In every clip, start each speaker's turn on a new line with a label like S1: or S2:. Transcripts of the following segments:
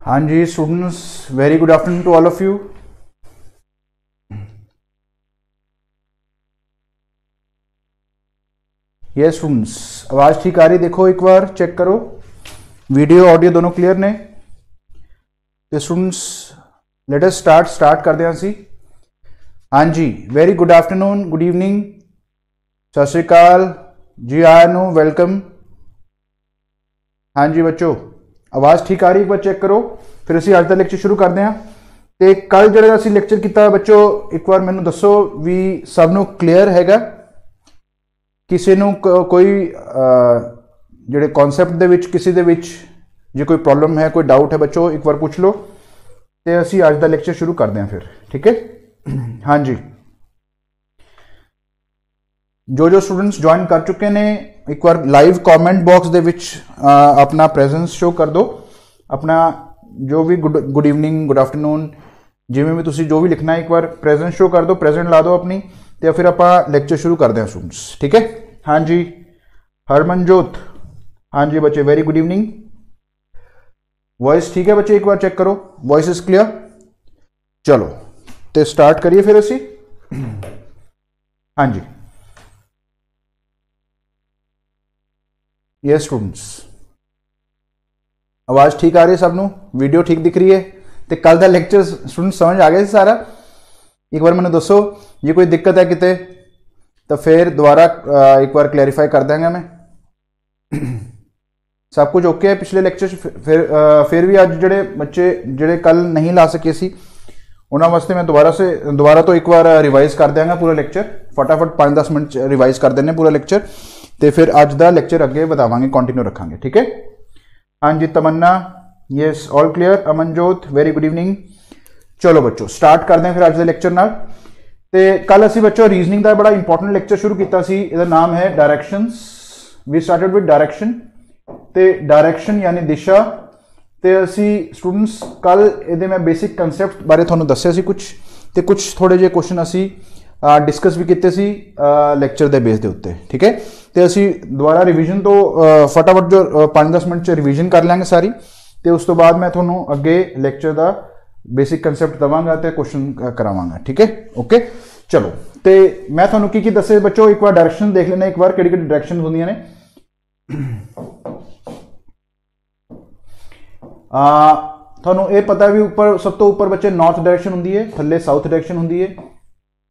S1: हाँ जी students, very good afternoon to all of you. ये स्टूडेंट्स, आवाज़ ठीक आ रही? देखो एक बार चेक करो, वीडियो ऑडियो दोनों क्लियर ने? तो स्टूडेंट्स लेट अस स्टार्ट करते हैं ਅਸੀਂ। हाँ जी, very good afternoon, good evening, Sat Sri अकाल जी, आया नो वेलकम। हाँ जी बच्चों, आवाज़ ठीक आ रही? एक बार चेक करो, फिर ਅਸੀਂ ਅੱਜ ਦਾ ਲੈਕਚਰ ਸ਼ੁਰੂ ਕਰਦੇ ਹਾਂ। ਤੇ ਕੱਲ ਜਿਹੜਾ ਅਸੀਂ ਲੈਕਚਰ ਕੀਤਾ ਬੱਚੋ, ਇੱਕ ਵਾਰ ਮੈਨੂੰ ਦੱਸੋ ਵੀ ਸਭ ਨੂੰ ਕਲੀਅਰ ਹੈਗਾ? ਕਿਸੇ ਨੂੰ ਕੋਈ ਜਿਹੜੇ ਕਨਸੈਪਟ ਦੇ ਵਿੱਚ ਕਿਸੇ ਦੇ ਵਿੱਚ ਜੇ ਕੋਈ ਪ੍ਰੋਬਲਮ ਹੈ, ਕੋਈ ਡਾਊਟ ਹੈ ਬੱਚੋ, ਇੱਕ ਵਾਰ ਪੁੱਛ ਲਓ ਤੇ ਅਸੀਂ ਅੱਜ ਦਾ ਲੈਕਚਰ ਸ਼ੁਰੂ ਕਰਦੇ ਹਾਂ ਫਿਰ, ਠੀਕ ਹੈ? हाँ जी, जो स्टूडेंट्स ज्वाइन कर चुके ने एक बार लाइव कमेंट बॉक्स दे विच अपना प्रेजेंस शो कर दो, अपना जो भी गुड इवनिंग, गुड आफ्टरनून, जिमें भी तुसी जो भी लिखना है एक बार प्रेजेंस शो कर दो, प्रेजेंट ला दो अपनी, तो फिर आप लैक्चर शुरू करते हैं स्टूडेंट्स, ठीक है? हाँ जी, हरमनजोत, हाँ जी बच्चे, वेरी गुड इवनिंग। वॉइस ठीक है बच्चे? एक बार चेक करो, वॉइस इज क्लियर? चलो तो स्टार्ट करिए फिर असी। हाँ जी, ये स्टूडेंट्स, आवाज़ ठीक आ रही है सबनों? वीडियो ठीक दिख रही है? तो कल का लेक्चर स्टूडेंट समझ आ गया सारा? एक बार मैंने दसो जे कोई दिक्कत है किते, तो फिर दोबारा एक बार क्लैरिफाई कर देंगे मैं। सब कुछ ओके है पिछले लेक्चर? फिर भी अज जोड़े बच्चे जोड़े कल नहीं ला सके सी, उन्होंने वास्ते मैं दोबारा तो एक बार रिवाइज कर देंगे पूरा लेक्चर, फटाफट 5-10 मिनट रिवाइज कर देने पूरा लेक्चर, तो फिर अज का लेक्चर अगे बतावांगे, कंटिन्यू रखांगे, ठीक है? हाँ जी, Tamanna, yes all clear. Amanjot, very good evening. चलो बच्चों स्टार्ट करते हैं फिर अज के लेक्चर नाल। ते कल असी बच्चों रीजनिंग का बड़ा इंपॉर्टेंट लेक्चर शुरू किया सी, इसका नाम है डायरैक्शंस। वी स्टार्टेड विद डायरैक्शन, ते डायरैक्शन यानी दिशा। तो असी स्टूडेंट्स कल ये मैं बेसिक कंसैप्ट बारे थोड़ा दस्या सी कुछ, तो कुछ थोड़े जे क्वेश्चन असी डिस्कस भी किए सी लैक्चर के बेस के उत्ते, ठीक है? तो असी दोबारा रिविजन तो फटाफट जो 5-10 मिनट च रिविजन कर लेंगे सारी, तो उस तो बाद मैं थोड़ा अगे लैक्चर का बेसिक कंसैप्ट देवांगा तो क्वेश्चन करावांगा, ठीक है? ओके चलो, तो मैं थोड़ा की दसे बच्चों, एक बार डायरैक्शन देख लेना, एक बार कि डायरैक्शन होंदियां ने। थानू ये पता भी ऊपर सब तो ऊपर बच्चे नॉर्थ डायरेक्शन होंदी है, थल्ले साउथ डायरेक्शन होंदी है,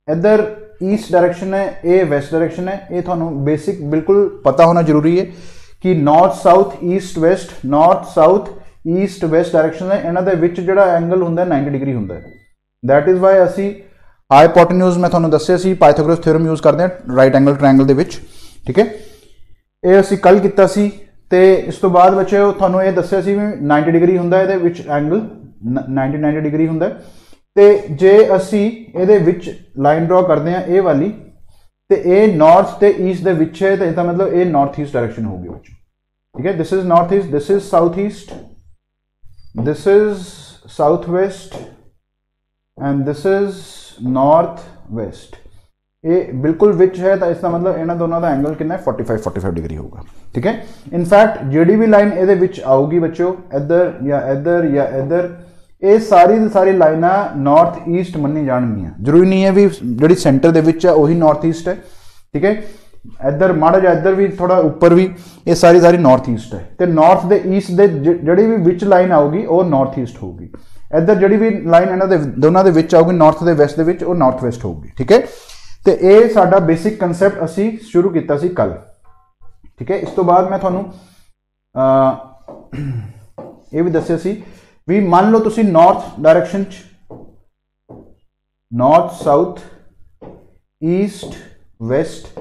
S1: इधर ईस्ट डायरेक्शन है, ये वेस्ट डायरेक्शन है। ये थानू बेसिक बिल्कुल पता होना जरूरी है कि north south east west, north south east west direction है, इन्हां दे विच जिहड़ा एंगल हुंदा है 90 डिग्री हुंदा है। दैट इज वाई असी हाइपोटेन्यूज मैं थानू दस्सिया सी पाइथागोरस थ्योरम यूज करते हैं राइट एंगल ट्रायंगल दे विच, ठीक है? ये असी कल कीता सी, तो इस तो बाद बच्चे थानू ये दस्सिया सी भी 90 डिग्री हुंदा है, विच एंगल 90 डिग्री हुंदा है। तो जे असी ये विच लाइन ड्रॉ करते हैं ये वाली, तो ये नॉर्थ ते ईस्ट दे विच है, तो इसका मतलब ये नॉर्थ ईस्ट डायरेक्शन होगी बच्चों, ठीक है? This is north east, this is south east, this is south west and this is north west. ये बिल्कुल विच है, तो इसका मतलब इन्होंने दोनों का एंगल कितना है 45 डिग्री होगा, ठीक है? इनफैक्ट जी भी लाइन ये विच आऊगी बच्चों, इधर या इधर या इधर, ये सारी लाइना नॉर्थ ईस्ट मनी जाएगियां। जरूरी नहीं है भी जी सेंटर दे विच है वही नॉर्थ ईस्ट है, ठीक है? इधर माड़ा जा इधर भी थोड़ा ऊपर भी, ये सारी नॉर्थ ईस्ट है। तो नॉर्थ दे ईस्ट दे जी भी विच लाइन आऊगी वो नॉर्थ ईस्ट होगी, इधर जी भी लाइन इन्होंने दोनों के विच आऊगी नॉर्थ के वैस्ट के वो नॉर्थ वैस्ट होगी, ठीक है? तो ये साडा बेसिक कंसैप्ट असी शुरू किया सी कल, ठीक है? इस तो बाद मैं थानू ये भी दस्सिया सी भी मान लो तुसी north direction north south east west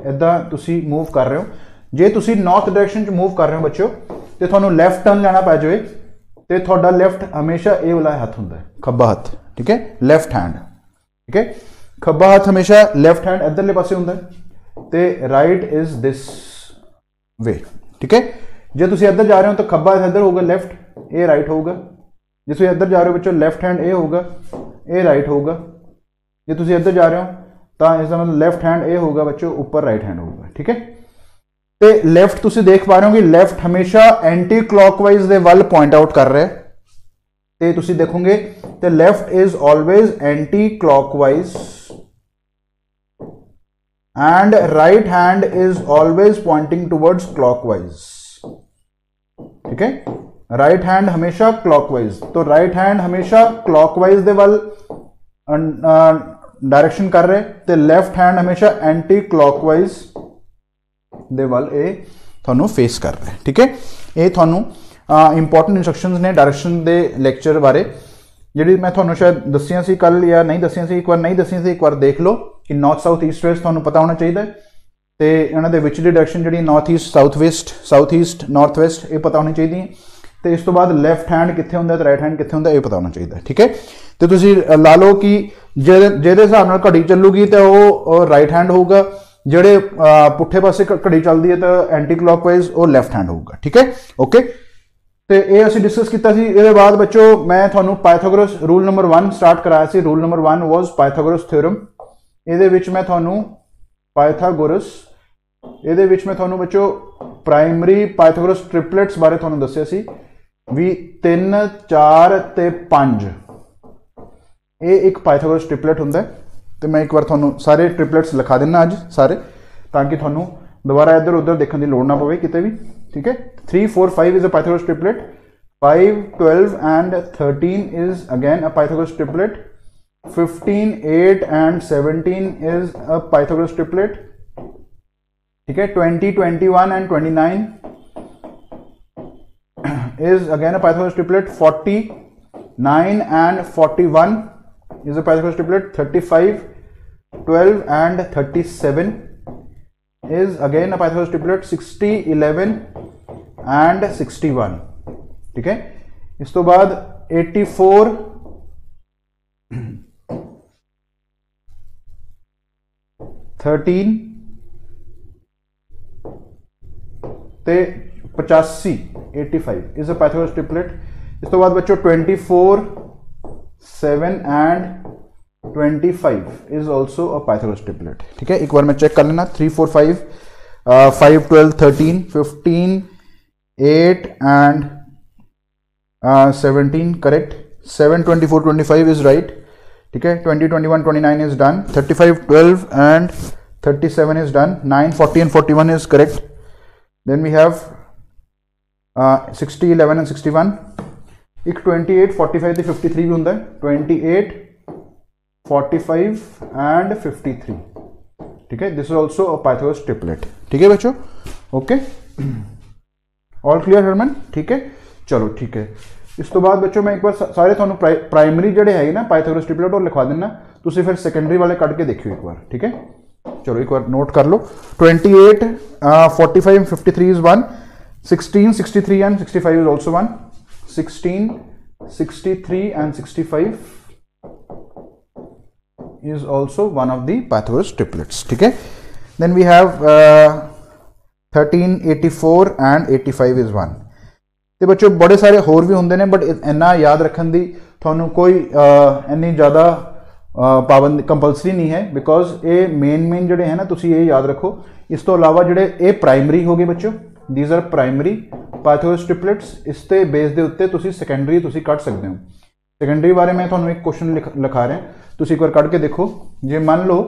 S1: इदा तुसी मूव कर रहे हो। जे तुसी नॉर्थ डायरेक्शन मूव कर रहे हो बच्चों, तो थानू लैफ्ट टर्न लेना पै जाए, तो थोड़ा लैफ्ट हमेशा ये वाला हाथ होंदा है, खब्बा हाथ, ठीक है? लैफ्ट हैंड, ठीक है? खब्बा हाथ हमेशा लैफ्ट हैंड इधरले पासे होंदा है, तो राइट इज दिस वे, ठीक है? जे तुसी इधर जा रहे हो तो खब्बा हाथ इधर होगा, लेफ्ट ये राइट होगा। जे तुसी इधर जा रहे हो बच्चों, लैफ्ट हैंड ये होगा, ये राइट होगा। जे तुसी इधर जा रहे हो तो इसका मतलब लैफ्ट हैंड ये होगा बच्चों, ऊपर राइट हैंड होगा, ठीक है? तो लैफ्ट तुसी देख पा रहे हो कि लैफ्ट हमेशा एंटी क्लॉकवाइज दे वल पॉइंट आउट कर रहा है, ਤੇ ਤੁਸੀਂ ਦੇਖੋਗੇ ਤੇ left is always anticlockwise and right hand is always pointing towards clockwise. ठीक है, राइट हैंड हमेशा क्लॉकवाइज, तो राइट हैंड हमेशा क्लॉकवाइज दे वाल डायरेक्शन कर रहे ते लेफ्ट हैंड हमेशा एंटी क्लॉकवाइज दे वाल ए थानू फेस कर रहे। ठीक है, ये थानू इंपॉर्टेंट इंस्ट्रक्शंस ने डायरेक्शन दे लेक्चर बारे ਜਿਹੜੀ मैं ਤੁਹਾਨੂੰ शायद दसिया सी कल या नहीं दसिया सी, एक बार नहीं दसिया सी, एक बार देख लो कि नॉर्थ साउथ ईस्ट वेस्ट ਤੁਹਾਨੂੰ पता होना चाहिए ਤੇ ਇਹਨਾਂ ਦੇ ਵਿਚਲੀ ਡਾਇਰੈਕਸ਼ਨ ਜਿਹੜੀ north East south West, south East north West, ਇਹ ਪਤਾ ਹੋਣੀ ਚਾਹੀਦੀ ਹੈ। ਤੇ ਇਸ ਤੋਂ ਬਾਅਦ ਲੈਫਟ ਹੈਂਡ ਕਿੱਥੇ ਹੁੰਦਾ ਤੇ ਰਾਈਟ ਹੈਂਡ ਕਿੱਥੇ ਹੁੰਦਾ ਇਹ ਪਤਾ ਹੋਣਾ ਚਾਹੀਦਾ। ਠੀਕ ਹੈ, ਤੇ ਤੁਸੀਂ ਲਾ ਲਓ ਕਿ ਜਿਹਦੇ ਹਿਸਾਬ ਨਾਲ ਘੜੀ ਚੱਲੂਗੀ ਤਾਂ ਉਹ ਰਾਈਟ ਹੈਂਡ ਹੋਊਗਾ, ਜਿਹੜੇ ਪੁੱਠੇ ਪਾਸੇ ਘੜੀ ਚੱਲਦੀ ਹੈ ਤਾਂ ਐਂਟੀ ਕਲॉकवाइज ਉਹ ਲੈਫਟ ਹੈਂਡ ਹੋਊਗਾ। ਠੀਕ ਹੈ, ਓਕੇ। ਤੇ ਇਹ ਅਸੀਂ ਡਿਸਕਸ ਕੀਤਾ ਸੀ। ਇਹਦੇ ਬਾਅਦ ਬੱਚੋ ਮੈਂ ਤੁਹਾਨੂੰ ਪਾਇਥਾਗੋਰਸ ਰੂਲ ਨੰਬਰ 1 ਸਟਾਰਟ ਕਰਾਇਆ ਸੀ। ਰੂਲ ਨੰਬਰ 1 ਵਾਸ ਪਾਇਥਾਗੋਰਸ ਥਿਓਰਮ। ਇਹਦੇ ਵਿੱਚ ਮੈਂ ਤੁਹਾਨੂੰ ਪਾਇਥਾਗੋਰਸ, ਇਹਦੇ ਵਿੱਚ ਮੈਂ ਤੁਹਾਨੂੰ ਬੱਚੋ ਪ੍ਰਾਇਮਰੀ ਪਾਇਥਾਗੋਰਸ ਟ੍ਰਿਪਲੇਟਸ ਬਾਰੇ ਤੁਹਾਨੂੰ ਦੱਸਿਆ ਸੀ ਵੀ 3 4 ਤੇ 5 ਇਹ ਇੱਕ ਪਾਇਥਾਗੋਰਸ ਟ੍ਰਿਪਲੇਟ ਹੁੰਦਾ ਤੇ ਮੈਂ ਇੱਕ ਵਾਰ ਤੁਹਾਨੂੰ ਸਾਰੇ ਟ੍ਰਿਪਲੇਟਸ ਲਿਖਾ ਦਿੰਨਾ ਅੱਜ ਸਾਰੇ, ਤਾਂ ਕਿ ਤੁਹਾਨੂੰ दोबारा इधर उधर देखने की लोड़ ना पवे किते भी। ठीक है, 3 4 5 is a Pythagoras triplet, 5 12 and 13 is again a Pythagoras triplet, 15 8 and 17 is a Pythagoras triplet। ठीक है, 20 21 and 29 is again a Pythagoras triplet, 40 9 and 41 is a Pythagoras triplet, 35 12 and 37 is again a Pythagoras triplet, 60 11 and 61। ठीक है, इस तो बाद 84 13 ते 85 85 is a Pythagoras triplet। इस तो बाद बच्चों 24 7 and 25 is also a Pythagoras triplet। ठीक है, एक बार मैं चेक कर लेना 3 4 5 5 12 13 15 8 and 17 correct, 7 24 25 is right। ठीक है, 20 21 29 is done, 35 12 and 37 is done, 9 40 and 41 is correct। then we have 60 11 and 61। एक 28 45 ਤੇ 53 भी ਹੁੰਦਾ है, 28 45 and 53। ठीक है, this is also a Pythagoras triplet. ठीक है बच्चों, ओके, ऑल क्लियर हरमन। ठीक है, चलो ठीक है। इस तो बाद बच्चों मैं एक बार सारे थानू प्राइमरी ਜਿਹੜੇ ਹੈਗੇ ਨਾ ਪਾइथागोरस ट्रिपलेट और लिखवा देना, ਤੁਸੀਂ ਫਿਰ ਸੈਕੰਡਰੀ ਵਾਲੇ ਕੱਢ ਕੇ ਦੇਖਿਓ ਇੱਕ ਵਾਰ। ठीक है, चलो एक बार नोट कर लो, 28 45 and 53 is 1, 16 63 and 65 is also 1, 16 63 and 65 is also one of the Pythagoras triplets। ठीक है, then we have 13 84 and 85 is 1। ਤੇ ਬੱਚੋ ਬੜੇ ਸਾਰੇ ਹੋਰ ਵੀ ਹੁੰਦੇ ਨੇ, ਬਟ ਇੰਨਾ ਯਾਦ ਰੱਖਣ ਦੀ ਤੁਹਾਨੂੰ ਕੋਈ ਇੰਨੀ ਜ਼ਿਆਦਾ ਪਾਬੰਦ ਕੰਪਲਸਰੀ ਨਹੀਂ ਹੈ, ਬਿਕੋਜ਼ ਇਹ ਮੇਨ ਜਿਹੜੇ ਹੈ ਨਾ ਤੁਸੀਂ ਇਹ ਯਾਦ ਰੱਖੋ। ਇਸ ਤੋਂ ਇਲਾਵਾ ਜਿਹੜੇ ਇਹ ਪ੍ਰਾਇਮਰੀ ਹੋ ਗਏ ਬੱਚੋ, these are primary Pythagoras triplets। ਇਸ ਤੇ ਬੇਸ ਦੇ ਉੱਤੇ ਤੁਸੀਂ ਸੈਕੰਡਰੀ ਤੁਸੀਂ ਕੱਢ ਸਕਦੇ ਹੋ। ਸੈਕੰਡਰੀ ਬਾਰੇ ਮੈਂ ਤੁਹਾਨੂੰ ਇੱਕ ਕੁਐਸਚਨ ਲਿਖਾ ਰਿਹਾ, ਤੁਸੀਂ ਇੱਕ ਵਾਰ ਕੱਢ ਕੇ ਦੇਖੋ। ਜੇ ਮੰਨ ਲਓ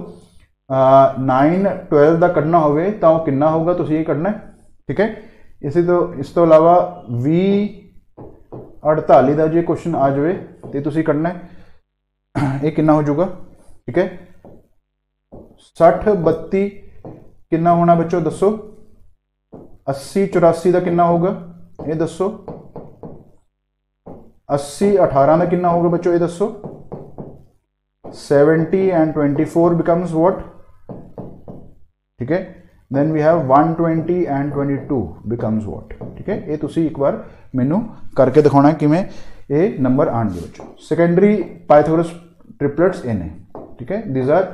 S1: 9 12 ਦਾ ਕੱਢਣਾ ਹੋਵੇ ਤਾਂ ਉਹ ਕਿੰਨਾ ਹੋਊਗਾ, ਤੁਸੀਂ ਇਹ ਕੱਢਣਾ। ਠੀਕ ਹੈ, ਇਸ ਤੋਂ ਇਲਾਵਾ 20 48 ਦਾ ਜੇ ਕੁਐਸਚਨ ਆ ਜਾਵੇ ਤੇ ਤੁਸੀਂ ਕੱਢਣਾ ਇਹ ਕਿੰਨਾ ਹੋ ਜਾਊਗਾ। ਠੀਕ ਹੈ, 60 32 ਕਿੰਨਾ ਹੋਣਾ ਬੱਚੋ ਦੱਸੋ, 80 84 ਦਾ ਕਿੰਨਾ ਹੋਊਗਾ ਇਹ ਦੱਸੋ, 80 18 ਦਾ ਕਿੰਨਾ ਹੋਗਾ ਬੱਚੋ ਇਹ ਦੱਸੋ, 70 and 24 becomes what। ठीक है, then we have 120 and 22 becomes what। ठीक है, ये तुसी एक बार मैनू करके दिखाना किवें ये नंबर आएंगे बच्चों। सेकेंडरी पाइथागोरस ट्रिपलेट्स ये ने। ठीक है, these are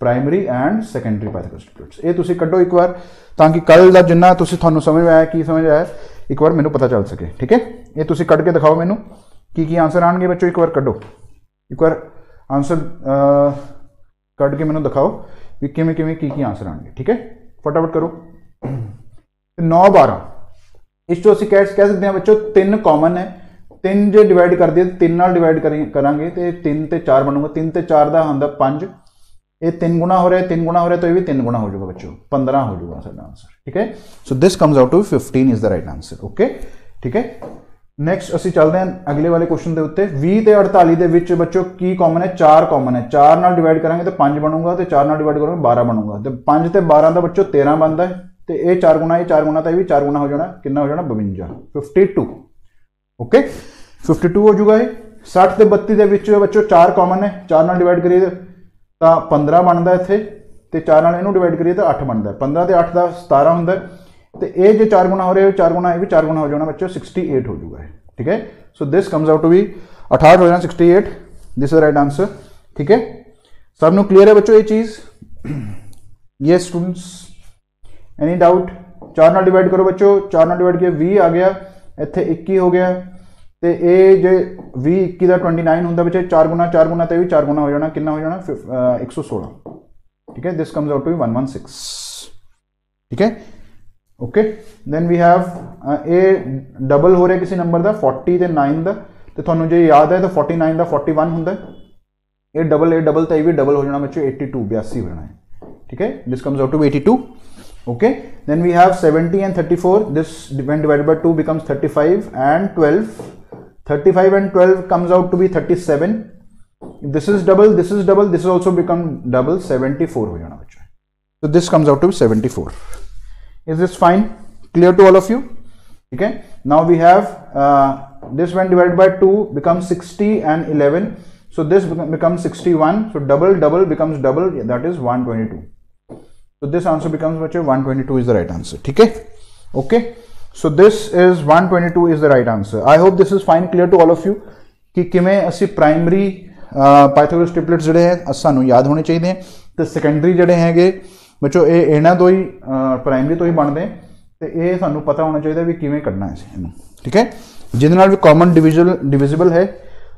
S1: primary and secondary Pythagoras triplets. ये तुसी कड्डो एक बार, ताकि कल दा जिन्ना तुसी थानू समझ आया की समझ आया एक बार मैनू पता चल सके। ठीक है, ये तुसी कट के दिखाओ मैनू की आंसर आएंगे बच्चों। एक बार कड्डो, एक बार आंसर कट के मैनू दिखाओ भी किवें किवें की आंसर आएंगे। ठीक है, फटाफट करो। 9 12 इस चो असीं कह सकते हैं बच्चों 3 कॉमन है, 3 ਜੇ ਡਿਵਾਈਡ ਕਰ ਦਈਏ 3 ਨਾਲ ਡਿਵਾਈਡ ਕਰਾਂਗੇ ਤੇ 3 ਤੇ 4 ਬਣੂਗਾ, 3 ਤੇ 4 ਦਾ ਹੁੰਦਾ 5, ਇਹ 3 ਗੁਣਾ ਹੋ ਰਿਹਾ, 3 ਗੁਣਾ ਹੋ ਰਿਹਾ ਤਾਂ ਇਹ ਵੀ 3 ਗੁਣਾ ਹੋ ਜਾਊਗਾ ਬੱਚੋ, 15 ਹੋ ਜਾਊਗਾ ਸਾਡਾ ਆंसर। ठीक है, so this comes out to 15 is the right answer. Okay, ठीक है। नैक्सट ਅਸੀਂ ਚੱਲਦੇ ਹਾਂ ਅਗਲੇ ਵਾਲੇ ਕੁਐਸਚਨ ਦੇ ਉੱਤੇ। 20 ਤੇ 48 ਦੇ ਵਿੱਚ ਬੱਚੋ ਕੀ ਕਾਮਨ ਹੈ? 4 ਕਾਮਨ ਹੈ। 4 ਨਾਲ ਡਿਵਾਈਡ ਕਰਾਂਗੇ ਤਾਂ 5 ਬਣੂਗਾ ਤੇ 4 ਨਾਲ ਡਿਵਾਈਡ ਕਰਾਂਗੇ 12 ਬਣੂਗਾ ਤੇ 5 ਤੇ 12 ਦਾ ਬੱਚੋ 13 ਬਣਦਾ ਹੈ ਤੇ ਇਹ 4 ਗੁਣਾ ਤਾਂ ਇਹ ਵੀ 4 ਗੁਣਾ ਹੋ ਜਾਣਾ, ਕਿੰਨਾ ਹੋ ਜਾਣਾ? 52, 52। ओके, 52 हो जाएगा। 60 ਤੇ 32 ਦੇ ਵਿੱਚ ਬੱਚੋ 4 ਕਾਮਨ ਹੈ। 4 ਨਾਲ ਡਿਵਾਈਡ ਕਰੀਏ ਤਾਂ 15 ਬਣਦਾ ਇੱਥੇ ਤੇ 4 ਨਾਲ ਇਹਨੂੰ ਡਿਵਾਈਡ ਕਰੀਏ ਤਾਂ 8 ਬਣਦਾ। 15 ਤੇ 8 ਦਾ 17 ਹੁੰਦਾ ਤੇ ਇਹ ਜੇ 4 ਗੁਣਾ ਹੋ ਰਿਹਾ 4 ਗੁਣਾ ਇਹ ਵੀ 4 ਗੁਣਾ ਹੋ ਜਾਣਾ ਬੱਚੋ, 68 हो जाएगा। ठीक है, so this comes out to be 68 हो जाना 68, दिस इज राइट आंसर। ठीक है, सब नु क्लियर है बच्चों ये चीज? ये स्टूडेंट्स, एनी डाउट? 4 ਨਾਲ डिवाइड करो बच्चों, 4 ਨਾਲ डिवाइड किया 20 आ गया, ਇੱਥੇ 21 हो गया ਤੇ ਇਹ ਜੇ 20 21 ਦਾ 29 ਹੁੰਦਾ ਬੱਚੇ, 4 ਗੁਣਾ ਤੇ ਵੀ 4 ਗੁਣਾ ਹੋ ਜਾਣਾ, ਕਿੰਨਾ ਹੋ ਜਾਣਾ? 116। ठीक है, this comes out to be 116। ठीक है, okay. Then we have a double हो रहा किसी नंबर का 40 ਤੇ 9 ਦਾ ਤੇ ਤੁਹਾਨੂੰ ਜੇ ਯਾਦ ਹੈ ਤਾਂ 49 ਦਾ 41 ਹੁੰਦਾ, ਇਹ ਡਬਲ ਤਾਂ ਇਹ ਵੀ ਡਬਲ ਹੋ ਜਾਣਾ ਬੱਚੋ, 82 82 ਹੋ ਜਾਣਾ ਹੈ। ठीक है, this comes out to 82। okay, then we have 70 and 34, this when divided by 2 becomes 35 and 12, 35 and 12 comes out to be 37, this is double, this is double, this is also become double, 74 हो जाना बच्चों। so this comes out to be 74। is this fine, clear to all of you? ठीक है, now we have this when divided by 2 becomes 60 and 11, so this becomes 61, so double becomes double, that is 122। so this answer becomes बच्चों 122 is the right answer। ठीक है, okay, so this is 122 is the right answer। I hope this is fine, clear to all of you कि किमें ਅਸੀਂ primary Pythagoras triplets ਜਿਹੜੇ ਹੈ ਸਾਨੂੰ ਯਾਦ ਹੋਣੇ ਚਾਹੀਦੇ हैं ਤੇ ਸੈਕੰਡਰੀ ਜਿਹੜੇ ਹੈਗੇ ਬੱਚੋ ਇਹ ਇਹਨਾਂ ਤੋਂ ਹੀ ਪ੍ਰਾਇਮਰੀ ਤੋਂ ਹੀ ਬਣਦੇ ਤੇ ਇਹ ਸਾਨੂੰ ਪਤਾ ਹੋਣਾ ਚਾਹੀਦਾ ਵੀ ਕਿਵੇਂ ਕੱਢਣਾ ਹੈ ਇਹਨੂੰ। ਠੀਕ ਹੈ, ਜਿਹਦੇ ਨਾਲ ਵੀ ਕਾਮਨ ਡਿਵੀਜ਼ੀਬਲ ਹੈ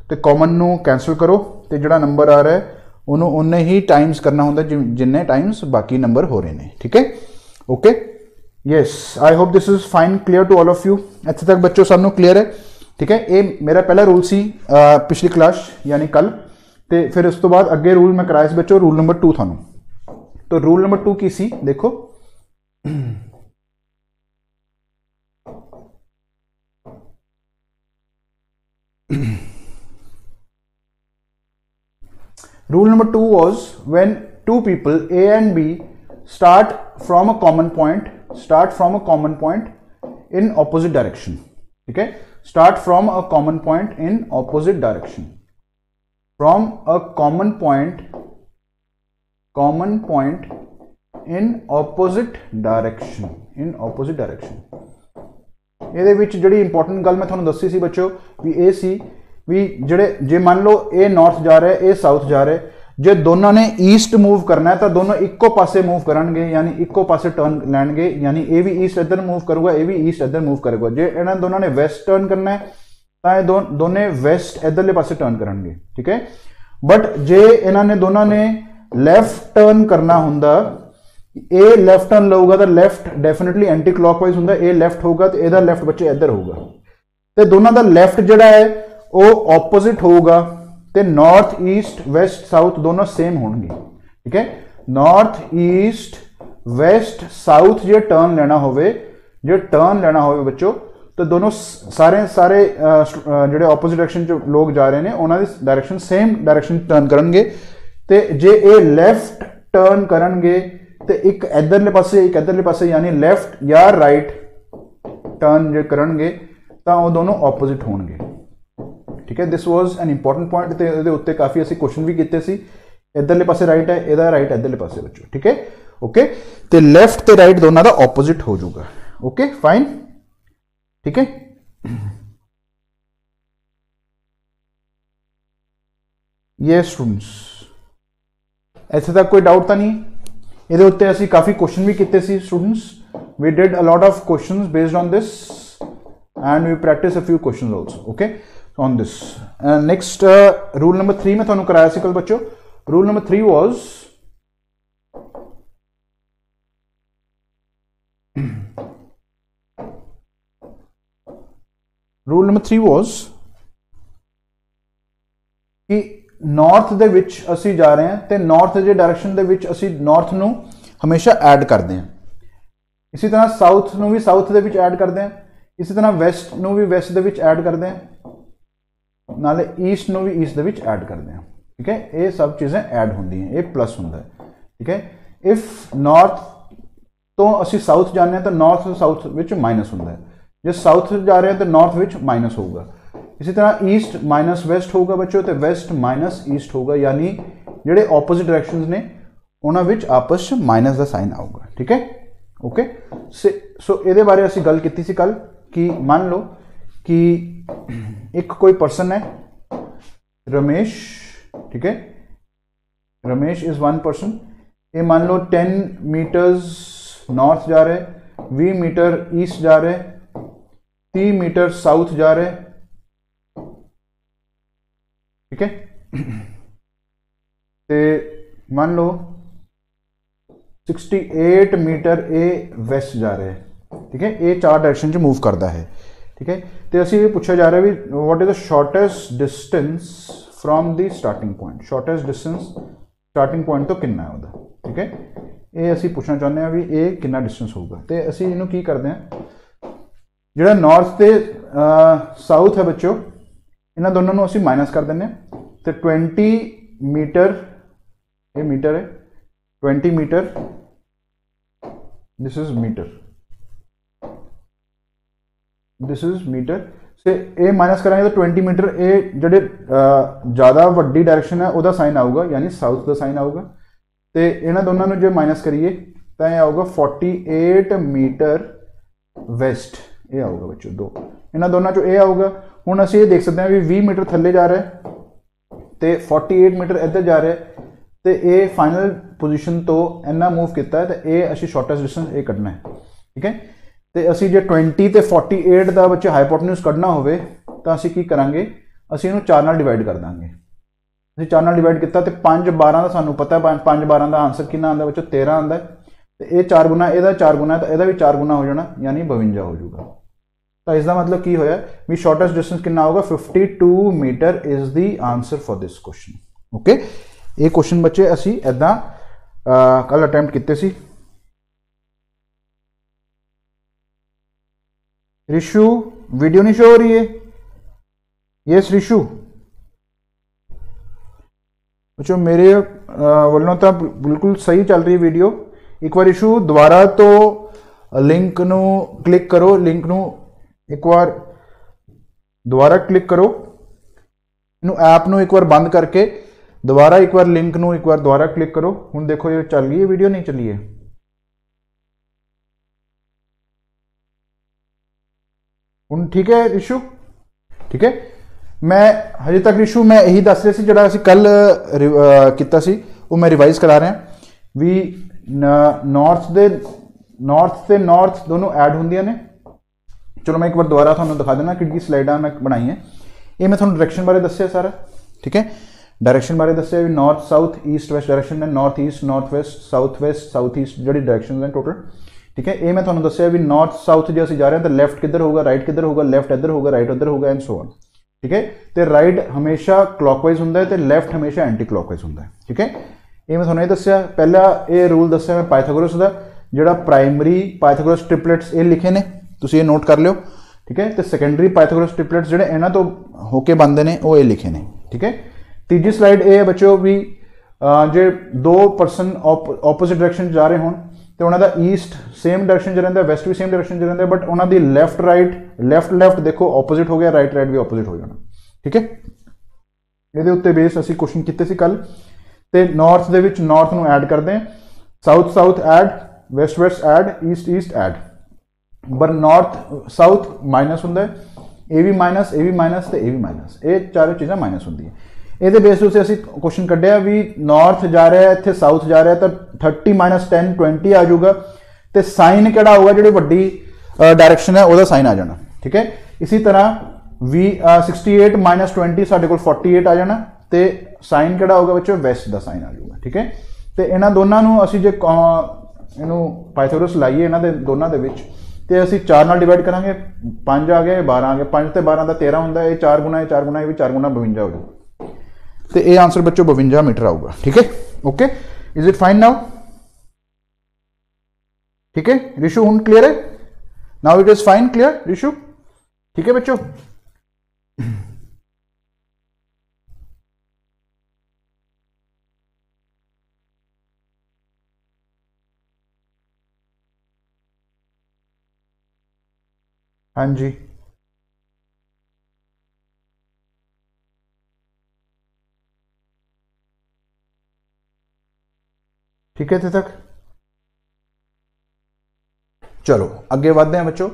S1: ਤੇ ਕਾਮਨ ਨੂੰ ਕੈਂਸਲ ਕਰੋ ਤੇ ਜਿਹੜਾ ਨੰਬਰ ਆ ਰਿਹਾ ਹੈ ਉਹਨੂੰ ਉਨੇ ਹੀ ਟਾਈਮਸ ਕਰਨਾ ਹੁੰਦਾ ਜਿੰਨੇ ਟਾਈਮਸ ਬਾਕੀ ਨੰਬਰ ਹੋ ਰਹੇ ਨੇ। ਠੀਕ ਹੈ, okay, yes, I hope this is fine, clear to all of you. ਇੱਥੇ ਤੱਕ ਬੱਚੋ ਸਭ ਨੂੰ ਕਲੀਅਰ ਹੈ? ਠੀਕ ਹੈ, ਇਹ ਮੇਰਾ ਪਹਿਲਾ ਰੂਲ ਸੀ ਪਿਛਲੀ ਕਲਾਸ ਯਾਨੀ ਕੱਲ, ਤੇ ਫਿਰ ਉਸ ਤੋਂ ਬਾਅਦ ਅੱਗੇ ਰੂਲ ਮੈਂ ਕਰਾਇਆ ਸੀ ਬੱਚੋ ਰੂਲ ਨੰਬਰ 2 ਤੁਹਾਨੂੰ। तो रूल नंबर 2 की सी देखो, rule number 2 was when two people A and B start from a common point in opposite direction। ठीक है, start from a common point in opposite direction, from a common point in opposite direction, ਇਹਦੇ ਵਿੱਚ ਜਿਹੜੀ important ਗੱਲ ਮੈਂ ਤੁਹਾਨੂੰ ਦੱਸੀ ਸੀ ਬੱਚੋ ਵੀ ਇਹ ਸੀ ਵੀ ਜਿਹੜੇ ਜੇ ਮੰਨ ਲਓ ਇਹ ਨਾਰਥ ਜਾ ਰਿਹਾ ਇਹ ਸਾਊਥ ਜਾ ਰਿਹਾ, ਜੇ ਦੋਨਾਂ ਨੇ ਈਸਟ ਮੂਵ ਕਰਨਾ ਹੈ ਤਾਂ ਦੋਨੋਂ ਇੱਕੋ ਪਾਸੇ ਮੂਵ ਕਰਨਗੇ ਯਾਨੀ ਇੱਕੋ ਪਾਸੇ ਟਰਨ ਲੈਣਗੇ, ਯਾਨੀ ਇਹ ਵੀ ਈਸਟ ਇੱਧਰ ਮੂਵ ਕਰੂਗਾ ਇਹ ਵੀ ਈਸਟ ਇੱਧਰ ਮੂਵ ਕਰੇਗਾ। ਜੇ ਇਹਨਾਂ ਦੋਨਾਂ ਨੇ ਵੈਸਟ ਟਰਨ ਕਰਨਾ ਹੈ ਤਾਂ ਇਹ ਦੋਨੇ ਵੈਸਟ ਇੱਧਰਲੇ ਪਾਸੇ ਟਰਨ ਕਰਨਗੇ। ਠੀਕ ਹੈ, ਬਟ ਜੇ ਇਹਨਾਂ ਨੇ ਦੋਨਾਂ ਨੇ ਲੈਫਟ ਟਰਨ ਕਰਨਾ ਹੁੰਦਾ, ਇਹ ਲੈਫਟ ਟਰਨ ਲਊਗਾ ਤਾਂ ਲੈਫਟ ਡੈਫੀਨਿਟਲੀ ਐਂਟੀ ਕਲੌਕਵਾਈਜ਼ ਹੁੰਦਾ, ਇਹ ਲੈਫਟ ਹੋਊਗਾ ਤੇ ਇਹਦਾ ਲੈਫਟ ਬੱਚੇ ਇੱਧਰ ਹੋਊਗਾ ਤੇ ਦੋਨਾਂ ਦਾ ਲੈਫਟ ਜਿਹੜਾ ਹੈ ਉਹ ਆਪੋਜ਼ਿਟ ਹੋਊਗਾ ਤੇ ਨਾਰਥ ਈਸਟ ਵੈਸਟ ਸਾਊਥ ਦੋਨੋਂ ਸੇਮ ਹੋਣਗੇ। ਠੀਕ ਹੈ, ਨਾਰਥ ਈਸਟ ਵੈਸਟ ਸਾਊਥ ਜੇ ਟਰਨ ਲੈਣਾ ਹੋਵੇ ਬੱਚੋ ਤਾਂ ਦੋਨੋਂ ਸਾਰੇ ਜਿਹੜੇ ਆਪੋਜ਼ਿਟ ਡਾਇਰੈਕਸ਼ਨ 'ਚ ਲੋਕ ਜਾ ਰਹੇ ਨੇ ਉਹਨਾਂ ਦੀ ਡਾਇਰੈਕਸ਼ਨ ਸੇਮ ਡਾਇਰੈਕਸ਼ਨ ਟਰਨ ਕਰਨਗੇ ਤੇ ਜੇ ਇਹ ਲੈਫਟ ਟਰਨ ਕਰਨਗੇ ਤੇ ਇੱਕ ਇੱਧਰਲੇ ਪਾਸੇ ਯਾਨੀ ਲੈਫਟ ਜਾਂ ਰਾਈਟ ਟਰਨ ਜੇ ਕਰਨਗੇ ਤਾਂ ਉਹ ਦੋਨੋਂ ਆਪੋਜ਼ਿਟ ਹੋਣਗੇ। ਠੀਕ ਹੈ, ਦਿਸ ਵਾਜ਼ ਐਨ ਇੰਪੋਰਟੈਂਟ ਪੁਆਇੰਟ ਤੇ ਇਹਦੇ ਉੱਤੇ ਕਾਫੀ ਅਸੀਂ ਕੁਐਸਚਨ ਵੀ ਕੀਤੇ ਸੀ। ਇੱਧਰਲੇ ਪਾਸੇ ਰਾਈਟ ਹੈ, ਇਹਦਾ ਰਾਈਟ ਇੱਧਰਲੇ ਪਾਸੇ ਬੱਚੋ। ਠੀਕ ਹੈ, ਓਕੇ, ਤੇ ਲੈਫਟ ਤੇ ਰਾਈਟ ਦੋਨਾਂ ਦਾ ਆਪੋਜ਼ਿਟ ਹੋ ਜਾਊਗਾ। Okay, fine. ਠੀਕ ਹੈ, ਯੈਸ ਸਟੂਡੈਂਟਸ, ਇੱਥੇ ਤੱਕ ਕੋਈ ਡਾਊਟ ਤਾਂ ਨਹੀਂ? ਇਹਦੇ ਉੱਤੇ ਅਸੀਂ ਕਾਫੀ ਕੁਐਸਚਨ ਵੀ ਕੀਤੇ ਸੀ students, we did a lot of questions based on this and we practiced a few questions also, okay, on this। next rule number 3 में ਤੁਹਾਨੂੰ ਕਰਾਇਆ ਸੀ ਕੱਲ ਬੱਚੋ। rule number 3 was कि नॉर्थ ਦੇ ਵਿੱਚ ਅਸੀਂ ਜਾ ਰਹੇ ਹਾਂ ਤੇ ਨॉर्थ ਦੇ ਡਾਇਰੈਕਸ਼ਨ ਦੇ ਵਿੱਚ ਅਸੀਂ ਨॉर्थ ਨੂੰ ਹਮੇਸ਼ਾ ਐਡ ਕਰਦੇ ਹਾਂ। ਇਸੇ ਤਰ੍ਹਾਂ ਸਾਊਥ ਨੂੰ ਵੀ ਸਾਊਥ ਦੇ ਵਿੱਚ ਐਡ ਕਰਦੇ ਹਾਂ, ਇਸੇ ਤਰ੍ਹਾਂ ਵੈਸਟ ਨੂੰ ਵੀ ਵੈਸਟ ਦੇ ਵਿੱਚ ਐਡ ਕਰਦੇ ਹਾਂ, ਨਾਲੇ ਈਸਟ ਨੂੰ ਵੀ ਈਸਟ ਦੇ ਵਿੱਚ ਐਡ ਕਰਦੇ ਹਾਂ। ਠੀਕ ਹੈ, ਇਹ ਸਭ ਚੀਜ਼ਾਂ ਐਡ ਹੁੰਦੀਆਂ, ਇਹ ਪਲੱਸ ਹੁੰਦਾ ਹੈ। ਠੀਕ ਹੈ, ਇਫ ਨॉर्थ ਤੋਂ ਅਸੀਂ ਸਾਊਥ ਜਾਂਦੇ ਹਾਂ ਤਾਂ ਨॉर्थ ਤੋਂ ਸਾਊਥ ਵਿੱਚ ਮਾਈਨਸ ਹੁੰਦਾ ਹੈ, ਜੇ ਸਾਊਥ ਜਾ ਰਹੇ ਹਾਂ ਤਾਂ ਨॉर्थ ਵਿੱਚ ਮਾਈਨਸ ਹੋਊਗਾ। इसी तरह ईस्ट माइनस वेस्ट होगा बच्चों, तो वेस्ट माइनस ईस्ट होगा, यानी ਜਿਹੜੇ ਆਪੋजिट डायरेक्शंस ने ਉਹਨਾਂ ਵਿੱਚ ਆਪਸ ਚ ਮਾਈਨਸ ਦਾ ਸਾਈਨ ਆਊਗਾ। ਠੀਕ ਹੈ, ਓਕੇ। ਸੋ ਇਹਦੇ ਬਾਰੇ ਅਸੀਂ ਗੱਲ ਕੀਤੀ ਸੀ ਕੱਲ ਕਿ ਮੰਨ ਲਓ ਕਿ ਇੱਕ ਕੋਈ ਪਰਸਨ ਹੈ रमेश, ठीक है, रमेश इज वन पर्सन, ये मान लो 10 मीटर्स नॉर्थ जा रहे, 20 मीटर ईस्ट जा रहे, 30 मीटर साउथ जा रहे। ठीक है, ते मान लो 68 मीटर ए वैस्ट जा रहे हैं। ठीक है, ये 4 डायरेक्शन च मूव करता है। ठीक है, तो असी ये पूछा जा रहा है भी what is the shortest distance from the starting point, shortest distance starting point तो कितना है वह। ठीक है, ये असी पूछना चाहते हैं भी ये कितना डिस्टेंस होगा, तो असी इनू की करते हैं जो नॉर्थ से साउथ है बच्चों, इन्होंने दोनों को असी माइनस कर दें तो 20 मीटर, ये मीटर है, 20 metre, this is metre, this is metre से ए माइनस करेंगे तो 20 मीटर ए जो ज़्यादा वड्डी डायरेक्शन है वह साइन आऊगा, यानी साउथ का साइन आऊगा। तो इन्होंने दोनों को जो माइनस करिए तो यह आऊगा 48 मीटर वेस्ट, ये आऊगा बच्चों दो, इन्होंने दोनों चो ए आऊगा। हुण असीं ये देख सकते हैं भी 20 मीटर थल्ले जा रहा है तो 48 मीटर इधर जा रहा है, तो ये फाइनल पोजीशन तो इन्ना मूव किया है, तो ये असीं शॉर्टेस्ट डिस्टेंस ये कढ़ना है। ठीक है, तो असीं जो 20 तो 48 का बच्चे हाइपोटेन्यूज कढ़ना होवे तो असीं की करांगे, असीं इहनूं 4 नाल डिवाइड कर देंगे। असीं 4 नाल डिवाइड किया तो 5 12 का सानूं पता है, 5 12 का आंसर कितना आंदा बच्चों 13 आंदा है, तो ये 4 गुना इहदा 4 गुना तो इहदा भी 4 गुना हो जाना, यानी 52 हो जाएगा। तो इसका मतलब की होया भी शॉर्टेस्ट डिस्टेंस कितना होगा 52 metre is the answer for this question. Okay, ये क्वेश्चन बच्चे असी इदा कल अटैम्प्ट किए सी। रिशु वीडियो नहीं शो हो रही है? यस रिशु, बच्चों मेरे वालों तो बिल्कुल सही चल रही है वीडियो। एक बार रिशु दोबारा तो लिंक नू क्लिक करो, लिंक नू एक बार दोबारा क्लिक करो, इनू ऐप नू एक बार बंद करके दोबारा एक बार लिंक नू एक बार दोबारा क्लिक करो। हुण देखो ये चल गई है वीडियो, नहीं चली है? हुण ठीक है रिशु? ठीक है, मैं हजे तक रिशु मैं यही दस रहा सी जिहड़ा असीं कल कीता सी वो मैं रिवाइज करा रहा भी नॉर्थ ते नॉर्थ दोनों ऐड होंदियां ने। चलो मैं एक बार दोबारा थोड़ा दिखा देना कि स्लाइडा मैं बनाई है, ये मैं थोड़ा डायरेक्शन बारे दस्या सारा। ठीक है, डायरेक्शन बारे दस्या भी north south east west direction है, north east north west south east जी डायरेक्शन हैं टोटल। ठीक है, ये मैं थोड़ा दस्या भी नॉर्थ साउथ जो असीं जा रहे हैं तो लैफ्ट किधर होगा, राइट किधर होगा, लैफ्ट इधर होगा, राइट उधर होगा एंड सो ऑन। ठीक है, तो राइट हमेशा क्लॉकवाइज होंदा है तो लैफ्ट हमेशा एंटी क्लॉकवाइज होंदा है। ठीक है, ये मैं थोड़ा ये दस्या, पहला ये रूल दस्या मैं पाइथागोरस का जो प्राइमरी पाइथागोरस ट्रिपलेट्स ये लिखे ने, तुसीं ये नोट कर लियो। ठीक है, तो सैकेंडरी पाइथागोरस ट्रिपलेट्स जोड़े इन्हों तो होके बनते हैं वो ये लिखे ने। ठीक है, तीजी स्लाइड ये है बच्चों भी जो 2 परसन ऑपोजिट डायरेक्शन जा रहे हो तो उन्होंने ईस्ट सेम डायरेक्शन च रहिंदा, वैस्ट भी सेम डायरेक्शन च रहिंदा, बट उन्होंने लैफ्ट राइट लैफ्ट देखो ऑपोजिट हो गया, राइट राइट भी ऑपोजिट हो जाना। ठीक है, ये उत्ते बेस असीं क्वेश्चन किए सी कल, तो नॉर्थ दे विच नॉर्थ नूं ऐड करते हैं, south south add, west west add, east east add, पर नॉर्थ साउथ माइनस होंगे, ए भी माइनस, ए भी माइनस तो ए भी माइनस, ये चारों चीज़ा माइनस होंगी। ये बेस से असीं क्वेश्चन कढ़िया भी नॉर्थ जा रहा है इत्थे साउथ जा रहा है तो 30 माइनस 10 20 आ जाऊगा, तो साइन किहड़ा होगा जी वड्डी डायरेक्शन है वह साइन आ जाना। ठीक है, इसी तरह 68 माइनस 20 साढ़े को 48 आ जाना, तो साइन किहड़ा होगा बच्चों वैस्ट का साइन आ जाऊगा। ठीक है, तो इन्होंने दोनों को असीं जे इनू पाइथागोरस लाइए इन्हों के दोनों के तो असीं 4 नाल डिवाइड करांगे, 5 आ गए 12 आ गए, 5 ते 12 का 13 होंदा है, 4 गुना ये 4 गुना ये भी 4 गुना 52 हो जाए। तो ये आंसर बच्चों 52 मीटर आऊगा। ठीक है, okay, is it fine now? ठीक है रिशु, हुन क्लियर है? Now it is fine, clear Rishu? ठीक है बच्चों, हाँ जी, ठीक है इत्थे तक। चलो अगे बढ़ते हैं बच्चों,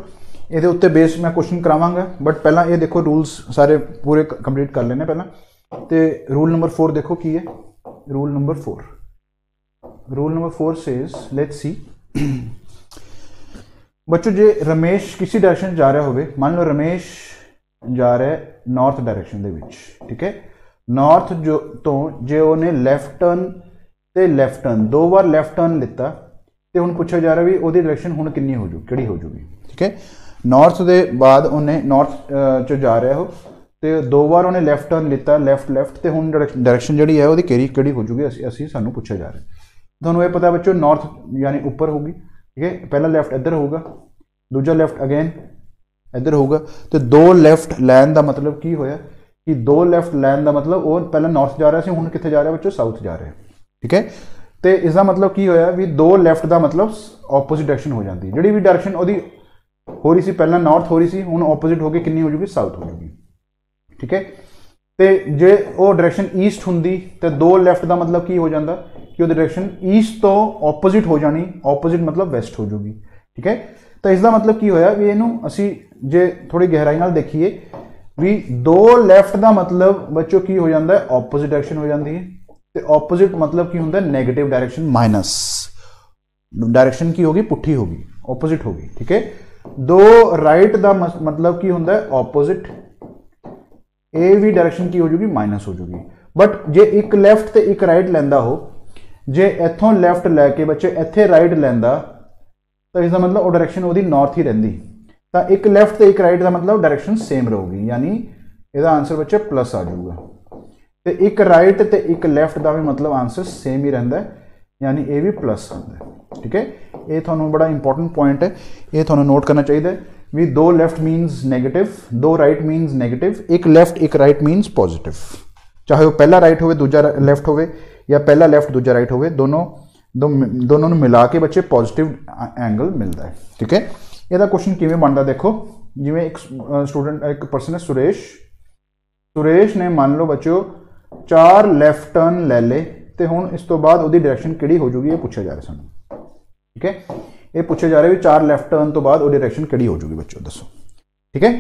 S1: ये उत्ते बेस मैं क्वेश्चन करावांगा, बट पहला ये देखो रूल्स सारे पूरे कंप्लीट कर लेने पहला। तो रूल नंबर 4 देखो की है, rule number 4, rule number 4 says, let's see बच्चों, जे रमेश किसी डायरेक्शन जा रहा हो, मान लो रमेश जा रहा है नॉर्थ डायरेक्शन दे विच, ठीक है, नॉर्थ जो तो जे उन्हें लैफ्ट टर्न ते लैफ्ट टर्न 2 बार लैफ्ट टर्न लिता, तो हुण पूछा जा रहा भी वो डायरेक्शन हुण कितनी हो जू, किहड़ी हो जूगी। ठीक है, नॉर्थ के बाद उन्हें नॉर्थ च जा रहा हो, तो 2 बार उन्हें लैफ्ट टर्न लिता, लैफ्ट लैफ्ट, तो हुण डायरेक्शन जी है वो किहड़ी हो जूगी, असी सानू पूछा जा रहा है। तुहानू ये पता बच्चों नॉर्थ यानी ऊपर होगी, ठीक है, पहला लैफ्ट इधर होगा, दूजा लैफ्ट अगेन इधर होगा, तो 2 लैफ्ट लैन का मतलब की होया कि 2 लैफ्ट लैन का मतलब वो पहला नॉर्थ जा रहा है, हुण कित्थे जा रहा है बच्चों, साउथ जा रहा है। ठीक है, तो इसका मतलब की होया भी 2 लैफ्ट का मतलब ऑपोजिट डायरेक्शन हो जाती है, जी भी डायरेक्शन वो हो रही सी पहला नॉर्थ हो रही सी, हुण ऑपोजिट हो गई कितनी हो जूगी, साउथ हो जूगी। ठीक है, तो जे वो डायरेक्शन ईस्ट होंगी तो 2 लैफ्ट का मतलब की हो जाता कि वो डायरेक्शन ईस्ट तो ऑपोजिट हो जानी, ऑपोजिट मतलब वैस्ट हो जूगी। ठीक है, तो इसका मतलब की होया भी इनू असी जे थोड़ी गहराई नाल देखिए भी 2 लैफ्ट का मतलब बच्चों की हो जाता है, ऑपोजिट डायरेक्शन हो जाती है, तो ऑपोजिट मतलब की होंगे नेगेटिव डायरेक्शन, माइनस डायरेक्शन की होगी, पुठी होगी, ऑपोजिट होगी। ठीक है, 2 राइट का मतलब की होंगे ऑपोजिट, ए भी डायरेक्शन की हो जूगी, माइनस हो जूगी। बट जे एक लैफ्ट ते एक राइट लैंदा हो, जे इथों लैफ्ट लैके बच्चे इत्थे राइट लैंदा, तो इसका मतलब वो डायरेक्शन वो नॉर्थ ही रहिंदी, तो एक लैफ्ट ते एक राइट का मतलब डायरेक्शन सेम रहूगी, यानी इसका आंसर बच्चे प्लस आ जाऊगा। तो एक राइट ते एक लैफ्ट का भी मतलब आंसर सेम ही रहिंदा है, यानी ये भी प्लस आता है। ठीक है, ये थोड़ा बड़ा इंपॉर्टेंट पॉइंट है, ये थोड़ा नोट करना चाहिए भी 2 लैफ्ट मीनस नेगेटिव, 2 राइट मीनस नेगेटिव, एक लैफ्ट एक राइट मीनस पॉजिटिव, चाहे वो पहला राइट हो दूजा लैफ्ट हो, या पहला लैफ्ट दूजा राइट हो, दोनों मिला के बच्चे पॉजिटिव एंगल मिलता है। ठीक है, यदा क्वेश्चन किवें बनता देखो, जिवें एक स्टूडेंट एक पर्सन है सुरेश ने मान लो बच्चों 4 लैफ्ट टर्न ले ले, तो हुण इस तो बाद उसकी डायरेक्शन किहड़ी हो जूगी, ये पूछा जा रहा है सानू। ठीक है, ये पूछा जा रहा है भी 4 लैफ्ट टर्न तो बाद वो डायरेक्शन किहड़ी हो जूगी बच्चों, दसो। ठीक है,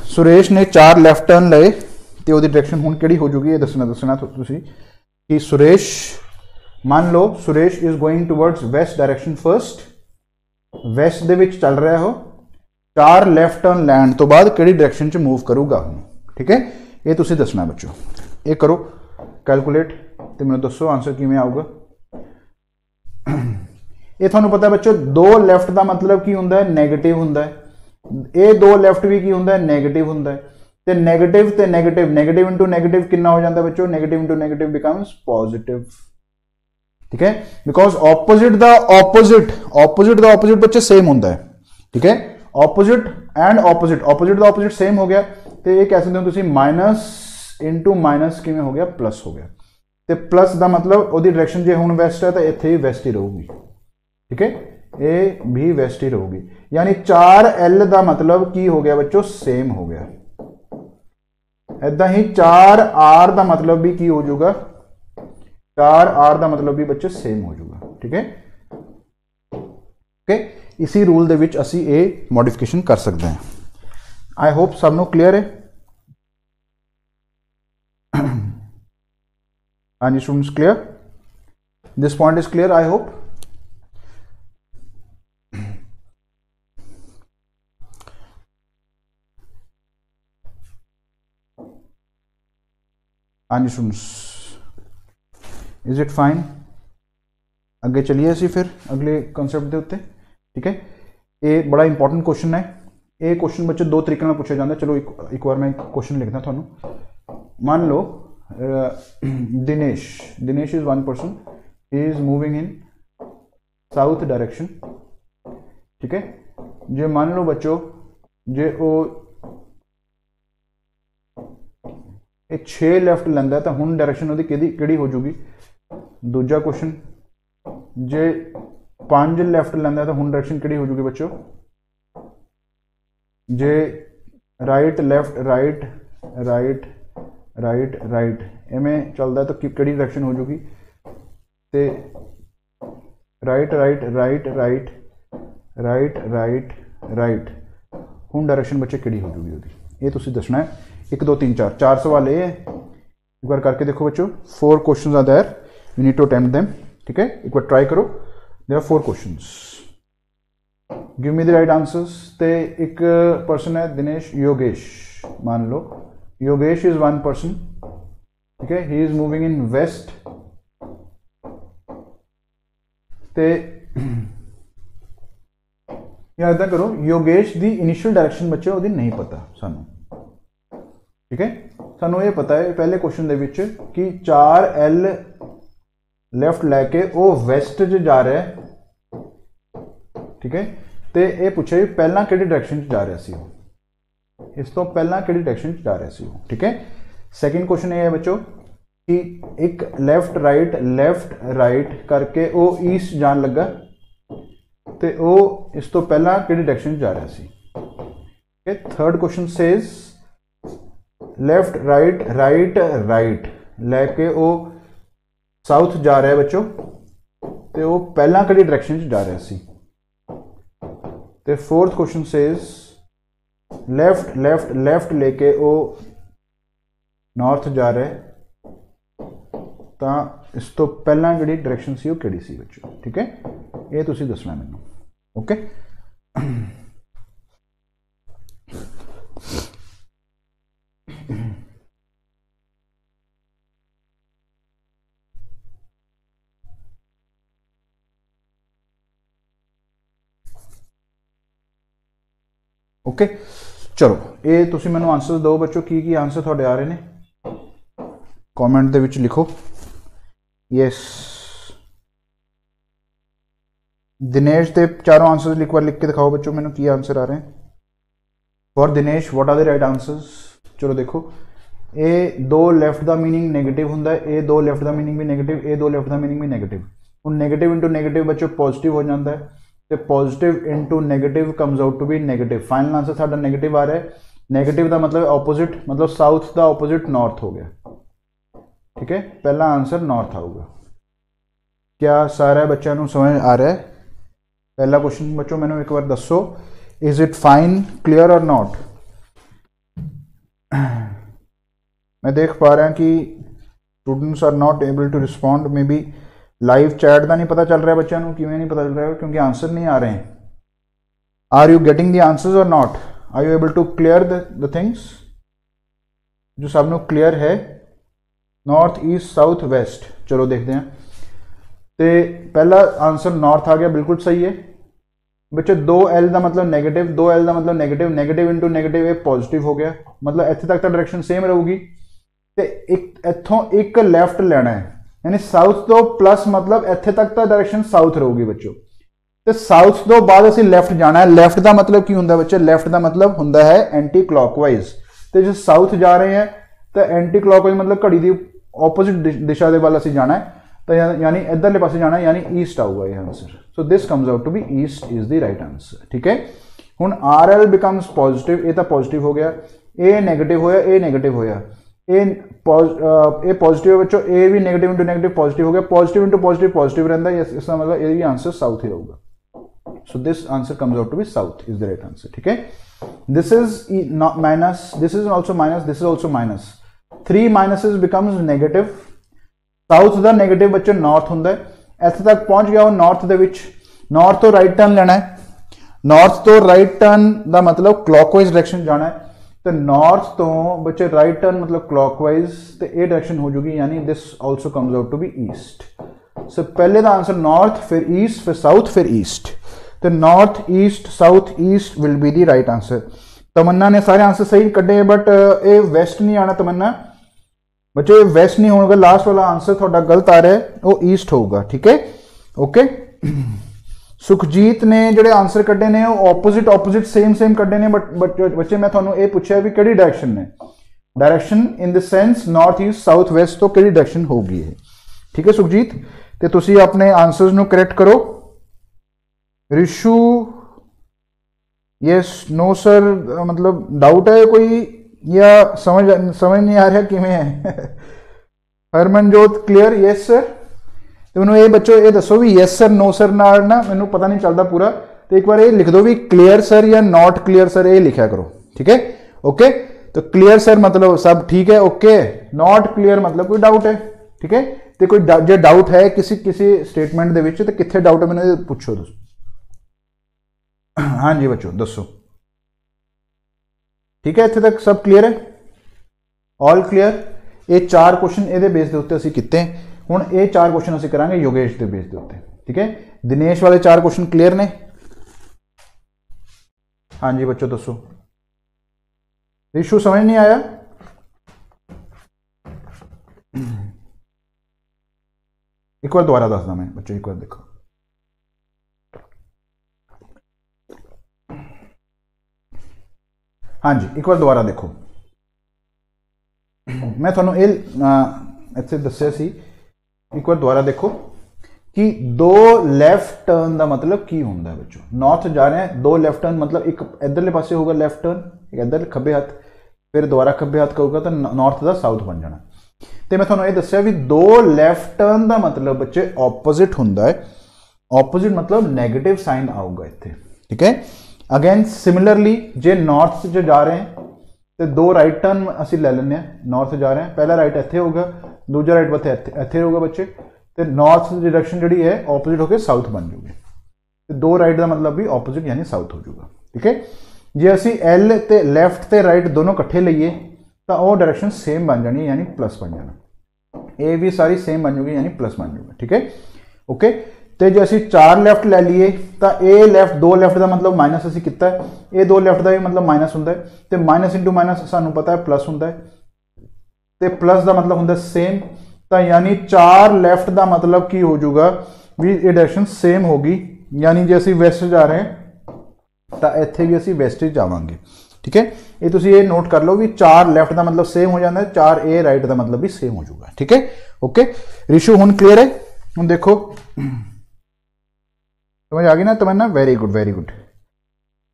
S1: सुरेश ने 4 लैफ्ट टर्न लए, तो वो डायरेक्शन हुण किहड़ी हो जूगी, ये दसना तुसीं कि सुरेश, मान लो Suresh is going towards west direction, first west दे विच चल रहा हो, 4 लैफ्ट टर्न लैण तो बाद किहड़ी डायरेक्शन च मूव करूगा। ठीक है, ये तुसीं दसना बच्चों, ये करो कैलकुलेट, तो मैंने दसो आंसर किवें आऊगा। ये तुहानू पता बच्चों 2 लैफ्ट का मतलब की होंदा है, नेगेटिव होंदा है, ये 2 लैफ्ट भी की होंदा है, नेगेटिव होंदा है, तो नेगेटिव ते नेगेटिव, नेगेटिव इंटू नेगेटिव कितना हो जाता है बच्चों, negative into negative becomes positive. ठीक है, बिकॉज ऑपोजिट द ऑपोजिट बच्चे सेम होंदा है। ठीक है, opposite and opposite, opposite the opposite same हो गया, तो ये कह सकते हो तुसीं माइनस इंटू माइनस किवें हो गया, प्लस हो गया, तो प्लस का मतलब वो डायरेक्शन जो हुण वैस्ट है तो इत्थे ही वैस्ट ही रहूगी। ठीक है, ये भी वैस्ट ही रहूगी, यानी 4L का मतलब की हो गया बच्चों, सेम हो गया। ऐदा ही 4R का मतलब भी की हो जाऊगा, 4R का मतलब भी बच्चे सेम हो जाऊगा। ठीक है, ओके, इसी रूल दे विच असी ये मॉडिफिकेशन कर सकते हैं। आई होप सबनों क्लियर है। हाँ जी students, clear, this point is clear, I hope. हाँ जी स्टूडेंट्स, इज इट फाइन? अगे चलिए असी फिर अगले कॉन्सैप्ट के उत्ते। ठीक है, ये बड़ा इंपॉर्टेंट क्वेश्चन है, ये क्वेश्चन बच्चे 2 तरीके पूछा जाता है। चलो एक बार मैं क्वेश्चन लिखना थानू। मान लो Dinesh is one person, he is moving in south direction. ठीक है, जे मान लो बच्चों जे वो 6 लैफ्ट लेंदा तो हुण डायरेक्शन उहदी किहड़ी हो जूगी। दूजा क्वेश्चन, जे 5 लैफ्ट लेंदा तो हुण डायरेक्शन किहड़ी हो जूगी बच्चों। जे right left right right right right इवें चलता तो किहड़ी डायरेक्शन हो जूगी। तो right right right right right right right हुण डायरेक्शन बच्चे किहड़ी हो जूगी उहदी, ये तुसीं दसना है। 1 2 3 4 सवाल ये है, एक बार करके देखो बच्चों। 4 questions are there, you need to attempt them. ठीक है, एक बार ट्राई करो। There are 4 questions, give me the right answers. ते एक पर्सन है दिनेश, योगेश मान लो, योगेश इज वन पर्सन। ठीक है, he is moving in west. ते या इदा करो, योगेश की इनिशियल डायरेक्शन बच्चे वो नहीं पता सानू। ठीक है, सानू ये पता है पहले क्वेश्चन दे विच कि 4L लैफ्ट लैके वो वेस्ट च जा रहा है। ठीक है, तो ये पूछे भी पहला किहड़ी डायरेक्शन च जा रहा सी, इस तो पहला किहड़ी डायरेक्शन च जा रहा सी। ठीक है, सैकेंड क्वेश्चन ये है बच्चों कि एक लैफ्ट राइट करके वो ईस्ट जान लगा, तो वो इस तो पहला किहड़ी डायरेक्शन जा रहा सी। Third question says left right right right लैके वो साउथ जा रहा है बच्चों, तो वो पहला किहड़ी डायरेक्शन जा रहा सी। तो फोर्थ क्वेश्चन सेज लेफ्ट लेके वो नॉर्थ जा रहा है, तो इस तो पहला जिहड़ी डायरेक्शन सी वो किहड़ी सी बच्चों। ठीक है, ये तुसीं दसना मैनूं। ओके, ओके चलो, ये तुसीं मैनूं आंसर दो बच्चों, की आंसर तुहाडे आ रहे ने कॉमेंट दे विच लिखो। यस, दिनेश के चारों आंसर एक बार लिख के दिखाओ बच्चों मैनूं की आंसर आ रहे हैं। For Dinesh what are the right answers. चलो देखो, ए 2 लैफ्ट का मीनिंग नैगेटिव हुंदा है, ए 2 लैफ्ट का मीनिंग भी नैगेटिव, ए 2 लैफ्ट का मीनिंग भी नैगेटिव। हुण नैगेटिव इंटू नैगेटिव बच्चों पॉजिटिव हो जाता है, तो positive into negative comes out to be negative. Final answer साडा नैगेटिव आ रहा है। नैगेटिव का मतलब ऑपोजिट, मतलब साउथ का ऑपोजिट नॉर्थ हो गया। ठीक है, पहला आंसर नॉर्थ आऊगा। क्या सारा बच्चों को समझ आ रहा है? पहला क्वेश्चन बच्चों मैंने एक बार दसो, इज इट फाइन, क्लियर और नॉट। मैं देख पा रहा कि students are not able to respond, maybe live chat का नहीं पता चल रहा है बच्चों को, किवें नहीं पता चल रहा है क्योंकि आंसर नहीं आ रहे हैं। Are you getting the answers और not, are you able to clear the things. जो सब में क्लियर है, नॉर्थ ईस्ट साउथ वेस्ट। चलो देखते हैं, तो पहला आंसर नॉर्थ आ गया, बिल्कुल सही है बच्चे। 2L का मतलब नैगेटिव, 2L का मतलब नैगेटिव, नैगेटिव इंटू नैगेटिव ये पॉजिटिव हो गया, मतलब इत्थे तक तो डायरेक्शन सेम रहूगी। तो एक इत्थों एक लैफ्ट लेना है, यानी साउथ तो प्लस मतलब इत्थे तक तो डायरेक्शन साउथ रहूगी बच्चों। तो साउथ तो बाद असीं लैफ्ट जाना है। लैफ्ट का मतलब की हुंदा बच्चे, लैफ्ट का मतलब हुंदा है एंटी क्लॉकवाइज। तो जो साउथ जा रहे हैं तो एंटी क्लॉकवाइज मतलब घड़ी की ऑपोजिट दिशा के वाल असीं जाना है, तो यानी इधरले पासे जाना है, यानी ईस्ट आऊगा ये आंसर। So this comes out to be east is the right answer. ठीक है, हुण RL बिकम्स पॉजिटिव, ये तो पॉजिटिव हो गया, ए नैगेटिव होया, ए नैगेटिव होया, ए पॉजिटिव है बच्चों, ए भी नैगेटिव इंटू नैगेटिव पॉजिटिव हो गया, पॉजिटिव इंटू पॉजिटिव पॉजिटिव रहता है, इसका मतलब ये भी आंसर साउथ ही होगा। So this answer comes out to be south is the right answer. ठीक है, this is minus, this is also minus, this is also minus, 3 minuses becomes negative. South का नैगेटिव बच्चे नॉर्थ होंगे, इत्थे तक पहुंच गया वो नॉर्थ दे विच। नॉर्थ तो राइट टर्न लेना है, नॉर्थ तो राइट टर्न का मतलब क्लॉकवाइज डायरेक्शन जाना है, तो नॉर्थ तो बच्चे राइट टर्न मतलब क्लॉकवाइज, तो ये डायरेक्शन हो जाएगी, यानी this also comes out to be east. So पहले का आंसर नॉर्थ, फिर ईस्ट, फिर साउथ, फिर ईस्ट। तो north east south east will be the right answer. Tamanna ने सारे आंसर सही कड्डे, बट ये वेस्ट नहीं आना तमन्ना, बच्चों वेस्ट नहीं होगा, लास्ट वाला आंसर थोड़ा गलत आ रहा है, वो ईस्ट होगा। ठीक है, ओके। सुखजीत ने ਜਿਹੜੇ आंसर ਕੱਢੇ ਨੇ ਉਹ opposite सेम ਕੱਢੇ ਨੇ, बट बच्चे मैं ਤੁਹਾਨੂੰ ਇਹ ਪੁੱਛਿਆ ਵੀ ਕਿਹੜੀ डायरेक्शन ने, direction in the sense north east south west, तो ਕਿਹੜੀ डायरेक्शन होगी ये। ठीक है सुखजीत, ਤੇ ਤੁਸੀਂ ਆਪਣੇ आंसर्स ਨੂੰ ਕਰੈक्ट करो। रिशु यस नो सर, मतलब डाउट है कोई या समझ नहीं आ रहा किमें है। Harmanjot clear yes sir. तो मैंने ये बच्चों ये दसो भी यस सर नो सर ना मैंने पता नहीं चलता पूरा, तो एक बार ये लिख दो भी क्लियर सर या नॉट क्लियर सर, ये लिखा करो। ठीक है, ओके। तो क्लियर सर मतलब सब ठीक है, ओके। नॉट क्लियर मतलब कोई डाउट है। ठीक है, तो कोई जो डाउट है किसी स्टेटमेंट दे विच, तो कित्थे डाउट है मैंने पूछो दसो। हाँ जी बच्चों दसो। ठीक है, इत्थे तक सब क्लियर है, ऑल क्लियर। ये 4 क्वेश्चन ये बेस के उत्ते असीं कीते। हुण ये 4 क्वेश्चन असीं करांगे योगेश के बेस के उत्ते। ठीक है, दिनेश वाले 4 क्वेश्चन क्लियर ने। हाँ जी बच्चों दसो। इशू समझ नहीं आया? एक बार दोबारा दसदा मैं बच्चों, एक बार देखो। हाँ जी एक बार दोबारा देखो। मैं थोड़ा ये इत्थे दस्सिया सी, एक बार दोबारा देखो कि 2 लैफ्ट टर्न का मतलब की होंदा है बच्चों। नॉर्थ जा रहे हैं, 2 लैफ्ट टर्न मतलब एक इधरले पासे होगा लैफ्ट टर्न, एक इधर खब्बे हाथ, फिर दोबारा खब्बे हाथ करूगा तो नॉर्थ का साउथ बन जाना। तो मैं थोड़ा ये दस्सिया भी 2 लैफ्ट टर्न का मतलब बच्चे ऑपोजिट होंदा है। ऑपोजिट मतलब नैगेटिव साइन आऊगा इत्थे। ठीक है, अगेन सिमिलरली जे नॉर्थ च जा रहे हैं तो 2 राइट टर्न असी ले लेने। नॉर्थ जा रहे हैं, पहला राइट इत्थे होगा, दूजा राइट इत्थे होगा बच्चे, तो नॉर्थ डायरेक्शन जी है ऑपोजिट होकर साउथ बन जाऊगी। तो 2 राइट का मतलब भी ऑपोजिट यानी साउथ हो जाएगा। ठीक है, जे असी एल ते लैफ्ट ते राइट दोनों कट्ठे लईए तो वह डायरेक्शन सेम बन जानी यानी प्लस बन जाना। ए भी सारी सेम बन जाएगी यानी प्लस बन जाएगा। ठीक है, ओके। तो जो असी 4 लैफ्ट ले लीए तो ए लैफ्ट 2 लैफ्ट का मतलब माइनस असी किया है, ए 2 लैफ्ट का भी मतलब माइनस होंगे, तो माइनस इंटू माइनस सानू पता है प्लस होंगे, तो प्लस का मतलब होंगे सेम। तो यानी 4 लैफ्ट का मतलब की हो जाऊगा भी ये डायरेक्शन सेम होगी, यानी जो असी वैस्ट जा रहे हैं तो इत्थे भी असी वैस्ट जावांगे। ठीक है, ये तुसी ये नोट कर लो भी 4 लैफ्ट का मतलब सेम हो जाता है, 4 ए राइट का मतलब भी सेम हो जाऊगा। ठीक है, ओके। रिशु हुण क्लियर है? हुण देखो समझ आ गई ना तुम्हें ना, very good very good.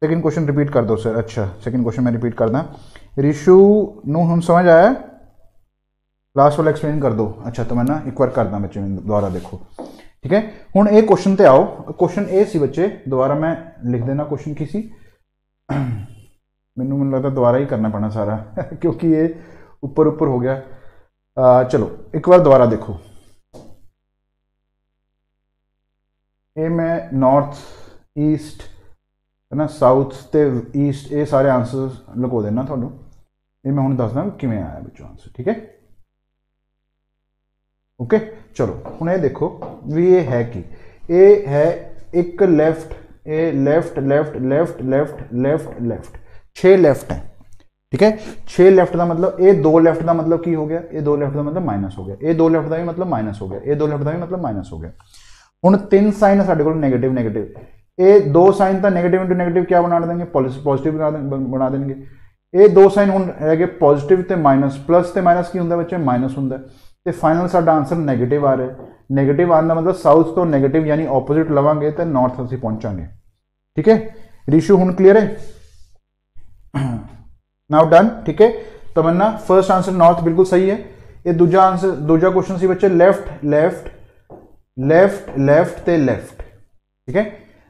S1: Second question repeat कर दो सर। अच्छा सेकंड क्वेश्चन मैं रिपीट करदा। रिशु नूं हुण समझ आया? लास्ट वाला एक्सप्लेन कर दो। अच्छा तो मैं ना एक बार करदा बच्चे दोबारा देखो। ठीक है, हुण ये क्वेश्चन ते आओ। क्वेश्चन ए सी बच्चे, दोबारा मैं लिख देना क्वेश्चन की सी। मैनू लगता दोबारा ही करना पैना सारा क्योंकि ये ऊपर हो गया। चलो एक बार दोबारा देखो। ये मैं नॉर्थ ईस्ट है ना, साउथ ते ईस्ट, ये सारे आंसर लुको देना थोड़ा। ये मैं हुण दसदा किवें आया बच्चों आंसर। ठीक है, ओके। चलो हुण ये देखो भी ये है कि ये है एक लैफ्ट, ए left left left left left left, 6 left है। ठीक है, 6 लैफ्ट का मतलब ये 2 लैफ्ट का मतलब की हो गया, ये 2 लैफ्ट का मतलब माइनस हो गया, ये 2 लैफ्ट का भी मतलब माइनस हो गया, ये 2 लैफ्ट का भी मतलब माइनस हो गया। हुण 3 साइन है साडे कोल नैगेटिव नैगेटिव, ये 2 साइन तो नैगेटिव इंटू नैगेटिव क्या बना देंगे, पॉजिटिव बना देंगे। ये 2 साइन हुण है पॉजिटिव ते माइनस, प्लस ते माइनस की हुंदा बच्चे माइनस हुंदा, तो फाइनल साडा आंसर नैगेटिव आ रहा है। नैगेटिव आने का मतलब साउथ तो नैगेटिव यानी ऑपोजिट लवांगे तो नॉर्थ असीं पहुंचांगे। ठीक है, रिशु हुण क्लियर है? Now done. ठीक है, तो मैं ना फर्स्ट आंसर नॉर्थ बिल्कुल सही है। ये दूजा आंसर, दूजा क्वेश्चन सी बच्चे लेफ्ट लेफ्ट लेफ्ट लेफ्ट ते लेफ्ट। ठीक है,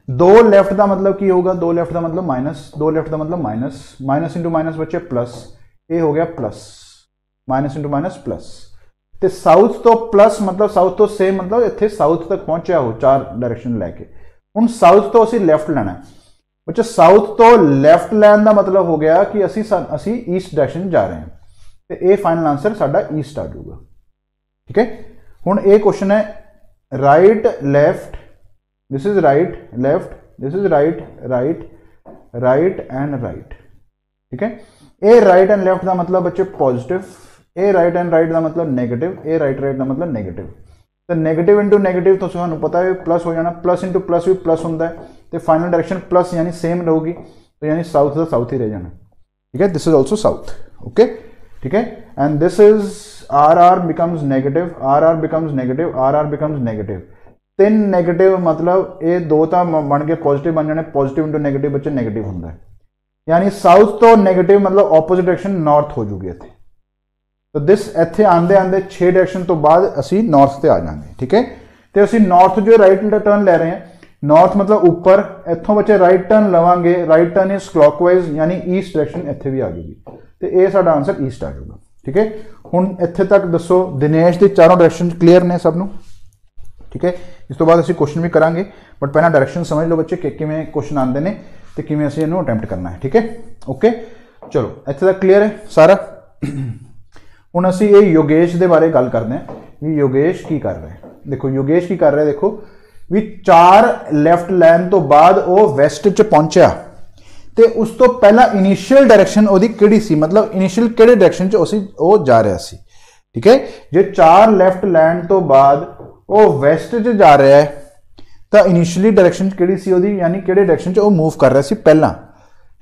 S1: 2 लैफ्ट का मतलब की होगा, 2 लैफ्ट का मतलब माइनस, 2 लैफ्ट का मतलब माइनस, माइनस इंटू माइनस बच्चे प्लस, ये हो गया plus, minus into minus plus. तो साउथ तो प्लस मतलब साउथ तो सेम मतलब इत्थे साउथ तक पहुंचा हो 4 डायरेक्शन लैके। हुण साउथ तो असी लैफ्ट लेना है बच्चे, साउथ तो लैफ्ट लैन का मतलब हो गया कि असी ईस्ट डायरेक्शन जा रहे हैं, तो ये फाइनल आंसर साडा ईस्ट आ जाऊगा। ठीक है, हुण ये क्वेश्चन है right left, this is right left, this is right right right and right. ठीक है, ये राइट एंड लेफ्ट का मतलब बच्चे positive, A right and right का मतलब नैगेटिव, ए राइट राइट का मतलब नैगेटिव। तो नैगेटिव इंटू नैगेटिव तो सानू पता है प्लस हो जाना, प्लस इंटू प्लस भी प्लस होंगे, तो फाइनल डायरेक्शन प्लस यानी सेम रहेगी, तो यानी साउथ का साउथ ही रह जाना। ठीक है, this is also south. Okay, ठीक है, and this is R R becomes negative, R R becomes negative, R R becomes negative. 3 negative मतलब ये 2 तो बन के पॉजिटिव बन जाने, पॉजिटिव इंटू नेगेटिव बच्चे नेगेटिव होंगे, यानी साउथ तो नेगेटिव मतलब ऑपोजिट डायरेक्शन नॉर्थ हो जूगी इत्थे। तो दिस इत्थे आंदे आंदे 6 डायरेक्शन तो बाद असी नॉर्थ से आ जाएंगे। ठीक है, तो असी नॉर्थ जो राइट टर्न ले रहे हैं, नॉर्थ मतलब ऊपर, इत्थों बच्चे राइट टर्न लवांगे, राइट टर्न इज क्लॉकवाइज यानी ईस्ट डायरेक्शन इत्थे भी आ जाएगी, तो ये साडा आंसर ईस्ट आ जाएगा। ठीक है, हुण इत्थे तक दसो दिनेश दी चारों डायरेक्शन क्लीयर ने सब नूं। ठीक है, इस तो बाद असी क्वेश्चन भी करांगे, बट पहला डायरेक्शन समझ लो बच्चे कि किवें क्वेश्चन आंदे ने ते किवें असी इहनूं अटैम्प्ट करना है। ठीक है, ओके, चलो इत्थे तक क्लीयर है सारा। हुण असी ये योगेश दे बारे गल करदे हां भी योगेश की कर रहा है। देखो योगेश की कर रहा है, देखो भी 4 लैफ्ट लैन तो बाद वो वैस्ट च पहुंचा, तो उस तो पहला इनिशियल डायरेक्शन ओदी किहड़ी सी, मतलब इनिशियल किहड़े डायरेक्शन च उसी वो जा रहा सी। ठीक है, जे 4 लैफ्ट लैन तो बाद वो वैस्ट च जा रहा है, तो इनिशियली डायरेक्शन किहड़ी सी ओदी, यानी किहड़े डायरेक्शन च वो मूव कर रहा सी पहला।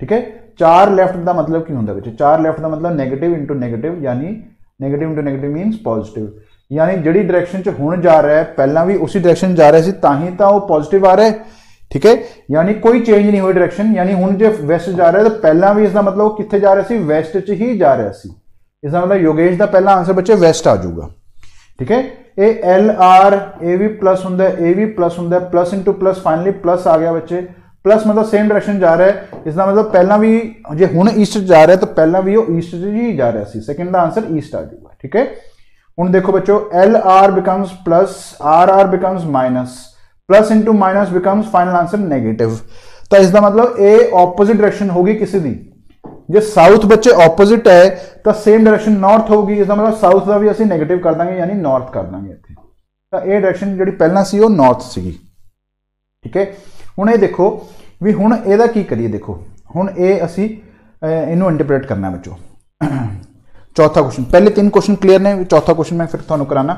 S1: ठीक है, 4 लैफ्ट का मतलब की हुंदा बच्चे, 4 लैफ्ट का मतलब नेगेटिव इंटू नेगेटिव, यानी नेगेटिव इंटू नेगेटिव मीनस पॉजिटिव, यानी जिहड़ी डायरेक्शन च हुण जा रहा है पहला भी उसी डायरेक्शन जा रहा सी, ताही तो वो पॉजिटिव आ रहा है। ठीक है, यानी कोई चेंज नहीं हुई डायरेक्शन, यानी हुण जे वैस्ट जा रहा है तो पहला भी इसका मतलब कित्थे जा रहा सी, वैस्ट च ही जा रहा सी। इसका मतलब योगेश का पहला आंसर बच्चे वैस्ट आ जाऊगा। ठीक है, ये एल आर ए भी प्लस होंगे, ए भी प्लस होंगे, plus into plus finally plus आ गया बच्चे, प्लस मतलब सेम डायरेक्शन जा रहा है, इसका मतलब पहला भी जे हुण ईस्ट जा रहा है तो पहला भी वो ईस्ट ही जा रहा सी, सेकंड का आंसर ईस्ट आ जाऊगा। ठीक है, हुण देखो बच्चों L R becomes plus, R R becomes minus, plus into minus becomes final answer negative. तो इसका मतलब ए ऑपोजिट डायरेक्शन होगी किसी दी, जे साउथ बच्चे ऑपोजिट है तो सेम डायरेक्शन नॉर्थ होगी, इसका मतलब साउथ का भी असीं नेगेटिव कर देंगे यानी नॉर्थ कर देंगे इत्थे, तो ए डायरेक्शन जिहड़ी पहला सी वो नॉर्थ सीगी। ठीक है, हुण ये देखो भी हुण इहदा की करिए, देखो हुण ये असीं इहनूं इंटरप्रेट करना है बच्चों। चौथा क्वेश्चन, पहले 3 क्वेश्चन क्लीयर ने, चौथा क्वेश्चन मैं फिर तुहानूं कराना,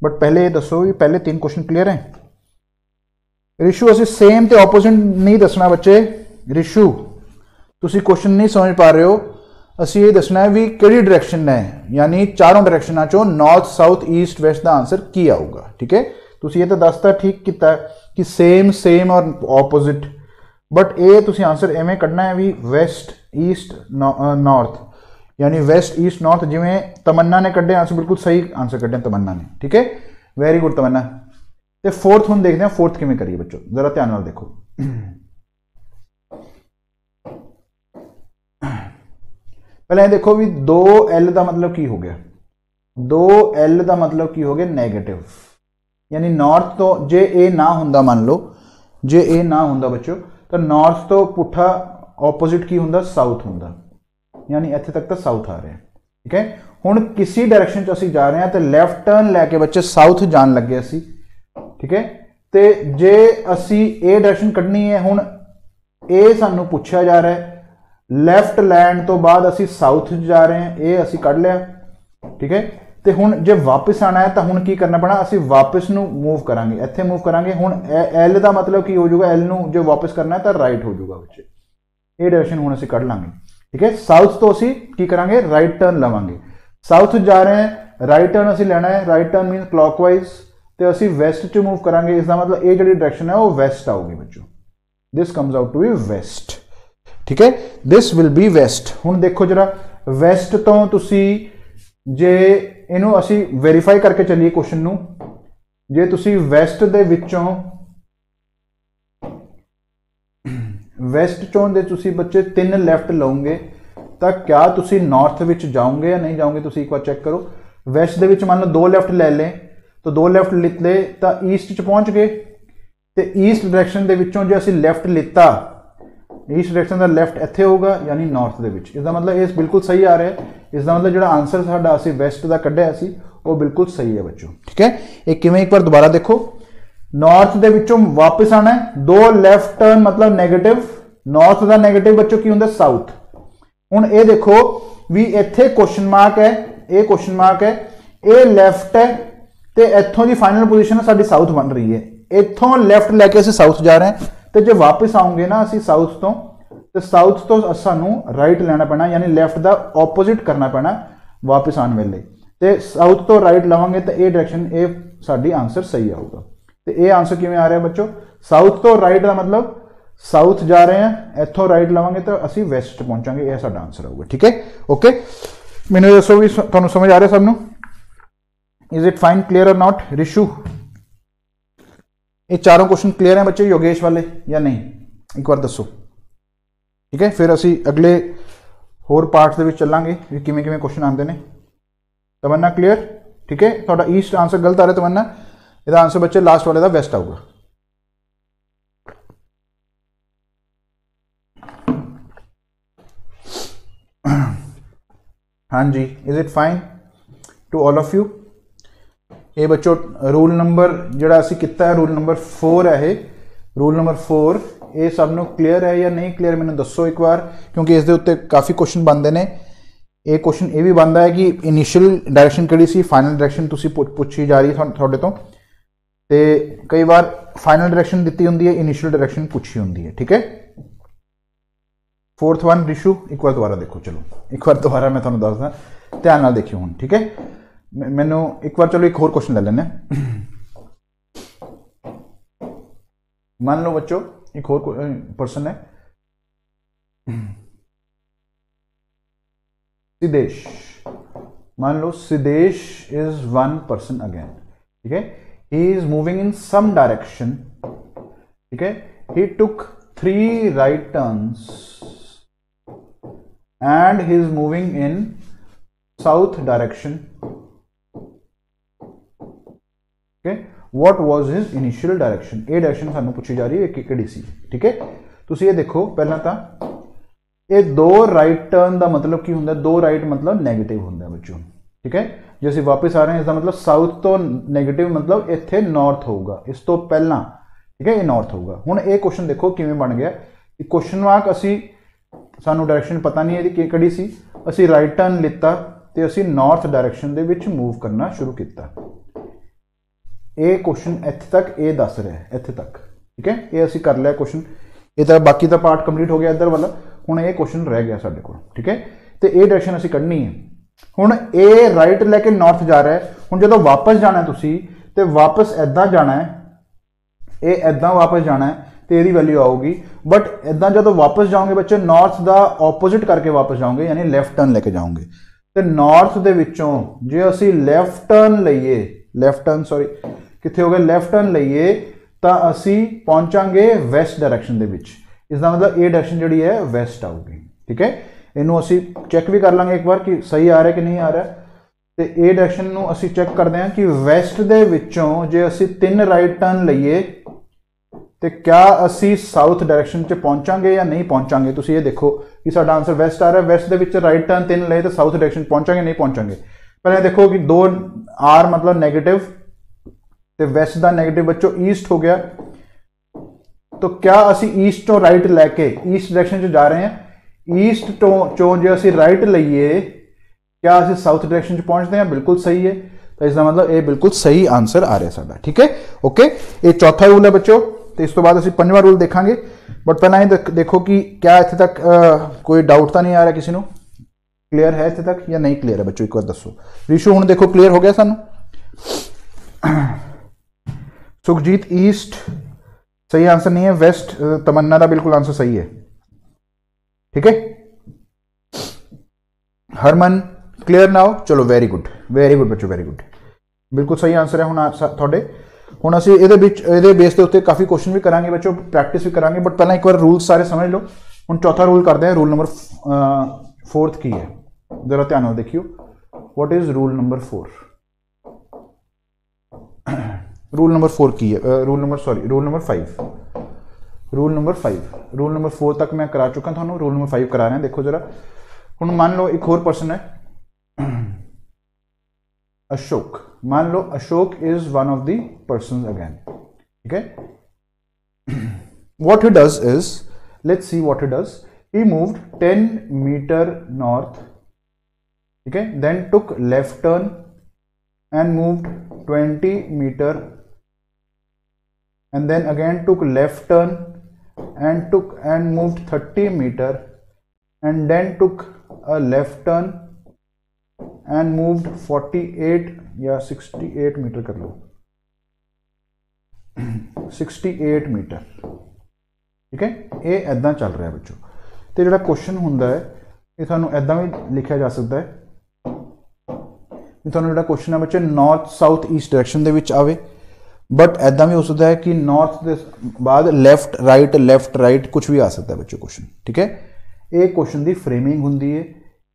S1: बट पहले ये दसो भी पहले 3 क्वेश्चन क्लीयर है। रिशु असीं सेम ते ऑपोजिट नहीं दसना बच्चे, रिशु तुसीं क्वेश्चन नहीं समझ पा रहे हो, असीं ये दसना है भी किहड़ी डायरेक्शन है, यानी चारों डायरेक्शनां चों नॉर्थ साउथ ईस्ट वैस्ट का आंसर की आऊगा। ठीक है, तुसीं ये तो दसता ठीक किया कि सेम सेम और ऑपोजिट, बट ये तुसीं आंसर इवें कढ़ना है भी वैस्ट ईस्ट नॉर्थ, यानी वैस्ट ईस्ट नॉर्थ, जिवें तमन्ना ने कढ़े आंसर, बिल्कुल सही आंसर कढ़े तमन्ना ने। ठीक है, वेरी गुड तमन्ना। तो फोर्थ हुण देखते हैं फोर्थ किवें करिए बच्चों, जरा ध्यान नाल देखो। पहले देखो भी 2L का मतलब की हो गया, 2L का मतलब की हो गया नेगेटिव, यानी नॉर्थ तो जे ए ना हुंदा, मान लो जे ए ना हुंदा बच्चों, तो नॉर्थ तो पुठा ऑपोजिट की हुंदा साउथ हुंदा, यानी इत्थे तक तो साउथ आ रहा है। ठीक है, हुण किसी डायरेक्शन च असीं जा रहे हैं तो लैफ्ट टर्न लैके बच्चे साउथ जान लगे असीं। ठीक है, तो जे असीं ए डायरेक्शन कढ़नी है, हुण ए सानूं पुछया जा रहा है, लैफ्ट लैंड तो बाद असीं साउथ जा रहे हैं, ये असीं कढ़ लिया। ठीक है, तो हुण जे वापस आना है तो हुण की करना पैना, असीं वापस नूं मूव करांगे, इत्थे मूव करांगे। हुण एल का मतलब की हो जाऊगा, एल नूं जे वापस करना है तो राइट हो जाऊगा बच्चे, ये डायरेक्शन हुण असीं कढ़ लांगे। ठीक है, साउथ तो असीं की करांगे, राइट टर्न लवांगे, साउथ जा रहे हैं राइट टर्न असीं लेना है, राइट टर्न मीन क्लॉकवाइज, तो असीं वैस्ट च मूव करांगे, इसका मतलब ये जिहड़ी डायरेक्शन है वो वैस्ट आऊगी बच्चों, this comes out to be west. ठीक है, दिस विल बी वेस्ट। हुण देखो जरा वैस्ट तो तुसीं जे इनू असी वेरीफाई करके चलिए क्वेश्चन नूं, जे तुसीं वैस्ट दे विचों वैस्ट चों दे तुसीं बच्चे 3 लैफ्ट लओगे तो क्या तुसीं नॉर्थ विच जाओगे या नहीं जाओगे, तुसीं एक बार चेक करो। वैस्ट दे विच मान लो 2 लैफ्ट ले लें, तो 2 लैफ्ट लिते तो ईस्ट च पहुंच गए, तो ईस्ट डायरेक्शन दे विचों जे असीं लैफ्ट लिता, ईस्ट डायरेक्शन का लैफ्ट इत्थे होगा यानी नॉर्थ दे विच, इसका मतलब ये बिल्कुल सही आ रहा है, इसका मतलब जो आंसर साडा असीं वैस्ट का कढ़िया सी वो बिल्कुल सही है बच्चों। ठीक है, एक किवें एक बार दोबारा देखो, नॉर्थ दे विचों वापस आना है, 2 लैफ्ट टर्न मतलब नेगेटिव, नॉर्थ का नेगेटिव बच्चों की हुंदा साउथ। हुण ये देखो भी इत्थे क्वेश्चन मार्क है, ये क्वेश्चन मार्क है, ये लैफ्ट है तो इत्थों की फाइनल पोजीशन साडी साउथ बन रही है, इत्थों लैफ्ट लैके असीं साउथ जा रहे हैं तो जो वापस आऊँगे ना असीं साउथ तो सानू राइट लेना पैना, यानी लैफ्ट का ऑपोजिट करना पैना वापस आने वेले, तो साउथ तो राइट लवांगे तो ये डायरेक्शन ये साडी आंसर सही आऊगा। तो ये आंसर किवें आ रहा है बच्चों, साउथ तो राइट का मतलब साउथ जा रहे हैं, इत्थों राइट लवांगे तो असी वैस्ट पहुंचांगे, यह साडा आंसर आऊगा। ठीक है, ओके, मैंने दसो भी तुहानू समझ आ रहा है सबनू, इज इट फाइन, क्लियर और नॉट? रिशु, ये चारों क्वेश्चन क्लियर हैं बच्चे योगेश वाले या नहीं, एक बार दसो। ठीक है, फिर असी अगले होर पार्ट्स दे विच चलांगे कि किवें किवें क्वेश्चन आते हैं। तमन्ना क्लियर? ठीक है, तुहाडा ईस्ट आंसर गलत आ रहा तमन्ना, इसका आंसर बच्चे लास्ट वाले का वेस्ट आऊगा। हाँ जी, is it fine to all of you? ये बच्चों रूल नंबर जोड़ा असी किता है, रूल नंबर 4 है, रूल नंबर 4 ये सबनों क्लियर है या नहीं क्लियर, मैंने दसो एक बार, क्योंकि इसके उत्ते काफ़ी क्वेश्चन बनते हैं। एक क्वेश्चन ये भी बनता है कि इनिशियल डायरेक्शन किहड़ी सी, फाइनल डायरेक्शन तुसी पूछी जा रही है तुहाडे तो, कई बार फाइनल डायरेक्शन दी होंगी है, इनिशियल डायरेक्शन पूछी होंगी है। ठीक है, 4th वन रिशु एक बार दोबारा देखो, चलो एक बार दोबारा मैं तुहानू दसदा, ध्यान नाल देखियो हुण। ठीक है, मैनू एक बार चलो एक होर क्वेश्चन ले लेने। मान लो बच्चों एक और पर्सन है सिदेश, मान लो Sidesh is one person again. ठीक है, he is moving in some direction. ठीक है, he took 3 right turns and he is moving in south direction. What was his initial direction, ये डायरेक्शन सानू पूछी जा रही है कि सी। ठीक है, तुसी ये देखो पहला तो ये 2 राइट टर्न का मतलब की होंगे, 2 राइट मतलब नैगेटिव होंगे बच्चों। ठीक है, जो असीं वापस आ रहे हैं इसका मतलब साउथ तो नैगेटिव मतलब इत्थे नॉर्थ होगा, इस तो पहला। ठीक है, ये नॉर्थ होगा। हुण ये क्वेश्चन देखो किवें बन गया, क्वेश्चन मार्क असी सानू डायरेक्शन पता नहीं है किहड़ी सी, असी राइट टर्न लिता तो असी नॉर्थ डायरेक्शन दे विच मूव करना शुरू किया। ये क्वेश्चन इत्थे तक ये दस रहा है, इत्थे तक। ठीक है, ये असी कर लिया क्वेश्चन, ये तो बाकी का पार्ट कंप्लीट हो गया इधर वाला, हुण ये क्वेश्चन रह गया साडे कोल। ठीक है, तो ये डायरेक्शन असी कढ़नी है। हुण ये राइट लैके नॉर्थ जा रहा है, हुण जो वापस जाना है तुसी तो वापस इदां जाना है, ये इदां वापस जाना है तो यदी वैल्यू आऊगी, बट इदां जो वापस जाओगे बच्चे नॉर्थ का ऑपोजिट करके वापस जाओगे, यानी लैफ्ट टर्न लेके जाओगे। तो नॉर्थ दे विचों जो असी लैफ्ट टर्न लईए, लैफ्ट टर्न सॉरी कितने हो गए, लैफ्ट टर्न लईए तो असी पहुंचांगे वैस्ट डायरेक्शन दे विच, इसका मतलब ये डायरेक्शन जी है वैस्ट आऊगी। ठीक है, इनू असी चैक भी कर लांगे एक बार कि सही आ रहा है कि नहीं आ रहा। तो ये डायरेक्शन नू असी चैक करते हैं कि वैस्ट दे विचों जे असी 3 राइट टर्न लईए तो क्या असी साउथ डायरेक्शन च पहुंचांगे या नहीं पहुंचांगे। तुसी ये देखो कि साडा आंसर वैस्ट आ रहा है, वैस्ट दे विच राइट टर्न 3 लए तो साउथ डायरेक्शन पहुंचांगे नहीं पहुंचांगे। पहले देखो कि 2 आर मतलब नैगेटिव, तो वैस्ट का नैगेटिव बच्चों ईस्ट हो गया, तो क्या असी ईस्ट तो राइट लैके ईस्ट डायरेक्शन च जा रहे हैं, ईस्ट तो चो जो असी राइट लईए क्या असी साउथ डायरेक्शन च पहुंचते हैं, बिल्कुल सही है। तो इसका मतलब ये बिल्कुल सही आंसर आ रहा है साडा। ठीक है, ओके, ये चौथा रूल है बच्चों। तो इस तो बाद असी 5वां रूल देखांगे, बट पहला ही देखो कि क्या इत्थे तक कोई डाउट तो नहीं आ रहा किसी को, क्लियर है इत्थे तक या नहीं क्लियर है बच्चों, एक बार दसो। रिशु हुण देखो क्लियर हो गया सानू। सुखजीत ईस्ट सही आंसर नहीं है, वेस्ट तमन्ना का बिल्कुल आंसर सही है। ठीक है, हरमन क्लियर नाउ, चलो वेरी गुड बच्चों, वेरी गुड, बिल्कुल सही आंसर है। हुण असीं इहदे बेस के उत्ते काफ़ी क्वेश्चन भी करांगे बच्चों, प्रैक्टिस भी करांगे, बट पहला एक बार रूल सारे समझ लो। हुण चौथा रूल करते हैं, रूल नंबर 4 की है, जरा ध्यान नाल देखियो। What is rule number 4? Rule number 4 की है, रूल नंबर 5। रूल नंबर 4 तक मैं करा चुका थानू, रूल नंबर 5 करा रहे हैं। देखो जरा, हुण मान लो एक होर पर्सन है अशोक, मान लो Ashok is one of the person again. ठीक है, what he does is, let's see what he does. He moved 10 meter north ठीक है, then took left turn and moved 20 metre and then again took left turn and moved 30 meter and then took a left turn and moved 48 या 68 metre कर लो 68 metre. ठीक है, ये ऐदा चल रहा है बच्चों। तो जो क्वेश्चन होंगे ये थानू ऐदा भी लिखा जा सकता है, थानू जो क्वेश्चन है बच्चे नॉर्थ साउथ ईस्ट डायरेक्शन दे विच आवे, बट ऐदा भी हो सकता है कि नॉर्थ के बाद लैफ्ट राइट कुछ भी आ सकता है बच्चों क्वेश्चन। ठीक है, ये क्वेश्चन की फ्रेमिंग होंगी है,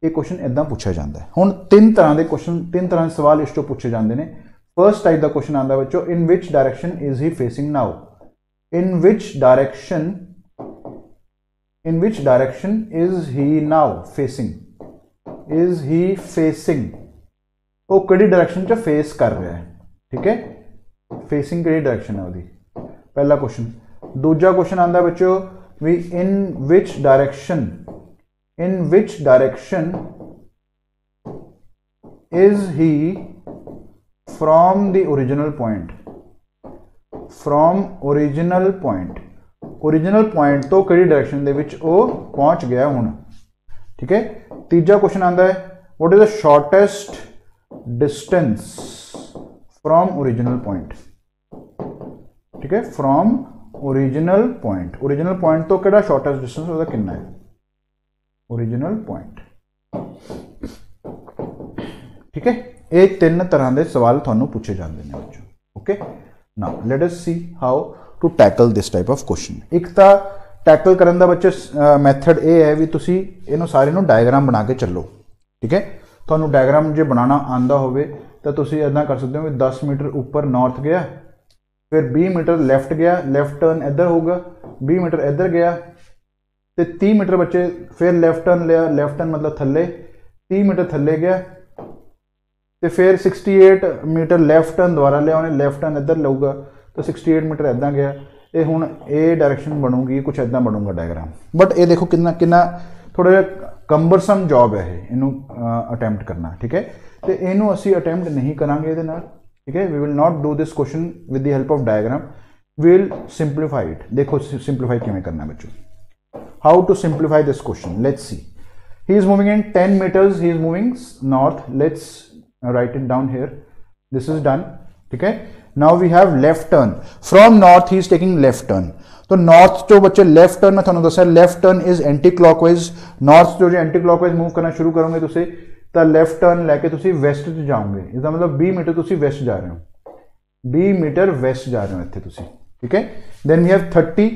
S1: ये क्वेश्चन ऐदा पूछा जाता है। हुण तीन तरह के क्वेश्चन, तीन तरह के सवाल इस पूछे जाते हैं। फर्स्ट टाइप का क्वेश्चन आता है बच्चों, in which direction is he facing now. In which direction is he now facing, is he facing, वो किहड़ी डायरेक्शन च फेस कर रहा है। ठीक है, फेसिंग किहड़ी डायरेक्शन है उसकी, पहला क्वेश्चन। दूजा क्वेश्चन आता है बच्चों भी in which direction is he from the original point, from original point तो किहड़ी डायरेक्शन दे विच वो पहुंच गया हुण। ठीक है, तीजा क्वेश्चन आता है what is the shortest distance from original point. ठीक है, फ्रॉम ओरिजिनल पॉइंट तो केड़ा शॉर्टेस्ट डिस्टेंस उसका कितना है, ओरिजिनल पॉइंट। ठीक है, ये तीन तरह के सवाल थानू पूछे जाते हैं बच्चों। Okay, now let us see how to tackle this type of question. एक तो टैकल करने का बच्चे मैथड ये है भी तुसी इन्हों सारे नू डायग्राम बना के चलो। ठीक है, थानू डायग्राम जो बनाना आंदा होवे तो तुसी इदा कर सकते हो कि 10 मीटर ऊपर नॉर्थ गया, फिर 20 मीटर लैफ्ट गया, लैफ्ट टर्न इधर होगा, 20 मीटर इधर गया, तो 30 मीटर बच्चे फिर लैफ्ट टर्न लिया, लैफ्ट टर्न मतलब थले 30 मीटर थले गया, तो फिर 68 मीटर लैफ्ट टर्न दोबारा लिया उन्हें, लैफ्ट टर्न इधर लूगा तो 68 मीटर इदा गया। ये हुण ये डायरेक्शन बनूगी, कुछ इदा बनूगा डायग्राम। बट ये देखो कितना कितना थोड़ा जिहा कंबरसम जॉब है इनू अटैम्प्ट करना। ठीक है, तो इनू असी अटैम्प्ट नहीं करांगे इहदे नाल। ठीक है, we will not do this question with the help of diagram, we will simplify it. देखो सिंपलीफाई किवें करना है बच्चों, how to simplify this question, let's see. He is moving in 10 metres, he is moving north, let's write it down here, this is done. ठीक है, now we have left turn from north, he is taking left turn. तो north जो बच्चे left turn मैं थोड़ा दसा, left turn is anti clockwise, north जो anti clockwise move करना शुरू करोगे तुसी तो लेफ्ट टर्न लैके तुसी वैस्ट च जाओगे, इसका मतलब 20 मीटर तुसी वैस्ट जा रहे हो, 20 मीटर वैस्ट जा रहे हो इत्थे तुसी। ठीक है, then we have 30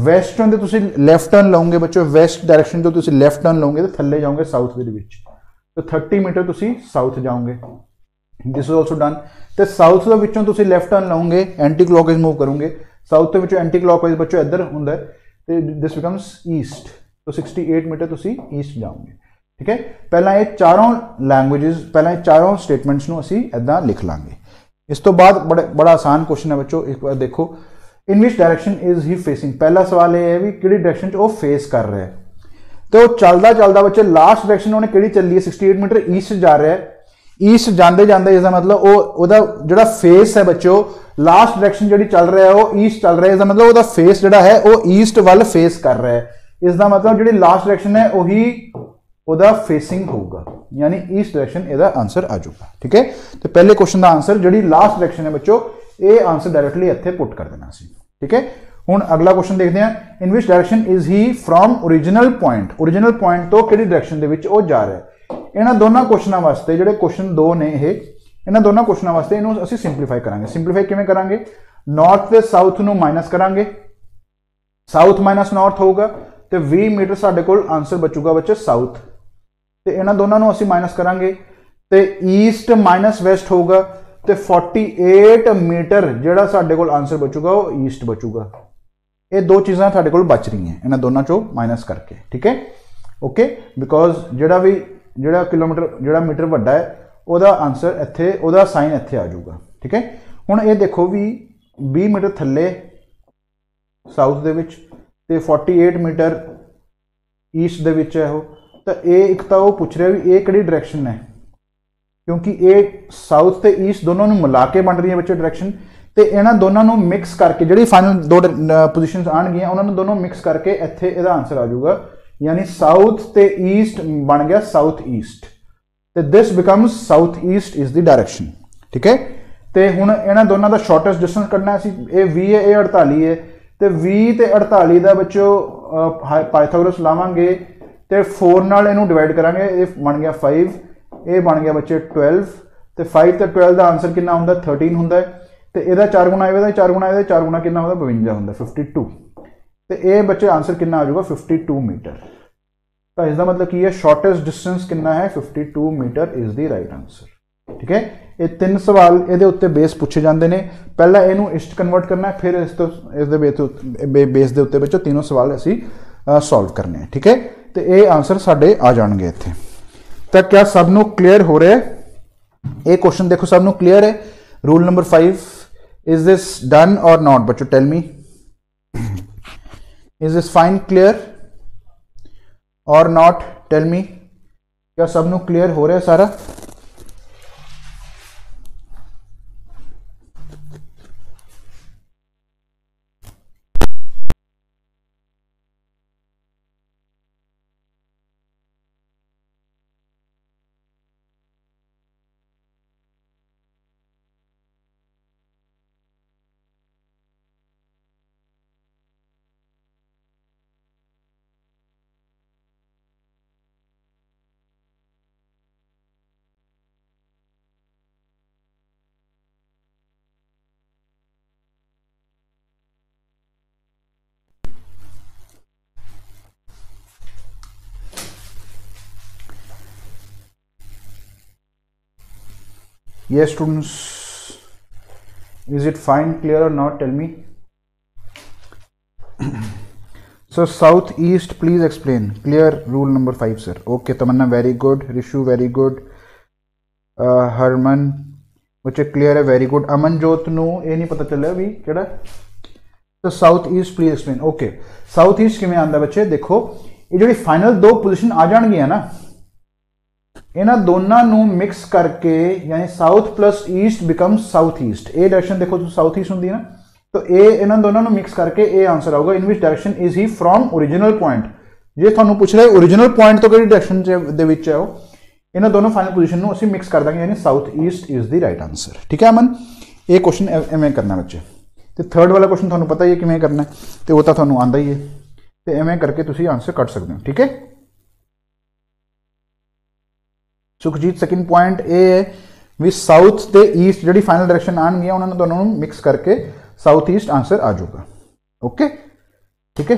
S1: west turn तुसी लेफ्ट टर्न लोगे बच्चों, वैस्ट डायरेक्शन जो तुसी लेफ्ट टर्न लोगे तो थल्ले जाओगे साउथ दे विच, तो 30 मीटर तुसी साउथ जाओगे, दिस इज ऑल्सो डन। तो साउथ के विचों तुसी लेफ्ट टर्न लोगे, एंटी क्लॉकवाइज मूव करोगे, साउथ के विचों एंटी क्लॉकवाइज बच्चों इधर हुंदा है, तो दिस बिकम्स ईस्ट, तो 68 मीटर तुसी ईस्ट जाओगे। ठीक है, पहला ये चारों लैंग्वेजेस, पहला ये चारों स्टेटमेंट्स नू असी इदा लिख लांगे। इस तो बाद बड़ा आसान क्वेश्चन है बच्चों, एक बार देखो, in which direction is he facing. पहला सवाल ये है भी किहड़ी डायरेक्शन वो फेस कर रहा है, तो चलता चलता बच्चे लास्ट डायरेक्शन उन्हें किहड़ी चली है, 68 मीटर ईस्ट जा रहा है। ईस्ट जाते जाते इसका मतलब वो जो फेस है बच्चों, लास्ट डायरेक्शन जी चल रहा है वो ईस्ट चल रहा है, इसका मतलब वो फेस जो है वो ईस्ट वाल फेस कर रहा है, इसका मतलब जी लास्ट डायरेक्शन है वही ਉਹਦਾ फेसिंग होगा, यानी ईस्ट डायरेक्शन ਇਹਦਾ आंसर आ जाऊगा। ठीक है, तो पहले क्वेश्चन का आंसर जी लास्ट डायरेक्शन है बच्चों, ये आंसर डायरेक्टली इत्थे पुट कर देना सी। ठीक है, हुण अगला क्वेश्चन देखते हैं, in which direction is he from original point तो किहड़ी डायरेक्शन दे विच वो जा रहा है। इन्हां दोनों क्वेश्चनों वास्ते जिहड़े क्वेश्चन दो ने ये, इन्हां दोनों क्वेश्चनों वास्ते इहनूं असीं सिंपलीफाई करांगे। सिंपलीफाई किवें करांगे, नॉर्थ ते साउथ नूं माइनस करांगे, साउथ माइनस नॉर्थ होगा तो 20 मीटर साडे कोल आंसर बचूगा बच्चे साउथ, तो इन्हां दोनों नूं असीं माइनस करांगे, तो ईस्ट माइनस वैस्ट होगा, तो 48 मीटर जिहड़ा साडे कोल आंसर बचूगा वो ईस्ट बचूगा। ये दो चीज़ां साडे कोल बच रही हैं इन्हां दोनों चों माइनस करके। ठीक है, ओके, बिकॉज जिहड़ा किलोमीटर जिहड़ा मीटर वड्डा है ਉਹਦਾ आंसर इत्थे ਉਹਦਾ साइन इत्थे आ जाऊगा। ठीक है, हुण ये देखो भी 20 मीटर थल्ले साउथ दे विच ते 48 मीटर ईस्ट दे विच है वो, तो ये एक तो वो पूछ रहा भी ये किहड़ी डायरेक्शन है, क्योंकि ये साउथ ते ईस्ट दोनों नूं मिला के बन रही है बच्चे डायरैक्शन, तो इन्हां दोनों नूं मिक्स करके जिहड़ी फाइनल दो पोजीशनस आउणगियां उन्हां नूं दोनों मिक्स करके इत्थे इहदा आंसर आ जाऊगा, यानी साउथ ते ईस्ट बन गया साउथ ईस्ट, तो this becomes south east is the direction. ठीक है, तो हुण इन्हां दोनों का शॉर्टेस्ट डिस्टेंस कढना सी, ये 20 है, ये 48 है, तो 20 ते 48 का बच्चों पाइथागोरस लावांगे तो 4 नाल इहनूं डिवाइड करांगे, ये बन गया 5, ये बन गया बच्चे 12, तो 5 ते 12 का आंसर कितना हुंदा 13 हुंदा है, तो यदा 4 गुणा ये 4 गुणा ये 4 गुणा कितना होता 52 होंगे 52, तो ये बच्चे आंसर कितना आ जाऊगा 52 मीटर। तो इसका मतलब कि ये शॉर्टेस्ट डिस्टेंस कितना है 52 metre is the right answer. ठीक है, ये 3 सवाल ये उत्ते बेस पूछे जाते हैं, पहला इनू ईस्ट कन्वर्ट करना है, फिर इस बेस के उत्ते बच्चों तीनों सवाल असी सॉल्व करने हैं। ठीक है, तो ये आंसर साडे आ जाएंगे इत्थे। तो क्या सबनों क्लीयर हो रहा है? ये क्वेश्चन देखो सबनों क्लीयर है। Rule number 5, is this done or not बच्चों, tell me, is this fine, clear or not, tell me, क्या सबनों क्लियर हो रहा है सारा? Yes students, is it fine, clear or not, tell me. So south east please explain, clear, rule number 5 sir। Okay Tamanna very good, Rishu very good, Harman बच्चे clear है, very good. Amanjot नू ये नहीं पता चलिया भी केड़ा, तो south east please explain. Okay, south east किवें आंदा बच्चे, देखो ये जो फाइनल 2 पोजीशन आ जाएंगी ना, इन्होंने दोनों नू मिक्स करके यानी south plus east becomes south east, ए डायरेक्शन देखो तो साउथ ईस्ट होंगी ना, तो ए इन्होंने दोनों नू मिक्स करके ए आंसर आऊगा। In which direction is he from original point, जे थानू पूछ रहे ओरिजिनल पॉइंट तो किहड़ी डायरेक्शन दे विच है वो, इन्होंने दोनों फाइनल पोजीशन नू असीं मिक्स कर देंगे, यानी south east is the right answer. ठीक है अमन, ये क्वेश्चन इवें करना बच्चे। तो थर्ड वाला क्वेश्चन थानू पता ही है किवें करना है, तो वो तो थानू आंदा ही है, तो इवें करके तुसीं आंसर कट सकते हो। ठीक है, सुखजीत सेकंड पॉइंट ए है भी साउथ ते ईस्ट जी फाइनल डायरेक्शन आएंगी उन्होंने दोनों मिक्स करके साउथ ईस्ट आंसर आ जाऊगा। ओके ठीक है,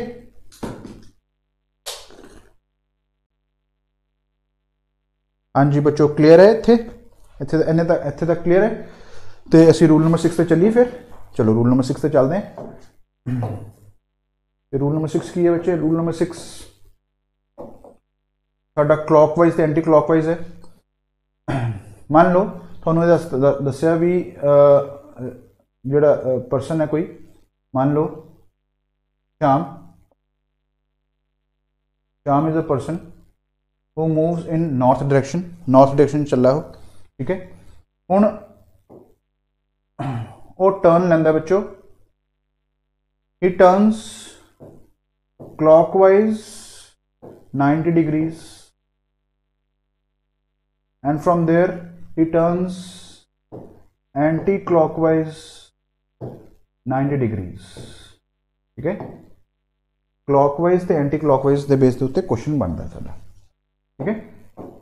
S1: हाँ जी बच्चों क्लीयर है, इत्थे तक क्लीयर है। तो असी रूल नंबर 6 से चलिए, फिर चलो रूल नंबर 6 से चलते हैं। रूल नंबर 6 की है बच्चे, रूल नंबर 6 साडा क्लॉकवाइज ते एंटी क्लॉकवाइज है। मान लो थोनों दसिया भी जोड़ा परसन है कोई, मान लो Shyam is a person who moves in north direction चल रहा हो। ठीक है, हुण वो टर्न लेंदा बच्चों, he turns clockwise 90 degrees and from there he turns anti-clockwise 90 degrees। ठीक है, क्लॉकवाइज ते एंटी क्लॉकवाइज के बेस के उत्ते क्वेश्चन बनता है साडा। ठीक है,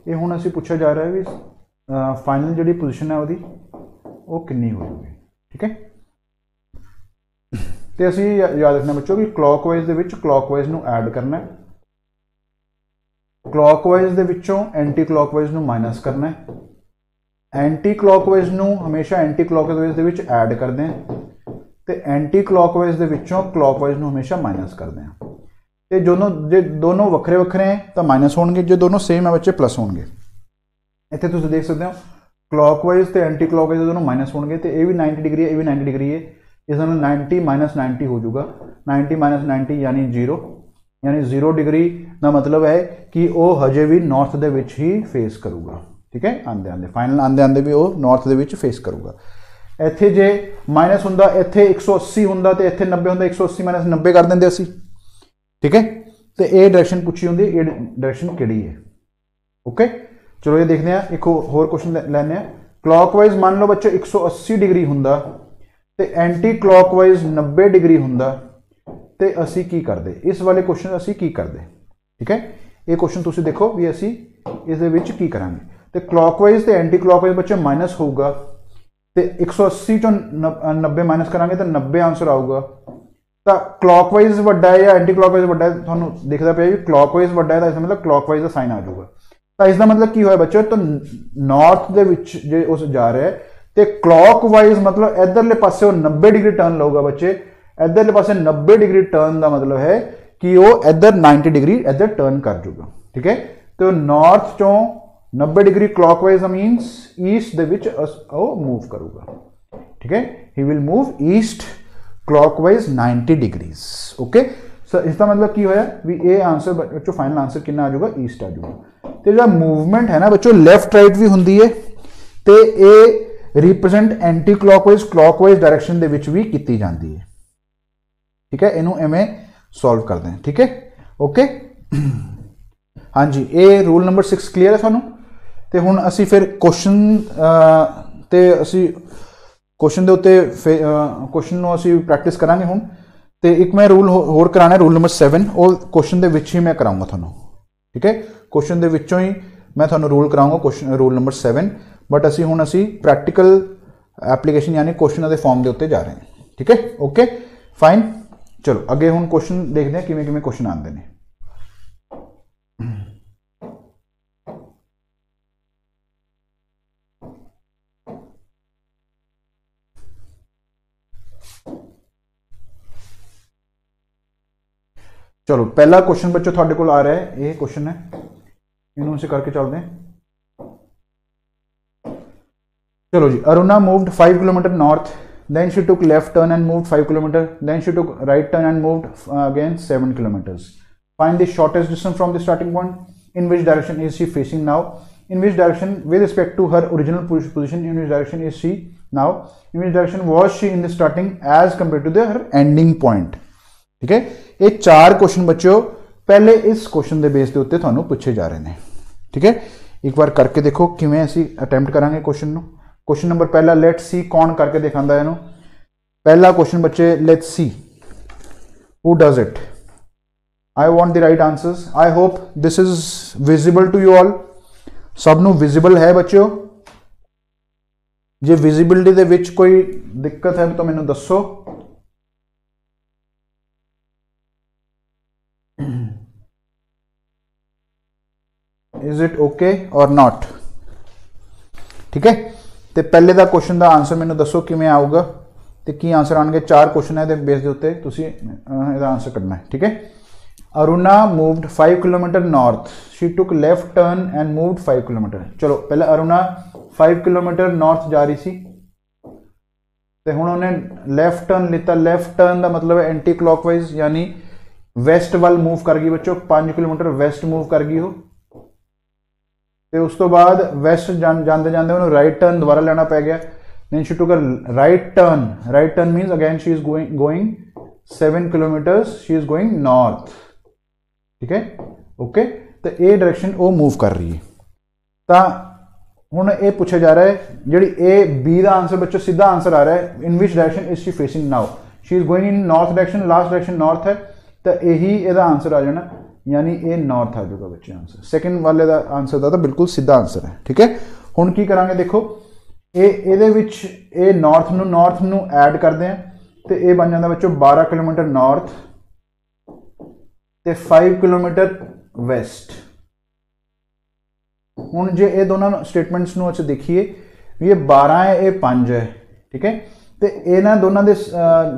S1: ये हुण असीं पूछा जा रहा है भी फाइनल जिहड़ी पोजीशन है उहदी वो कितनी हो जाएगी। ठीक है, तो असीं याद रखना बच्चों कि क्लॉकवाइज दे विच क्लॉकवाइज नूं ऐड करना है, क्लॉकवाइज दे विचों एंटी क्लॉकवाइज नूं माइनस करना है, एंटी क्लॉकवाइज नूं हमेशा एंटी क्लॉकवाइज दे विच ऐड करते हैं, तो एंटी क्लॉकवाइज दे विचों क्लॉकवाइज नूं हमेशा माइनस करते हैं। तो जो दोनों वक्रे वक्रे हैं तो माइनस होंगे, जो दोनों सेम है बच्चे प्लस होंगे। इतने तुम देख सकते हो क्लॉकवाइज तो एंटी क्लॉकवाइज दोनों माइनस होंगे, तो ये भी 90 डिग्री है, ये भी 90 डिग्री है, इस 90 माइनस 90 हो जाएगा, 90 माइनस 90 यानी 0, यानी 0 डिग्री का मतलब है कि वो हजे भी नॉर्थ दे विच ही फेस करूगा। ठीक है, आंदे आंदे फाइनल आंदे आंदे भी वो नॉर्थ दे विच फेस करूगा। ਇੱਥੇ ਜੇ माइनस ਹੁੰਦਾ ਇੱਥੇ 180 ਹੁੰਦਾ ਤੇ ਇੱਥੇ 90 ਹੁੰਦਾ, 180 माइनस 90 कर देंगे ਅਸੀਂ, ठीक है। तो ये डायरेक्शन पूछी होंगी, ये डायरेक्शन किहड़ी है। ओके चलो ये देखते हैं, एक होर क्वेश्चन लैने हैं। क्लॉकवाइज मान लो बच्चों 180 डिग्री हुंदा ते एंटी क्लॉकवाइज 90 डिग्री हुंदा ते असी की करदे, इस वाले क्वेश्चन असी की करदे, ठीक है। ये क्वेश्चन तुसी देखो भी असी इस दे विच की करांगे। तो क्लॉकवाइज ते एंटी क्लॉकवाइज बच्चों माइनस होगा, तो 180 चों 90 माइनस करांगे तो 90 आंसर आऊगा। तो क्लॉकवाइज वड्डा है या एंटी क्लॉकवाइज वड्डा है, तुहानूं दिखदा पिया भी क्लॉकवाइज वड्डा है, तो इसका मतलब क्लॉकवाइज का साइन आ जाऊगा। तो इसका मतलब की होया बच्चों, तो नॉर्थ दे विच जे उस जा रहा है तो क्लॉकवाइज मतलब इधरले पासे वो 90 डिग्री टर्न लऊगा बच्चे, इधरले पासे 90 डिग्री टर्न का मतलब है कि वो इधर 90 डिग्री इधर टर्न कर जूगा, ठीक है। तो नॉर्थ चों 90 डिग्री क्लॉकवाइज मीनस ईस्ट दे विच वो मूव करूगा, ठीक है। He will move east clockwise 90 degrees. Okay so इसका मतलब की होया भी ये आंसर बच्चों फाइनल आंसर कितना आ जाऊगा, ईस्ट आ जाऊगा। तो जो मूवमेंट है ना बच्चों लेफ्ट राइट भी होंगी है, तो ये represent anticlockwise clockwise direction दे विच भी की जाती है, ठीक है। इनू एवें सॉल्व कर दें, ठीक है। ओके हाँ जी, ये रूल नंबर 6 क्लीयर है सानू। तो हुण असी फिर क्वेश्चन ते असी क्वेश्चन के उत्ते क्वेश्चन असी प्रैक्टिस करांगे हुण। तो एक मैं रूल होर कराना है, रूल नंबर 7, और क्वेश्चन के विच ही मैं कराऊंगा थानू, ठीक है। क्वेश्चन के विचों ही मैं थानू रूल कराऊंगा, क्वेश्चन रूल नंबर 7, बट असी हुण असी प्रैक्टिकल एप्लीकेशन यानी क्वेश्चन के फॉर्म के उत्ते जा रहे हैं, ठीक है। ओके फाइन चलो अगे हुण क्वेश्चन देखते हैं किवें किवें क्वेश्चन आते हैं। चलो पहला क्वेश्चन बच्चों थोड़े को आ रहा है, ये क्वेश्चन है, इन्हों से करके चलते हैं। चलो जी, Aruna moved 5 kilometre north, then she took left turn and moved 5 kilometre, then she took right turn and moved again 7 kilometres. Find the shortest distance from the starting point, in which direction is she facing now, in which direction with respect to her original position, in which direction is she now, in which direction was she in the starting as compare to the her ending point, ठीक है। ये 4 question बच्चों पहले इस question के base के उत्ते थानू पूछे जा रहे हैं, ठीक है। एक बार करके देखो किवें असी अटैम्प्ट करांगे क्वेश्चन नू। क्वेश्चन नंबर पहला लेट सी कौन करके दिखांदा है इनू। पहला क्वेश्चन बच्चे let see who does it. I want the right answers. I hope this is visible to you all, सब नू विजिबल है बच्चों। जे विजिबिलिटी दे विच कोई दिक्कत है तो मैनू दसो। इज इट ओके और नॉट, ठीक है। तो पहले का क्वेश्चन का आंसर मैंने दसो किमें आऊगा, तो की आंसर आने 4 क्वेश्चन है बेस के उत्ते तुसीं इहदा आंसर कढ़ना है, ठीक है। Aruna moved 5 kilometre north, she took left turn and moved 5 kilometre. चलो पहले अरुणा 5 किलोमीटर नॉर्थ जा रही सी, तो हुण उन्हें लेफ्ट टर्न लिता। लेफ्ट टर्न का मतलब है एंटी क्लॉकवाइज यानी वैसट वाल मूव कर गई बच्चों, 5 किलोमीटर वैसट मूव कर गई हो। तो उस तो बाद वैसट जाते जाते उन्होंने राइट टर्न दोबारा लेना पै गया। Then she took a right turn, right turn means again she is going 7 kilometres, she is going north, ठीक है। ओके तो ये डायरेक्शन वो मूव कर रही है। तो हुण ये पूछा जा रहा है जी ए बी का आंसर बच्चों सीधा आंसर आ रहा है, in which direction is she facing now, she is going in north direction, last direction north है, तो यही ਇਹਦਾ आंसर आ जाना, यानी ये नॉर्थ आ जाएगा बच्चे आंसर। सेकंड वाले का आंसर का तो बिल्कुल सीधा आंसर है, ठीक है। हुण की करांगे देखो, ये नॉर्थ नू ऐड करते हैं तो ये बन जाता बच्चों 12 किलोमीटर नॉर्थ ते 5 किलोमीटर वैसट। हुण जे ये दोनों स्टेटमेंट्स नू अच्छा देखिए, ये 12 है ये 5 है, ठीक है। तो इन्होंने दोनों के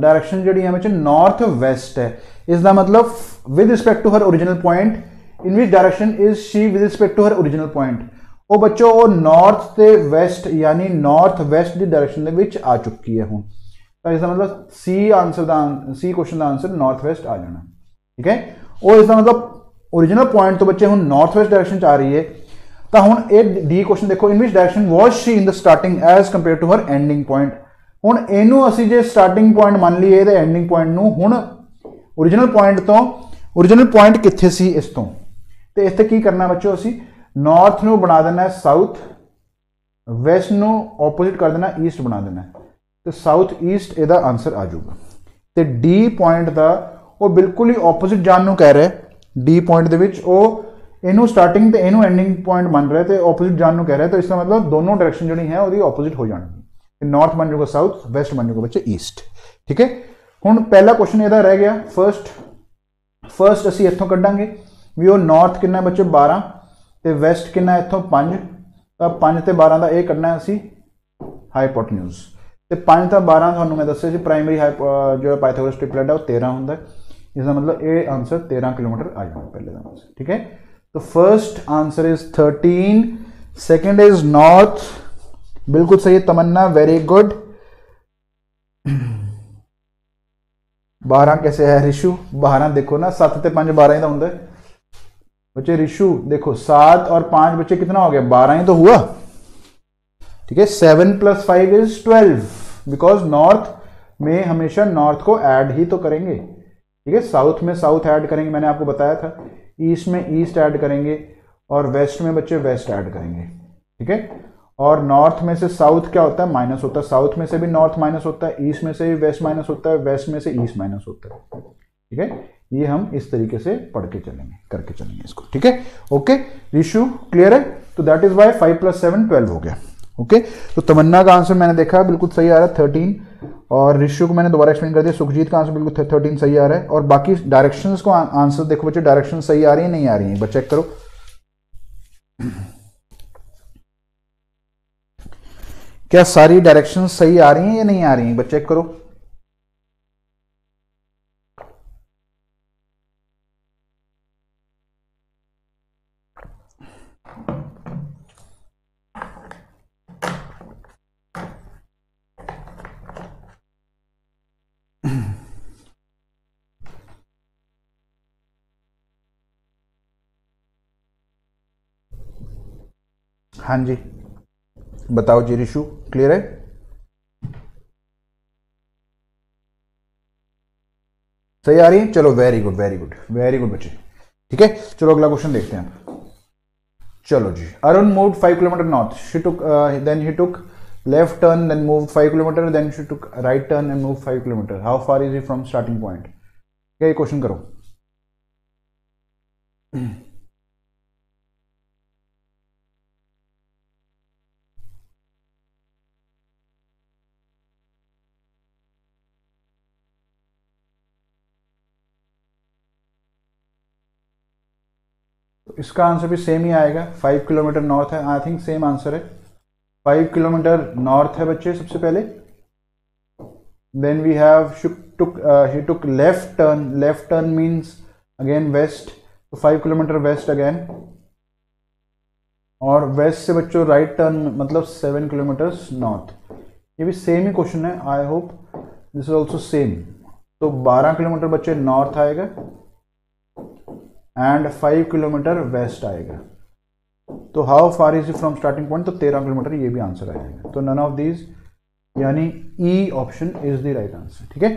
S1: डायरेक्शन जी है नॉर्थ वैसट है, इसका मतलब with respect to her original point, in which direction is she with respect to her original point. वो बच्चों वो नॉर्थ से वैसट यानी नॉर्थ वैसट की डायरेक्शन के आ चुकी है हूँ, तो इसका मतलब सी आंसर का सी क्वेश्चन का आंसर नॉर्थ वैसट आ जाना, ठीक है। और इसका मतलब ओरिजिनल पॉइंट तो बच्चे हूँ नॉर्थ वैसट डायरेक्शन आ रही है, तो हुण ये डी क्वेश्चन देखो, in which direction was she in the starting as compare to her ending point. हुण इनू असीं जे स्टार्टिंग पॉइंट मान लीए ते एंडिंग पॉइंट नू हुण ओरिजिनल पॉइंट तो ओरिजिनल पॉइंट कित्थे सी इस तो, ते इत्थे की करना बच्चों, असीं नॉर्थ नू बना देना है साउथ, वैस्ट नू ओपोजिट कर देना ईस्ट बना देना है, तो साउथ ईस्ट इहदा आंसर आ जाऊगा। तो डी पॉइंट का वो बिल्कुल ही ओपोजिट जान नू कह रहा है। डी पॉइंट दे विच वो इनू स्टार्टिंग ते इनू एंडिंग पॉइंट बन रहा है, तो ओपोजिट जान नू कह रहा है, तो इसका मतलब दोनों डायरेक्शन जो है वो ओपोजिट हो जाएगी। नॉर्थ बन जाऊगा साउथ, वैस्ट बन जाऊगा बच्चे ईस्ट। ठीक है, हुण पहला क्वेश्चन इहदा रह गया फर्स्ट असीं इत्थों कड्डांगे भी वो नॉर्थ कितना बच्चे 12 ते वैस्ट कितना इत्थों 5, तो 5 ते 12 का यह कड्ढना असीं हाईपोटेन्यूज, तो 5 तो 12 थानू मैं दस्सिया जी प्राइमरी जो पाइथागोरस ट्रिपलेट है वो 13 होंदा है, इसका मतलब ये आंसर 13 किलोमीटर आ जाएगा पहले का आंसर। ठीक है, तो first answer is 13, second is north, बिल्कुल सही तमन्ना, वेरी गुड। 12 कैसे है रिशु? 12 देखो ना, 7 ते 5 12 ही तो होंगे बच्चे। रिशु देखो 7 और 5 बच्चे कितना हो गया? 12 ही तो हुआ। ठीक है, 7 + 5 इज 12, बिकॉज नॉर्थ में हमेशा नॉर्थ को ऐड ही तो करेंगे। ठीक है, साउथ में साउथ ऐड करेंगे, मैंने आपको बताया था, ईस्ट में ईस्ट ऐड करेंगे, और वेस्ट में बच्चे वेस्ट ऐड करेंगे। ठीक है, और नॉर्थ में से साउथ क्या होता है? माइनस होता है, साउथ में से भी नॉर्थ माइनस होता है, ईस्ट में से भी वेस्ट माइनस होता है, वेस्ट में से ईस्ट माइनस होता है। ठीक है, ये हम इस तरीके से पढ़ के चलेंगे, करके चलेंगे इसको। ठीक है, ओके रिशु क्लियर है? तो दैट इज वाई 5 + 7 12 हो गया। ओके, तो तमन्ना का आंसर मैंने देखा बिल्कुल सही आ रहा है 13, और रिशु को मैंने दोबारा एक्सप्लेन कर दिया, सुखजीत का आंसर बिल्कुल 13 सही आ रहा है। और बाकी डायरेक्शंस को आंसर देखो बच्चे, डायरेक्शन सही आ रही है नहीं आ रही है, बच्चे चेक करो। क्या सारी डायरेक्शन सही आ रही हैं या नहीं आ रही हैं? बच्चे चेक करो। हाँ जी बताओ जी रिशु, क्लियर है? सही आ रही है? चलो very good very good very good बच्चे। ठीक है, चलो अगला क्वेश्चन देखते हैं। चलो जी, Arun moved 5 kilometre north, she took then he took left turn, then moved 5 kilometre, then she took right turn and moved 5 kilometre, how far is he from starting point? क्या ये क्वेश्चन करो। तो इसका आंसर भी सेम ही आएगा, 5 kilometre north है, I think same answer है। 5 kilometre north है बच्चे सबसे पहले, then we have he took left turn means again west, तो 5 किलोमीटर वेस्ट अगेन, और वेस्ट से बच्चों राइट टर्न मतलब 7 किलोमीटर्स नॉर्थ। ये भी सेम ही क्वेश्चन है, I hope this is also same. तो 12 किलोमीटर बच्चे नॉर्थ आएगा एंड 5 किलोमीटर वेस्ट आएगा। तो how far is from starting point? तो 13 किलोमीटर, ये भी आंसर आ जाएगा। तो नन ऑफ दीज, यानी E option is the right answer. ठीक है,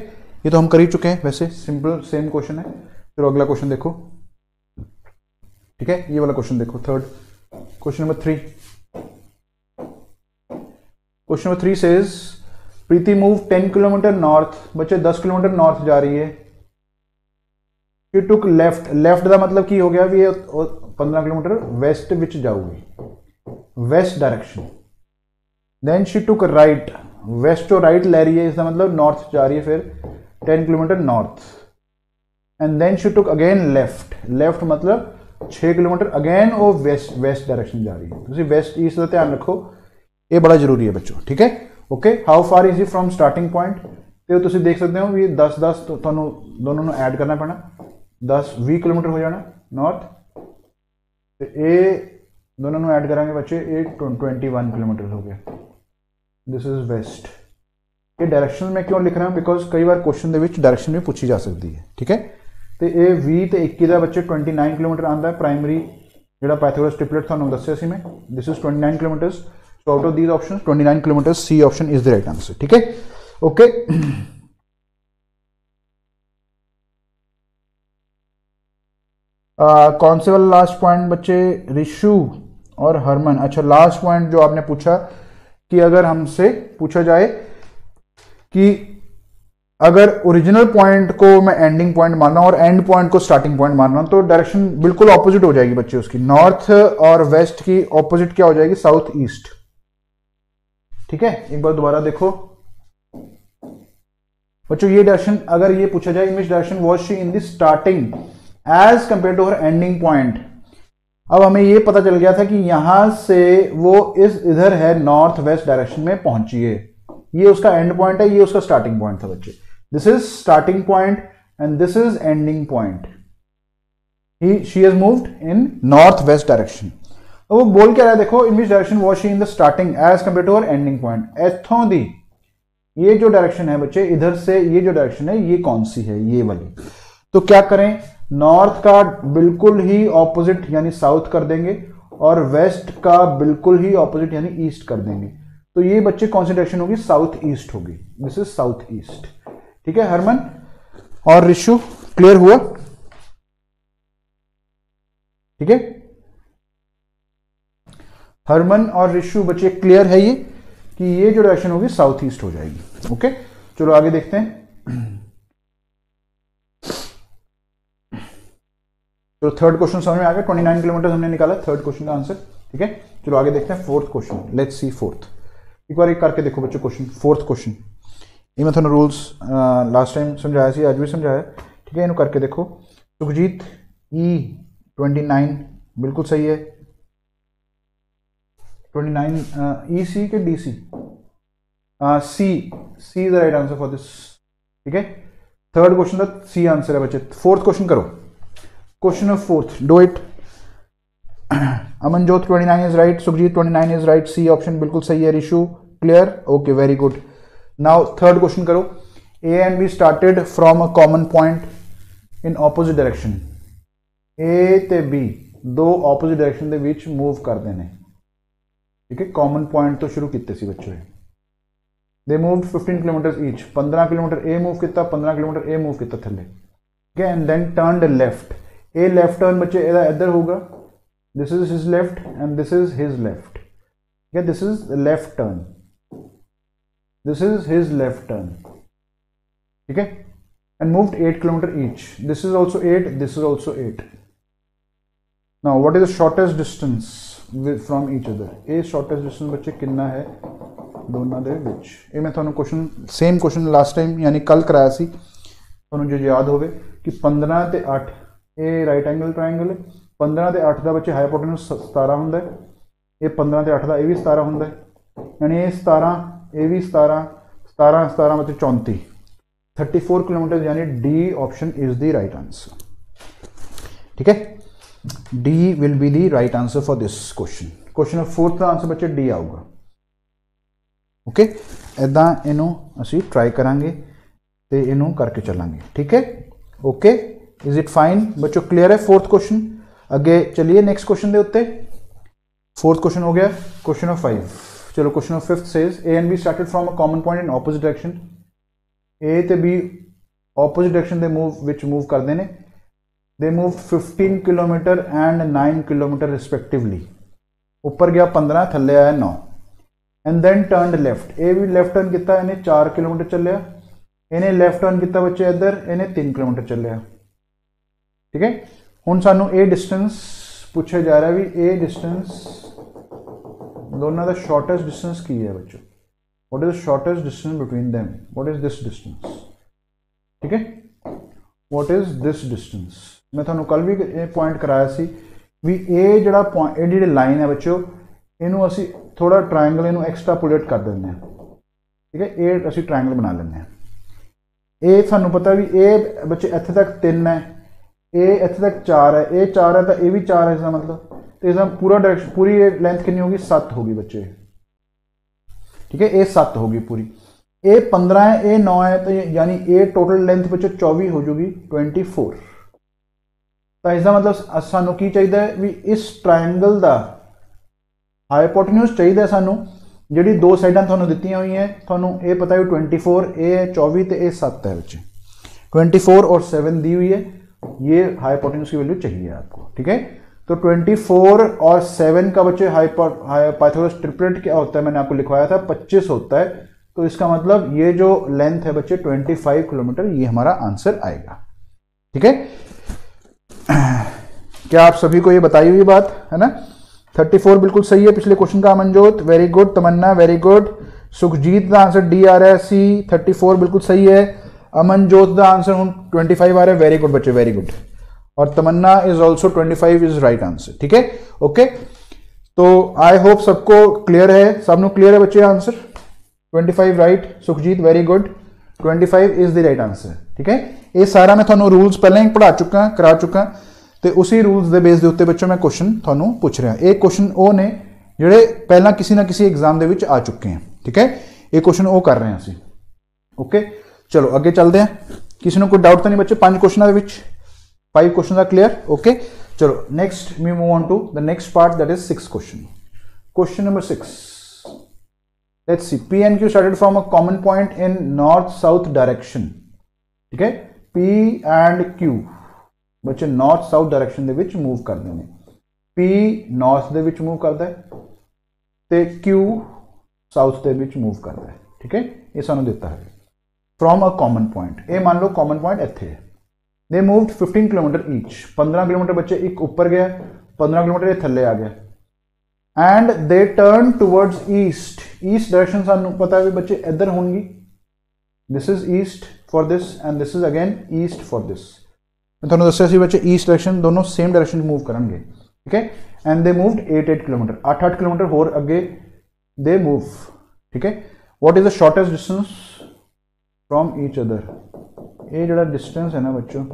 S1: ये तो हम कर ही चुके हैं, वैसे सिंपल सेम क्वेश्चन है। चलो अगला क्वेश्चन देखो। ठीक है, ये वाला क्वेश्चन देखो, third question number 3। Question number 3 says Preeti move 10 kilometre north, बच्चे 10 किलोमीटर नॉर्थ जा रही है। शी टुक लेफ्ट, लेफ्ट का मतलब की हो गया भी 15 किलोमीटर वेस्ट विच जाऊगी, west direction. Then she took right, west तो राइट ले रही है, इसका मतलब नॉर्थ जा रही है, फिर 10 kilometre north. And then she took again left, left मतलब 6 किलोमीटर अगेन वो वेस्ट डायरेक्शन जा रही है। तुम वेस्ट ईस्ट का ध्यान रखो, ये बड़ा जरूरी है बच्चों। ठीक है, okay, how far is he from starting point? तो तुम देख सकते हो भी 10-10 तो तुहानू दोनों को ऐड करना पैना, 10-20 किलोमीटर हो जाना नॉर्थ, तो ये दोनों को ऐड करांगे बच्चे, ये 21 किलोमीटर हो गया। This is west. ये डायरेक्शन में क्यों लिख रहा हूँ? बिकॉज कई बार क्वेश्चन के डायरेक्शन भी पूछी जा सकती है। ठीक है, तो ये 20 ते 21 का बच्चे 29 किलोमीटर आता है प्राइमरी ਜਿਹੜਾ ਪਾਇਥਾਗੋਰਸ ਟ੍ਰਿਪਲੇਟ ਤੁਹਾਨੂੰ ਦੱਸਿਆ ਸੀ ਮੈਂ, this is 29 kilometres. So out of these options 29 kilometre C option is the right answer. ठीक है, ओके। कौन से वाला लास्ट पॉइंट बच्चे, रिशु और हरमन? अच्छा, लास्ट पॉइंट जो आपने पूछा कि अगर हमसे पूछा जाए कि अगर ओरिजिनल पॉइंट को मैं एंडिंग पॉइंट मानना और एंड पॉइंट को स्टार्टिंग पॉइंट मानना, तो डायरेक्शन बिल्कुल ऑपोजिट हो जाएगी बच्चे उसकी। नॉर्थ और वेस्ट की ऑपोजिट क्या हो जाएगी? South east. ठीक है, एक बार दोबारा देखो बच्चों, ये डायरेक्शन अगर ये पूछा जाए, in which direction was she in the starting as compare to her ending point. अब हमें ये पता चल गया था कि यहां से वो इधर है, नॉर्थ वेस्ट डायरेक्शन में पहुंची है। ये उसका एंड पॉइंट है, ये उसका स्टार्टिंग पॉइंट था बच्चे। This is starting point and this is ending point. She has moved in north west direction. तो वो बोल क्या रहा है देखो, in which direction was she in the starting as compare to her ending point. इथों दी ये जो डायरेक्शन है बच्चे, इधर से ये जो डायरेक्शन है ये कौन सी है? ये वाली। तो क्या करें, नॉर्थ का बिल्कुल ही ऑपोजिट यानी साउथ कर देंगे और वेस्ट का बिल्कुल ही ऑपोजिट यानी ईस्ट कर देंगे। तो ये बच्चे कौन सी डायरेक्शन होगी? साउथ ईस्ट होगी। This is south east. ठीक है, हरमन और रिशु क्लियर हुआ? ठीक है, हरमन और रिशु बच्चे क्लियर है ये कि ये जो डायरेक्शन होगी साउथ ईस्ट हो जाएगी। ओके, चलो आगे देखते हैं। तो थर्ड क्वेश्चन समझ में आ गया, 29 किलोमीटर हमने निकाला थर्ड क्वेश्चन का आंसर। ठीक है, चलो आगे देखते हैं fourth question. Let's C fourth. एक बार एक करके देखो बच्चों क्वेश्चन, फोर्थ क्वेश्चन। ये मैं थोड़ा रूल्स लास्ट टाइम समझाया सी, आज भी समझाया। ठीक है, इन्हों करके देखो। सुखजीत E29 बिल्कुल सही है। 29 EC के DC? C the right answer for this. ठीक है, थर्ड क्वेश्चन का C आंसर है बच्चे। फोर्थ क्वेश्चन करो, question of fourth, do it. Amanjot 29 is right, Sukhjeet 29 is right, C option बिल्कुल सही है। Rishu clear? Okay, very good. Now third question करो। A and B started from a common point in opposite direction। A ਤੇ B दो opposite direction ਦੇ ਵਿੱਚ move ਕਰਦੇ ਨੇ। ठीक है, कॉमन पॉइंट तो शुरू किए सी बच्चों। They moved 15 kilometre each. 15 kilometre A move किया, 15 किलोमीटर ए मूव किया थले। ठीक है, and then turned left. A left turn बच्चे इधर होगा, this is his left and this is his left. ठीक है, this is left turn, this is his left turn. ठीक है, and moved 8 kilometre each. This is also 8, this is also 8। Now what is the shortest distance from each other? ये shortest distance बच्चे कितना है दोनों दे विच? ये मैं थोड़ा question same question last time यानी कल कराया सी, थोड़ा जो याद होवे कि 15 ते 8 ये राइट एंगल ट्रायंगल है। 15 ते 8 का बच्चे हाइपोटेन्यूज 17 होंगे। ये 15 ते 8 का ये भी 17 होंगे, यानी ये 17 ये भी 17 17 17 बच्चे 34 34 किलोमीटर, यानी D option is the right answer. ठीक है, D will be the right answer for this question. Question of fourth का आंसर बच्चे डी आऊगा। ओके, इदा इनू असी ट्राई करांगे ते इनू करके चलांगे। ठीक है, ओके, इज इट फाइन बच्चों? क्लियर है फोर्थ क्वेश्चन? अगे चलिए नेक्स्ट क्वेश्चन दे उत्ते। फोर्थ क्वेश्चन हो गया। Question of 5। चलो question of fifth says A and B started from a common point in opposite direction. A ते B opposite direction they move विच मूव करते हैं। They move 15 kilometre and 9 kilometre respectively. ऊपर गया 15, थले आया 9। And then turned left. A भी left turn किया, इन्हें 4 किलोमीटर चलिया। इन्हें लेफ्ट टर्न किया बच्चे इधर, इन्हें 3 किलोमीटर चलिया। ठीक है, हुण सानू ए डिस्टेंस पूछा जा रहा है भी ए डिस्टेंस दोनों का शॉर्टेस्ट डिस्टेंस की है बच्चों। What is the shortest distance between them? What is this distance? ठीक है, व्हाट इज दिस डिस्टेंस? मैं थोड़ा कल भी पॉइंट कराया सी भी ए जड़ा पॉइंट ए जी लाइन है बच्चों, इनू असी थोड़ा ट्रायंगल इनू एक्सट्रापोलेट कर देंगे। ठीक है, ए असी ट्रायंगल बना लेंगे। ए सानू पता भी ए बच्चे इत्थे तक 3 है, ए इत्थे तक 4 है, ए 4 है तो ये भी 4 है। इसका मतलब तो इसका पूरा डायरेक्शन पूरी लेंथ कितनी होगी? 7 होगी बच्चे। ठीक है, ए 7 होगी पूरी। ए 15 है, ए 9 है, तो यानी ए टोटल लेंथ बच्चे 24 हो जाएगी 24। तो इसका मतलब सानू की चाहिए भी इस ट्रायंगल का हाइपोटेन्यूज चाहिए सानू जी दो साइडां थानू दी हुई हैं थानू ये पता है 24 ए है 24 तो ये 7 है बच्चे 24 और 7 दी हुई है ये हाइपोटेन्यूज की वैल्यू चाहिए आपको ठीक है। तो 24 और 7 का बच्चे पाइथागोरस ट्रिपलेट क्या होता है मैंने आपको लिखवाया था 25 होता है। तो इसका मतलब ये जो लेंथ है बच्चे 25 किलोमीटर ये हमारा आंसर आएगा ठीक है। क्या आप सभी को ये बताई हुई बात है ना। 34 बिल्कुल सही है पिछले क्वेश्चन का अमनजोत वेरी गुड तमन्ना वेरी गुड सुखजीत का आंसर डी आ रहा है सी 34 बिल्कुल सही है अमनजोत का आंसर हम 25 आ रहा है वेरी गुड बच्चे वेरी गुड और Tamanna is also 25 is right answer ठीक है ओके। तो आई होप सबको क्लियर है सबनो क्लियर है बच्चे answer 25 right Sukhjeet very good 25 is the right answer ठीक है। ये सारा मैं थोड़ा रूल्स पहले ही पढ़ा चुका करा चुका तो उसी रूल्स के बेस के उत्ते बच्चों मैं क्वेश्चन थोड़ा पूछ रहा ये क्वेश्चन वो ने जोड़े पहला किसी ना किसी एग्जाम के आ चुके हैं ठीक है। ये क्वेश्चन वो कर रहे हैं असी ओके। चलो अगे चलते हैं किसी ने कोई डाउट तो नहीं बच्चे 5 क्वेश्चनों के 5 क्वेश्चन आर क्लियर ओके। चलो next we move on to the next part that is 6 question number 6 let's see P and Q started from a common point in north south direction ठीक है। P and Q बच्चे north south direction ਦੇ move करते हैं P north ਦੇ move करता है तो Q साउथ ਦੇ मूव करता है ठीक है। ये सानू दिता है फ्रॉम अ कॉमन पॉइंट ये मान लो कॉमन पॉइंट इत्थे है दे मूव्ड 15 किलोमीटर ईच 15 किलोमीटर बच्चे एक ऊपर गया 15 किलोमीटर ये थल्ले आ गया and they turn towards east east direction सानू पता है बच्चे इधर होंगी this is east for this and this is again east for this थोड़ा दसिया सी बच्चे ईस्ट डायरेक्शन दोनों सेम डायरेक्शन मूव करेंगे ठीक है। And they moved 8 kilometre 8 kilometre होर अगे दे मूव ठीक है। What is the shortest distance from each other ये जो डिस्टेंस है ना बच्चों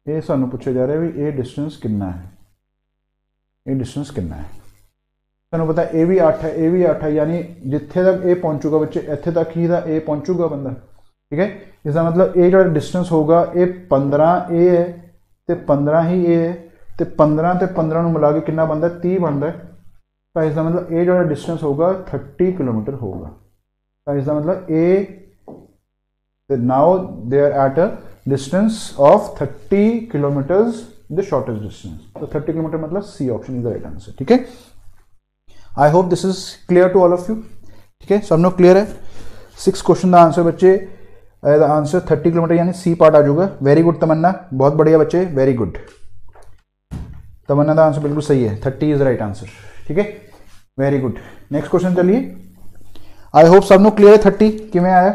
S1: ये सानू पूछा जा रहा है भी ये डिस्टेंस कितना है ये डिस्टेंस कितना है सानू पता है ये भी 8 है ये भी 8 है यानी जिथे तक ये पहुंचूगा बच्चे इत्थे तक ही ये पहुंचूगा बंदा ठीक है। इसका मतलब ये जो डिस्टेंस होगा ये 15 ए है तो 15 ही ए है तो 15 तो 15 मिला के कितना बनता है 30 बनता है तो इसका मतलब ये जो डिस्टेंस होगा 30 किलोमीटर होगा तो इसका मतलब A now they are at a distance of 30 kilometres the shortest distance तो 30 किलोमीटर मतलब C option is the right answer ठीक है। I hope this is clear to all of you ठीक है सबनो क्लियर है 6 क्वेश्चन का आंसर बच्चे answer 30 kilometre यानी सी पार्ट आ जाऊगा वेरी गुड तमन्ना बहुत बढ़िया बच्चे वेरी गुड तमन्ना का आंसर बिल्कुल सही है 30 इज राइट आंसर ठीक है वेरी गुड। नेक्स्ट क्वेश्चन चलिए आई होप सबनो क्लियर है 30 किमें आया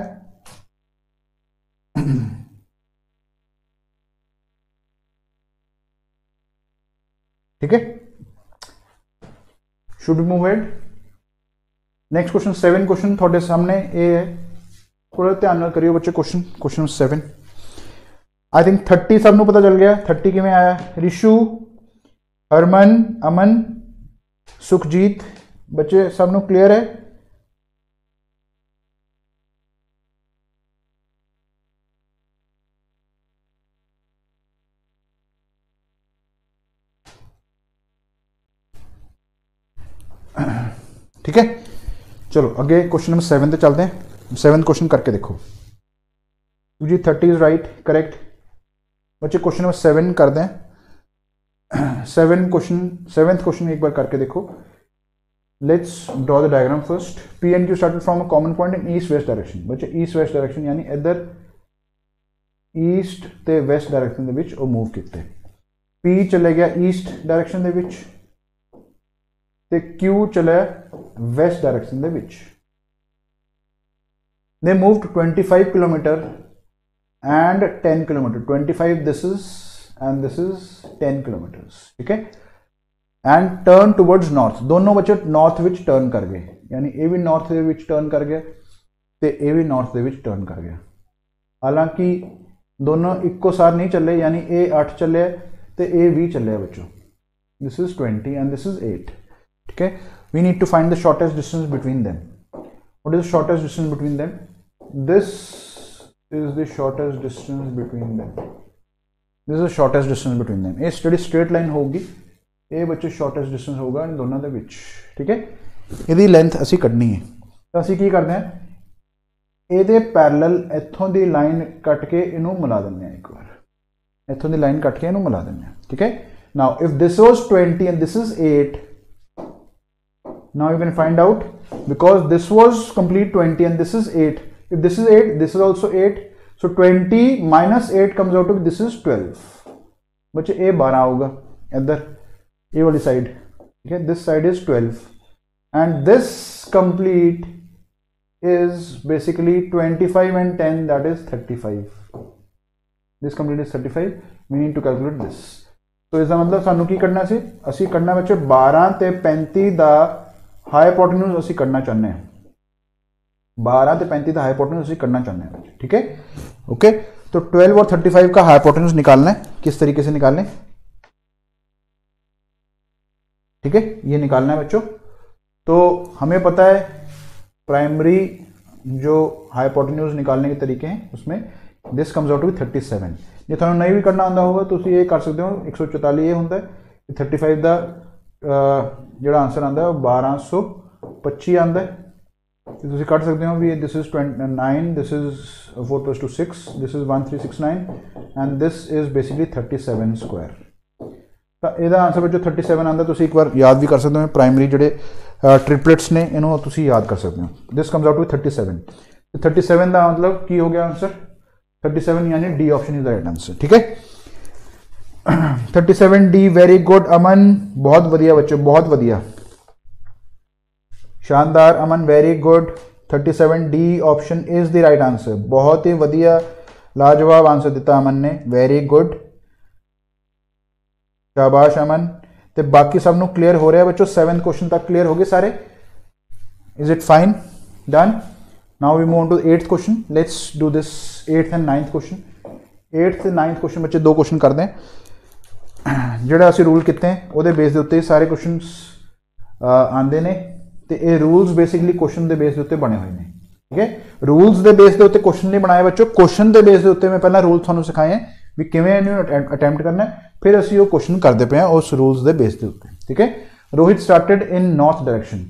S1: ठीक है should move head next question 7 question थोड़े सामने ये है थोड़ा ध्यान करियो बच्चे क्वेश्चन 7 आई थिंक 30 सबनों पता चल गया 30 किमें आया रिशु हरमन अमन सुखजीत बच्चे सबनों क्लियर है ठीक है। चलो अगे क्वेश्चन नंबर 7 पे चलते हैं 7th क्वेश्चन करके देखो जी 30 इज राइट करेक्ट बच्चे क्वेश्चन नंबर 7 कर दें 7th क्वेश्चन एक बार करके देखो let's draw the diagram first P and Q started from a common point in east west direction बच्चे ईस्ट वेस्ट डायरेक्शन यानी इधर ईस्ट ते वेस्ट डायरेक्शन ਦੇ ਵਿੱਚ ਉਹ मूव किए P चले गया ईस्ट डायरेक्शन ਦੇ ਵਿੱਚ ਤੇ Q चले वेस्ट डायरेक्शन ਦੇ ਵਿੱਚ they moved 25 kilometer and 10 kilometer 25 this is and this is 10 kilometers ठीक है and turn towards north दोनों बच्चे नॉर्थ विच टर्न कर गए यानी ये भी नॉर्थ दे विच टर्न कर गया ते ये भी नॉर्थ दे विच टर्न कर गया हालांकि दोनों इक्को सार नहीं चले यानी ए 8 चले ते ए 20 चले बच्चों this is 20 and this is 8 ठीक है। we need to find the shortest distance between them what is the shortest distance between them this is the shortest distance between them this is shortest distance between them. ये ਜਿਹੜੀ straight line होगी ये बच्चे shortest distance होगा इन दोनों के बीच। ठीक है, ਇਹਦੀ ਲੈਂਥ ਅਸੀਂ ਕੱਢਣੀ ਹੈ ਤਾਂ ਅਸੀਂ ਕੀ ਕਰਦੇ ਹਾਂ, ਇਹਦੇ ਪੈਰਲਲ ਇੱਥੋਂ ਦੀ ਲਾਈਨ ਕੱਟ ਕੇ ਇਹਨੂੰ ਮਿਲਾ ਦਿੰਦੇ ਹਾਂ, ਇੱਕ ਵਾਰ ਇੱਥੋਂ ਦੀ ਲਾਈਨ ਕੱਟ ਕੇ ਇਹਨੂੰ ਮਿਲਾ ਦਿੰਦੇ ਹਾਂ। ਠੀਕ ਹੈ, now if this was 20 and this is 8, now you can find out because this was complete 20 and this is 8, if this is 8 this is also 8, so 20 minus 8 comes out to be this is 12 बच्चे ये 12 होगा इधर ये वाली side. ठीक है, this side is 12 and this complete is basically 25 and 10 that is 35, this complete is 35, we need to calculate this। तो इसका मतलब सानू की करना सी, असी करना बच्चे 12 ते 35 ਦਾ हाईपोटेन्यूज ਅਸੀਂ करना चाहते हैं, 12 ਤੇ 35 का हाईपोटेन्यूज ਅਸੀਂ करना चाहते हैं। ठीक है, ओके। तो 12 और 35 का हाईपोटेन्यूज निकालना है, किस तरीके से निकालना है? ठीक है, ये निकालना है बच्चों। तो हमें पता है प्राइमरी जो हाईपोटेन्यूज निकालने के तरीके हैं उसमें दिस कम्स आउट टू 37। जे तुहानू नहीं भी करना आंदा होगा तो ये कर सकते हो, 144 ये होंदा है, 35 का ਜਿਹੜਾ आंसर आता है 1225 आता है। तो तुम कट सकते हो भी this is 9, this is 4 + 2 6, this is 1369 and this is basically 37 square. तो यदा आंसर बच्चों 37 आता, तुम एक बार याद भी कर सकते हो, प्राइमरी जोड़े ट्रिपलेट्स ने इन्हों तुम याद कर सकते हो। दिस कम्स आउट टू 37, 37 का मतलब की हो गया आंसर 37, यानी D option is the right answer. ठीक है, 37D, वेरी गुड अमन, बहुत वधिया बच्चे, बहुत वधिया, शानदार Aman, very good. 37D option is the right answer, बहुत ही वधिया लाजवाब आंसर दिता अमन ने, वेरी गुड, शाबाश अमन। तो बाकी सब नू क्लियर हो रहा है बच्चों, 7th क्वेश्चन तक क्लियर हो गए सारे, is it fine, done. Now we move on to 8th question, let's do this 8th एंड 9th क्वेश्चन। 8th ਤੇ 9th क्वेश्चन बच्चे दो क्वेश्चन करते हैं, ਜਿਹੜਾ ਅਸੀਂ रूल किते हैं ਉਹਦੇ बेस ਦੇ ਉੱਤੇ ਸਾਰੇ क्वेश्चंस ਆਉਂਦੇ ਨੇ, ਤੇ ਇਹ रूल्स बेसिकली क्वेश्चन ਦੇ बेस ਦੇ ਉੱਤੇ ਬਣੇ ਹੋਏ ਨੇ। ठीक है, रूल्स ਦੇ बेस ਦੇ ਉੱਤੇ क्वेश्चन नहीं बनाए बच्चों, क्वेश्चन ਦੇ बेस ਦੇ ਉੱਤੇ मैं पहला रूल ਤੁਹਾਨੂੰ सिखाए हैं भी किवें ਇਹਨੂੰ अटैम्प्ट करना है, फिर ਅਸੀਂ ਉਹ क्वेश्चन करते पे हैं उस रूल्स ਦੇ बेस ਦੇ ਉੱਤੇ। ठीक है, Rohit started in north direction,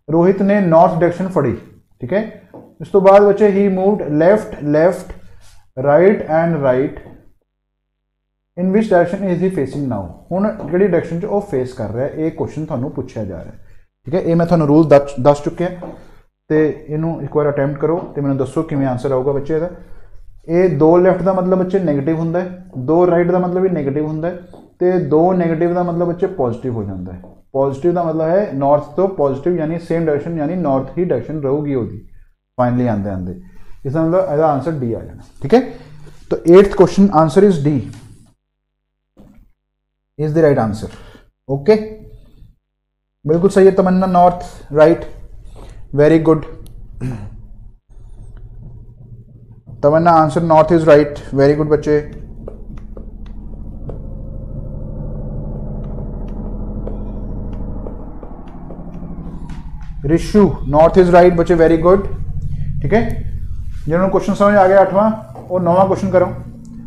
S1: Rohit ने नॉर्थ डायरेक्शन फड़ी। ठीक है, उस तो बाद बच्चे he moved left left right and right, in which direction is he facing now, हुण जिहड़ी डायरेक्शन च वो फेस कर रहा है, ये क्वेश्चन तुहानू पूछा जा रहा है। ठीक है, ये मैं तुहानू रूल दस चुके हैं, तो इनू एक बार अटैम्प्ट करो तो मैंने दसो किवें आंसर आऊगा बच्चे इहदा। ये 2 लैफ्ट का मतलब बच्चे नैगेटिव हुंदा है, 2 राइट का मतलब भी नैगेटिव हुंदा है, तो 2 नैगेटिव का मतलब बच्चे पॉजिटिव हो जाता है। पॉजिटिव का मतलब है नॉर्थ तो पॉजिटिव, यानी सेम डायरेक्शन, यानी नॉर्थ ही डायरेक्शन रहूगी उसकी फाइनली आते आते, इसका मतलब इसका आंसर डी आ जाना। ठीक है, तो 8th question answer is D, is the right answer. Okay, बिल्कुल सही है Tamanna, north right, very good Tamanna, answer north is right, very good बच्चे। ऋषु, नॉर्थ इज राइट बच्चे, वेरी गुड। ठीक है, जिन्होंने क्वेश्चन समझ आ गया 8वां और 9वां क्वेश्चन करो।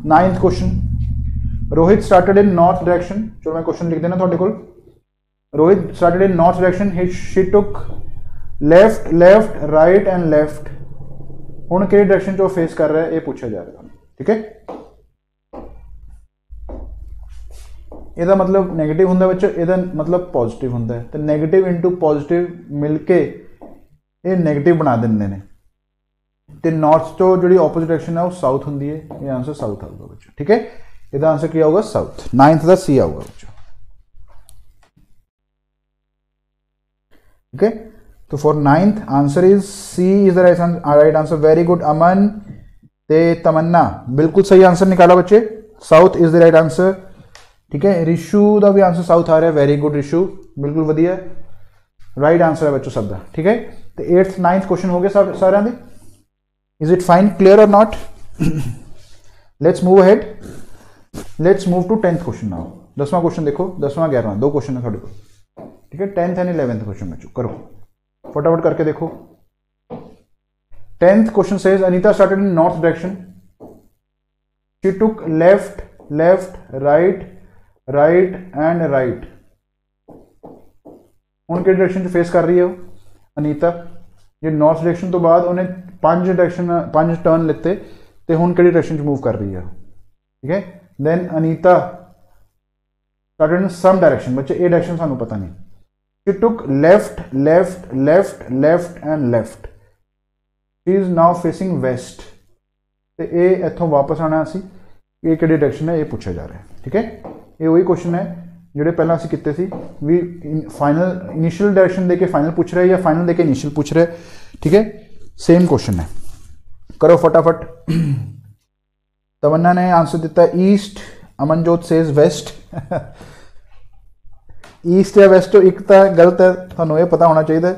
S1: 9th question, Rohit started in north direction, चलो मैं क्वेश्चन लिख देना थोड़े को। Rohit started in north direction, she took left left right and left, हुण किहड़ी डायरेक्शन चो फेस कर रहा है ये पूछा जा रहा है। ठीक है, ਇਹਦਾ मतलब नैगेटिव ਹੁੰਦਾ बच्चों, ਇਹਦਾ मतलब पॉजिटिव ਹੁੰਦਾ है, तो नैगेटिव इंटू पॉजिटिव मिलके ये नैगेटिव बना देंगे ने, तो नॉर्थ तो जी ऑपोजिट डायरेक्शन है वो साउथ होंगी है, ये आंसर साउथ आऊगा बच्चों। ठीक है, इसका आंसर क्या होगा साउथ, 9th का सी आऊगा बच्चों। ठीक है, तो for 9th answer is C is the right answer, very good Aman ते तमन्ना, बिल्कुल सही आंसर निकाला बच्चे, south is the right answer. ठीक है, रिशु का भी आंसर साउथ आ रहा है, वेरी गुड रिशु, बिल्कुल वधिया, राइट आंसर है बच्चों सब का। ठीक है, तो 8th 9th क्वेश्चन हो गए सारे दे, इज इट फाइन, क्लियर और not? Let's move ahead, let's move to 10th question now. 10वां क्वेश्चन देखो, 10वां 11वां दो क्वेश्चन है थोड़े को। ठीक है, 10th एंड 11th क्वेश्चन बच्चों करो फटाफट करके देखो। 10th question says Anita started in north direction, she took left left right right and right. हुण किहड़ी डायरेक्शन च फेस कर रही है वो अनीता? जे नॉर्थ डायरेक्शन तो बाद उन्हें 5 टर्न लिते तो हुण किहड़ी डायरेक्शन च मूव कर रही है, ठीक है। Then Anita started in some direction, बच्चे ए डायरेक्शन सानू पता नहीं। she took left left left left and left, she is now facing west, ਤੇ ਇਹ ਇੱਥੋਂ ਵਾਪਸ ਆਣਾ ਸੀ, ਇਹ ਕਿਹੜੀ ਡਾਇਰੈਕਸ਼ਨ ਹੈ ਇਹ ਪੁੱਛਿਆ ਜਾ ਰਿਹਾ, ਠੀਕ ਹੈ। ਇਹ ਉਹੀ ਕੁਐਸਚਨ ਹੈ ਜਿਹੜੇ ਪਹਿਲਾਂ ਅਸੀਂ ਕੀਤੇ ਸੀ ਵੀ ਫਾਈਨਲ ਇਨੀਸ਼ੀਅਲ ਡਾਇਰੈਕਸ਼ਨ ਦੇ ਕੇ ਫਾਈਨਲ ਪੁੱਛ ਰਿਹਾ ਜਾਂ ਫਾਈਨਲ ਦੇ ਕੇ ਇਨੀਸ਼ੀਅਲ ਪੁੱਛ ਰਿਹਾ, ठीक है। सेम क्वेश्चन है, करो फटाफट। तमन्ना ने आंसर दिता east, Amanjot says west. East या वेस्ट एक तो गलत है, थानू ये पता होना चाहिए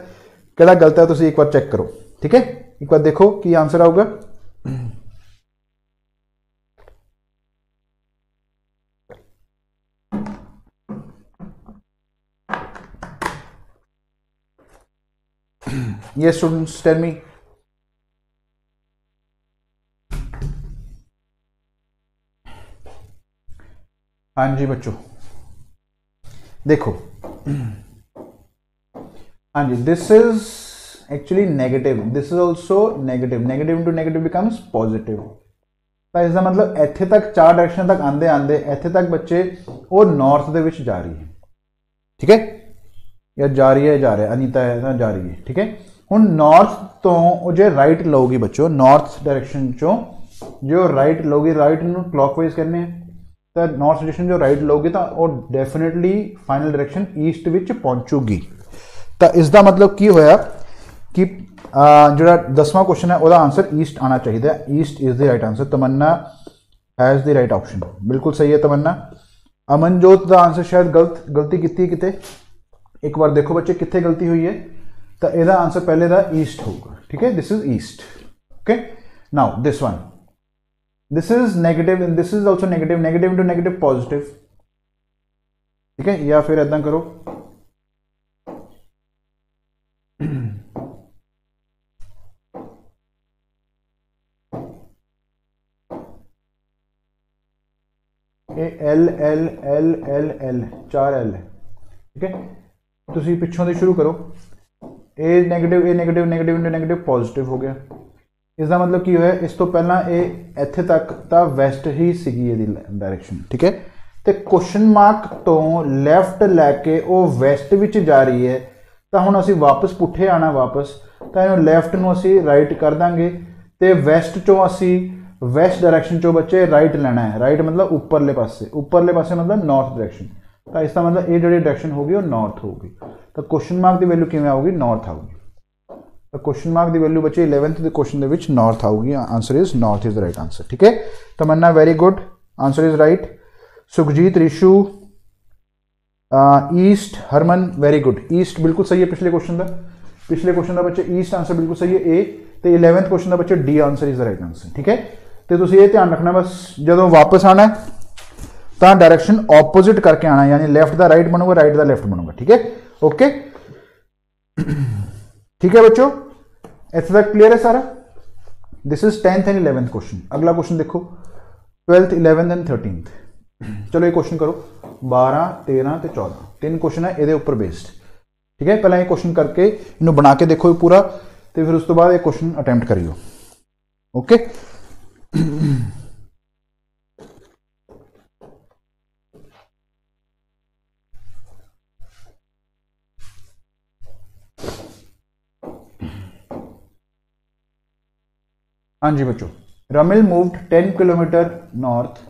S1: किहड़ा गलत है, तुसीं एक बार चेक करो, ठीक है। एक बार देखो की आंसर आऊगा। Yes students, tell me. हाँ जी बच्चों देखो, हाँ जी this is actually negative, this is also negative, negative into negative becomes positive. तो इसका मतलब इत्थे तक 4 डायरेक्शन तक आंदे आंदे इत्थे तक बच्चे वो नॉर्थ दे विच जा रही है, ठीक है, या जा रही है जा रहा है, अनीता है ना जा रही है, ठीक है। हुण नॉर्थ तो जो राइट लओगी बच्चों, नॉर्थ डायरेक्शन चो जो राइट लओगी, राइट नूं क्लॉकवाइज करने हैं, तो नॉर्थ डायरेक्शन जो राइट लओगी तो वो डेफिनेटली फाइनल डायरेक्शन ईस्ट विच पहुंचूगी। तो इसका मतलब की होया कि जो 10वां क्वेश्चन है वह आंसर ईस्ट आना चाहिए, east is the right answer. Tamanna has the right option, बिल्कुल सही है तमन्ना। अमनजोत का आंसर शायद गलती की किते, एक बार देखो बच्चे कितने गलती हुई है, तो यदा आंसर पहले का ईस्ट होगा, ठीक है, this is east, okay. Now this one, this is negative and this is also negative, negative into negative positive, ठीक है। या फिर ऐसा करो L L L L L 4 L है, ठीक है। तुसी पिछों से शुरू करो, ए negative negative into negative positive हो गया। इसका मतलब की होया, इस तो पहला ये इत्थे तक तो वैसट ही सीगी इहदी डायरेक्शन, ठीक है। तो क्वेश्चन मार्क तो लैफ्ट लैके वो वैसट विच जा रही है, तो हुण असीं वापस पुठे आना, वापस तो इहनूं लैफ्ट नूं असीं राइट कर देंगे, तो वैसट चों असीं वैसट डायरेक्शन चो बच्चे राइट लेना है, राइट मतलब उपरले पासे मतलब नॉर्थ डायरेक्शन, तो इसका मतलब ये जी डायरेक्शन होगी वो नॉर्थ होगी। तो क्वेश्चन मार्क की वैल्यू किवें आऊगी? नॉर्थ आऊगी। तो क्वेश्चन मार्क की वैल्यू बच्चे 11th के क्वेश्चन दे विच नॉर्थ आऊगी, answer is north is the right answer, ठीक है। Tamanna very good, answer is right. Sukhjeet Rishu east, Harman very good, east बिल्कुल सही है पिछले क्वेश्चन का बच्चे ईस्ट आंसर बिल्कुल सही है ए। तो 11th क्वेश्चन का बच्चे D answer is the right answer, ठीक है। तो तुसीं ये ध्यान रखना बस जो वापस आना है तो डायरेक्शन ऑपोजिट करके आना, यानी लेफ्ट का राइट बनूगा, राइट का लेफ्ट बनूगा, ठीक है, ओके। ठीक है बच्चों, इतना तक क्लियर है सारा। This is 10th and 11th question. अगला क्वेश्चन देखो 12th 11th एंड 13th। चलो ये क्वेश्चन करो 12 13 ते 14, 3 क्वेश्चन है ये उपर बेस्ड, ठीक है। पहला ये क्वेश्चन करके इन्हों बना के देखो पूरा, तो फिर उस तो बाद ये क्वेश्चन अटेम्प्ट करियो, ओके। हाँ जी बच्चों, Ramil moved 10 kilometre north,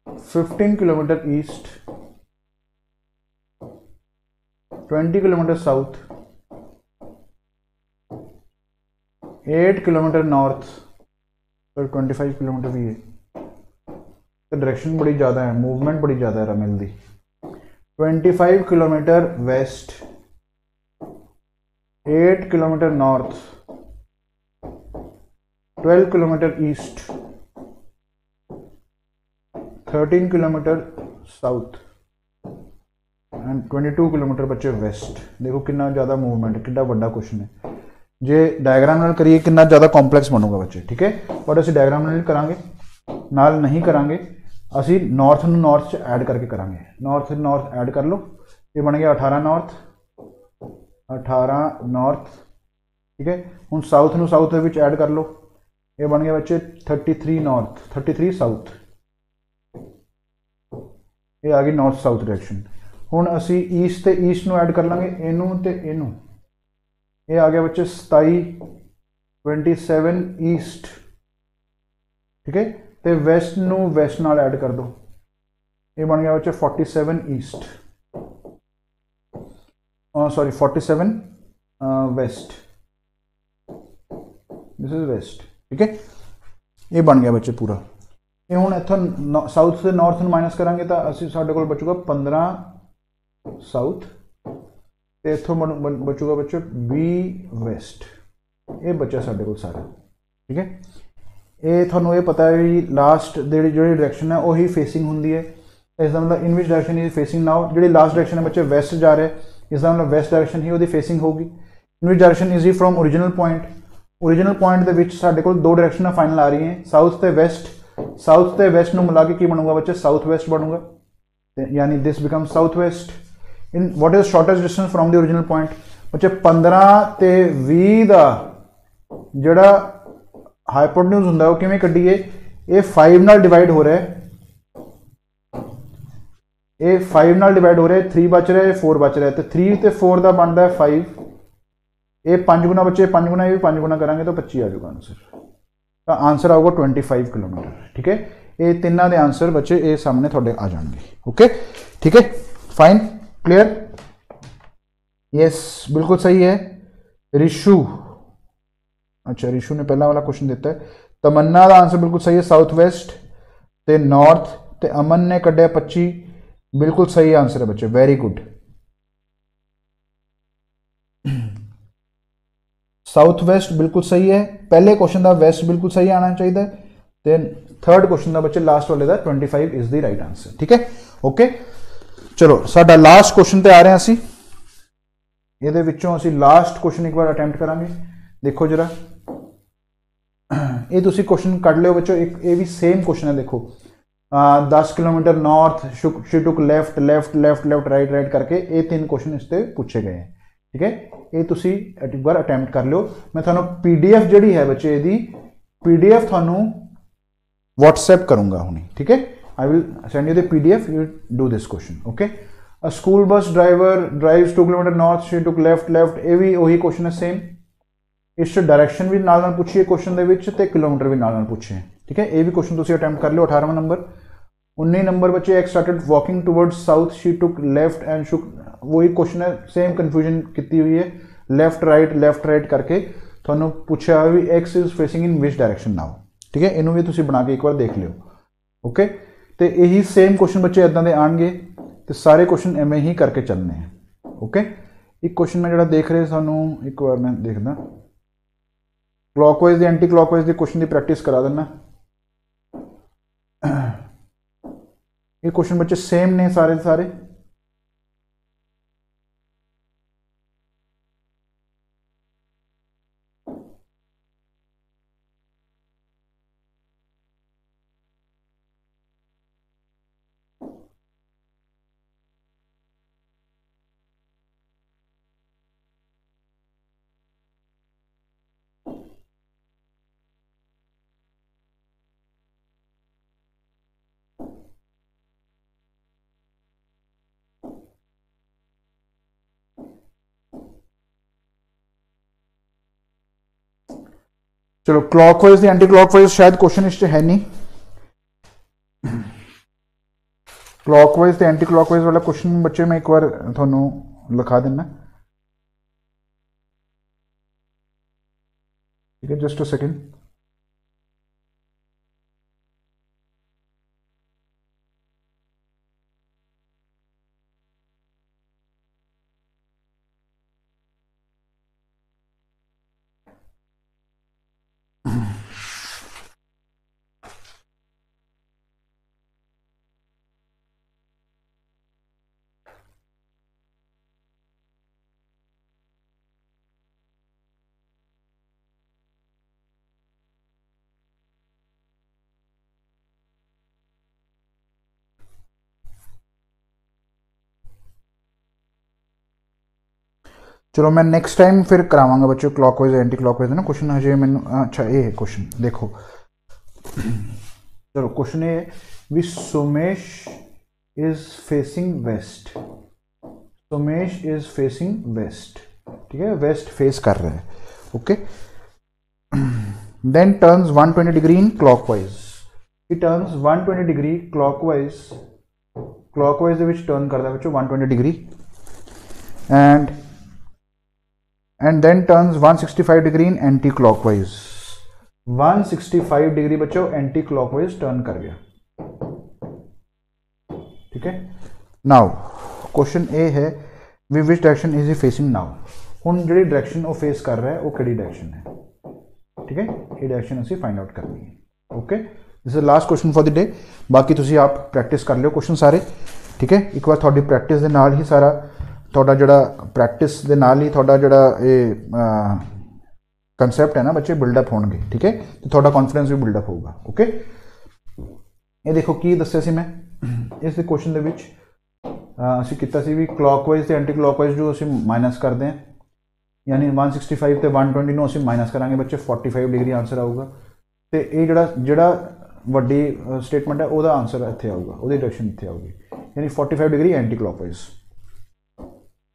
S1: 15 kilometre east, 20 kilometre south, 8 kilometre north और 25 किलोमीटर भी है। तो डायरेक्शन बड़ी ज़्यादा है, मूवमेंट बड़ी ज़्यादा है रमिल दी। 25 kilometre west, 8 kilometre north, 12 kilometre east, 13 kilometre south and 22 kilometre बच्चे वेस्ट। देखो कितना ज़्यादा मूवमेंट है, कितना बड़ा क्वेश्चन है। जे डायग्राम नाल करिए कितना ज़्यादा कॉम्पलैक्स बनूगा बच्चे, ठीक है। बट असीं डायग्राम नाल करांगे, नाल नहीं करांगे, असीं नॉर्थ नूं नॉर्थ च ऐड करके करांगे। नॉर्थ नॉर्थ ऐड कर लो, ये बन गया 18 नॉर्थ, 18 नॉर्थ, ठीक है। हुण साउथ नूं साउथ दे विच ऐड कर लो, ये बन गया बच्चे 33 नॉर्थ, 33 साउथ, ये आ गई नॉर्थ साउथ डायरैक्शन। हुण असीं ईस्ट ते ईस्ट नूं ऐड कर लांगे, इनू ते इनू, ये आ गया बच्चे 27 27 ईस्ट, ठीक है। तो वैस्ट नू वैस्ट नाल ऐड कर दो, ये बन गया बच्चे 47 east, sorry 47 west, this is west, ठीक है। ये बन गया बच्चे पूरा। ये हुण इत्थों साउथ से नॉर्थ में माइनस करांगे तो असीं साडे कोल बचूगा 15 साउथ, तो इत्थों बचूगा बच्चे 20 वेस्ट, ये बचा साडे कोल सारा, ठीक है। ये थानू ये पता है भी लास्ट जी डायरैक्शन है वही फेसिंग होंगी है, इसका मतलब in which direction is facing now, जी लास्ट डायरैक्शन है बच्चे वेस्ट जा रहे हैं, इसका मतलब वेस्ट डायरैक्शन ही वो फेसिंग होगी। In which direction is he from original point, original point के विच साडे कोल दो डायरैक्शन फाइनल आ रही हैं, साउथ ते वेस्ट, साउथ ते वेस्ट नूं मिला के की बनूगा बच्चे साउथ वेस्ट बनूगा, यानी this become south west. In what is shortest distance from the original point, बच्चे 15 ते 20 का जड़ा हाइपोटेन्यूज हुंदा वो किवें कड्ढीए, ये 5 नाल डिवाइड हो रहा है, ये 5 नाल डिवाइड हो रहा है, 3 बच रहा है, 4 बच रहा है, तो 3 ते 4 का बनता है 5, ये 5 गुना बच्चे 5 गुना, ये भी 5 गुना करांगे तो 25 आ जाएगा आंसर, तो आंसर आऊगा 25 किलोमीटर, ठीक है। ये तिना के आंसर बच्चे ये सामने थोड़े आ जाएंगे, ओके, ठीक है, फाइन, क्लियर, यस बिल्कुल सही है। रिशु, अच्छा रिशु ने पहला वाला क्वेश्चन दिता है, तमन्ना का आंसर बिल्कुल सही है, साउथ वेस्ट ते नॉर्थ, ते अमन ने कढ़िया 25, बिल्कुल सही आंसर है बच्चे, वेरी गुड। साउथ वेस्ट बिल्कुल सही है, पहले क्वेश्चन का वेस्ट बिल्कुल सही आना चाहिए, तो थर्ड क्वेश्चन का बच्चे लास्ट वाले का 25 इज द राइट आंसर, ठीक है, ओके। चलो साडा लास्ट क्वेश्चन ते आ रहे हैं असी, ये विचों असी लास्ट क्वेश्चन एक बार अटैम्प्ट करांगे, देखो जरा ये तुसी क्वेश्चन कट लियो बच्चों, एक ये भी सेम क्वेश्चन है, देखो 10 kilometre north, she took left left left left right right करके ये 3 क्वेश्चन इस पर पूछे गए हैं, ठीक है। ये तुसी एक बार अटैम्प्ट कर लो, मैं थानू PDF जी है बच्चे यदि PDF थानू व्हाट्सएप करूंगा हुणी, ठीक है, I will send you the PDF, you do this question, okay. A school bus driver drives 2 kilometre north, she took left left, ये भी वही क्वेश्चन है सेम, इस डायरैक्शन भी नाल पूछिए क्वेश्चन के किलोमीटर भी नाल पूछे, ठीक है। ये भी क्वेश्चन तुम अटैम्प्ट कर लो। 18वां नंबर, 19 नंबर बच्चे एक started walking towards south, she took left and शुक, वही क्वेश्चन है, सेम कन्फ्यूजन की हुई है, लेफ्ट राइट करके थोड़ा पूछा भी x is facing in which direction now, ठीक है। इनू भी तुम बना के एक बार देख लियो, ओके। तो यही सेम क्वेश्चन बच्चे इदा के आएंगे, तो सारे क्वेश्चन एवें ही करके चलने हैं, ओके। एक क्वेश्चन मैं जो देख रहे सानू, एक बार मैं देखना, क्लॉकवाइज एंटी क्लॉकवाइज के क्वेश्चन की प्रैक्टिस करा देना, ये क्वेश्चन बच्चे सेम ने सारे सारे, चलो क्लॉकवाइज एंटी क्लॉकवाइज शायद क्वेश्चन इस है नहीं, क्लॉकवाइज एंटी क्लॉकवाइज वाला क्वेश्चन बच्चे मैं एक बार थोनू लिखा देना, ठीक है, जस्ट अ सेकेंड। चलो मैं नेक्स्ट टाइम फिर करावांगा बच्चों क्लॉकवाइज एंटी क्लॉकवाइज ना क्वेश्चन हजे मैंने अच्छा ये है क्वेश्चन देखो चलो क्वेश्चन ये भी Somesh is facing west Somesh is facing west ठीक है वेस्ट फेस कर रहा है okay then turns 120 degree in clockwise he turns 120 degree clockwise ਦੇ ਵਿੱਚ ਟਰਨ ਕਰਦਾ ਬੱਚੋ 120 degree and then turns 165 degree in anti clockwise 165 degree बच्चों एंटी क्लॉकवाइज टर्न कर गया ठीक है नाउ क्वेश्चन ए है we which direction is he facing now हुण जिहड़ी डायरेक्शन वो फेस कर रहा है वो किहड़ी डायरेक्शन है ठीक है ये डायरेक्शन असीं फाइंड आउट करनी है okay this is last question for the day बाकी तुसीं आप प्रैक्टिस कर लियो क्वेश्चन सारे ठीक है एक बार तुहाडी प्रैक्टिस दे नाल ही सारा ਤੁਹਾਡਾ ਜਿਹੜਾ ਪ੍ਰੈਕਟਿਸ ਦੇ ਨਾਲ ਹੀ ਤੁਹਾਡਾ ਜਿਹੜਾ ਇਹ ਕਨਸੈਪਟ ਹੈ ਨਾ ਬੱਚੇ ਬਿਲਡਅਪ ਹੋਣਗੇ ਠੀਕ ਹੈ ਤੇ ਤੁਹਾਡਾ ਕੌਨਫੀਡੈਂਸ ਵੀ ਬਿਲਡਅਪ ਹੋਊਗਾ ਓਕੇ ਇਹ ਦੇਖੋ ਕੀ ਦੱਸਿਆ ਸੀ ਮੈਂ ਇਸ ਦੇ ਕੁਐਸਚਨ ਦੇ ਵਿੱਚ ਅਸੀਂ ਕੀਤਾ ਸੀ ਵੀ ਕਲੌਕਵਾਈਜ਼ ਤੇ ਐਂਟੀ ਕਲੌਕਵਾਈਜ਼ ਜੋ ਅਸੀਂ ਮਾਈਨਸ ਕਰਦੇ ਹਾਂ ਯਾਨੀ 165 ਤੇ 120 ਨੂੰ ਅਸੀਂ ਮਾਈਨਸ ਕਰਾਂਗੇ ਬੱਚੇ 45 ਡਿਗਰੀ ਆਨਸਰ ਆਊਗਾ ਤੇ ਇਹ ਜਿਹੜਾ ਵੱਡੀ ਸਟੇਟਮੈਂਟ ਹੈ ਉਹਦਾ ਆਨਸਰ ਇੱਥੇ ਆਊਗਾ ਉਹਦੀ ਡਾਇਰੈਕਸ਼ਨ ਇੱਥੇ ਆਊਗੀ ਯਾਨੀ 45 डिग्री एंटी क्लॉकवाइज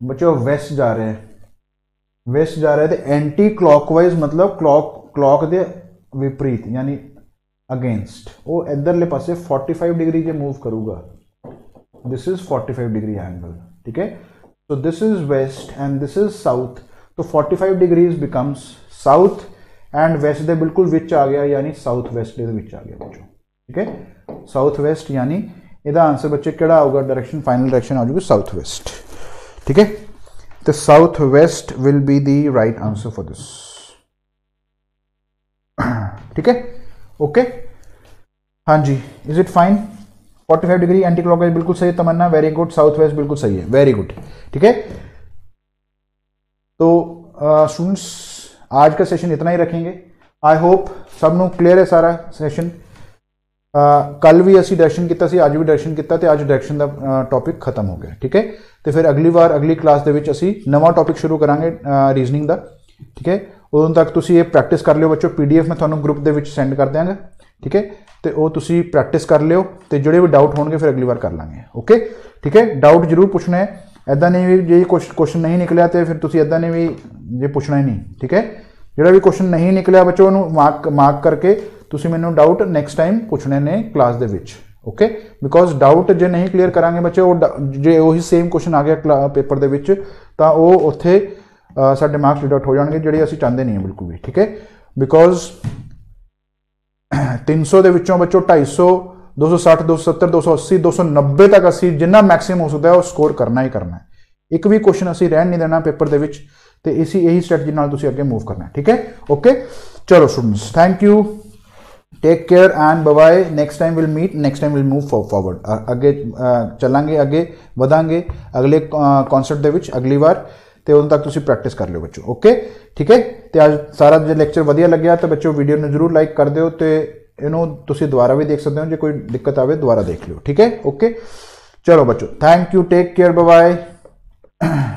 S1: बच्चों वेस्ट जा रहे हैं तो एंटी क्लॉकवाइज मतलब क्लॉक के विपरीत यानी अगेंस्ट वो इधरले पासे 45 डिग्री जो मूव करूँगा दिस इज 45 डिग्री एंगल ठीक है तो this is west and this is south तो 45 degrees becomes south and west दे बिल्कुल विच आ गया यानी साउथ वेस्ट दे विच आ गया बच्चों ठीक है साउथ वेस्ट यानी ਇਹਦਾ आंसर बच्चे ਕਿਹੜਾ ਆਊਗਾ डायरेक्शन फाइनल डायरेक्शन आ जाएगी साउथ वेस्ट ठीक है तो south west will be the right answer for this ठीक है ओके हाँ जी is it fine 45 degree anti clockwise बिल्कुल सही Tamanna very good south west बिल्कुल सही है वेरी गुड ठीक है तो स्टूडेंट्स आज का सेशन इतना ही रखेंगे आई होप सबनों क्लियर है सारा सेशन कल भी असी डायरेक्शन किया सी अज भी डायरेक्शन किया तो अज डायरेक्शन का टॉपिक खत्म हो गया ठीक है तो फिर अगली बार अगली क्लास के असी नवा टॉपिक शुरू करांगे रीजनिंग का ठीक है उदों तक तुसी ये प्रैक्टिस कर लियो बच्चों PDF मैं थोड़ा ग्रुप के सेंड कर देंगे ठीक है तो वो तुसी प्रैक्टिस कर लियो तो जोड़े भी डाउट होंगे फिर अगली बार कर लाँगे ओके ठीक है डाउट जरूर पूछना है ऐदा नहीं भी जे क्वेश्चन नहीं निकलिया तो फिर तुसी ऐदा नहीं भी जे पूछना ही नहीं ठीक है जोड़ा भी क्वेश्चन नहीं निकलिया बच्चों मार्क करके तुसी मैनू डाउट नैक्सट टाइम पूछने ने क्लास दे विच ओके बिकॉज डाउट जे नहीं क्लीयर करांगे बच्चे वो जे वही सेम क्वेश्चन आ गया पेपर दे विच तां वो उत्थे साडे मार्क्स डिडक्ट हो जाएंगे जिहड़े असीं चाहते नहीं बिल्कुल भी ठीक है बिकॉज 300 दे विचों बच्चों 250 260 270 280 290 तक असीं जिन्ना मैक्सिमम हो सकता है वो स्कोर करना ही करना है एक भी क्वेश्चन असीं रहन नहीं देना पेपर दे विच ते इसी यही स्ट्रैटजी नाल तुसीं अगे मूव करना है ठीक है ओके चलो students thank you take care and bye bye next time will meet next time will move forward अगे चलांगे अगे वधांगे अगले कॉन्सेप्ट दे विच अगली बार तो उदों तक तुसीं प्रैक्टिस कर लो बच्चों ओके ठीक है तो आज सारा जो लेक्चर वधिया लग्या तो बच्चों वीडियो ने जरूर लाइक कर दिओ तो इनू तुसीं दोबारा भी देख सकते हो जो कोई दिक्कत आवे दोबारा देख लो ठीक है ओके चलो बच्चों thank you take care bye bye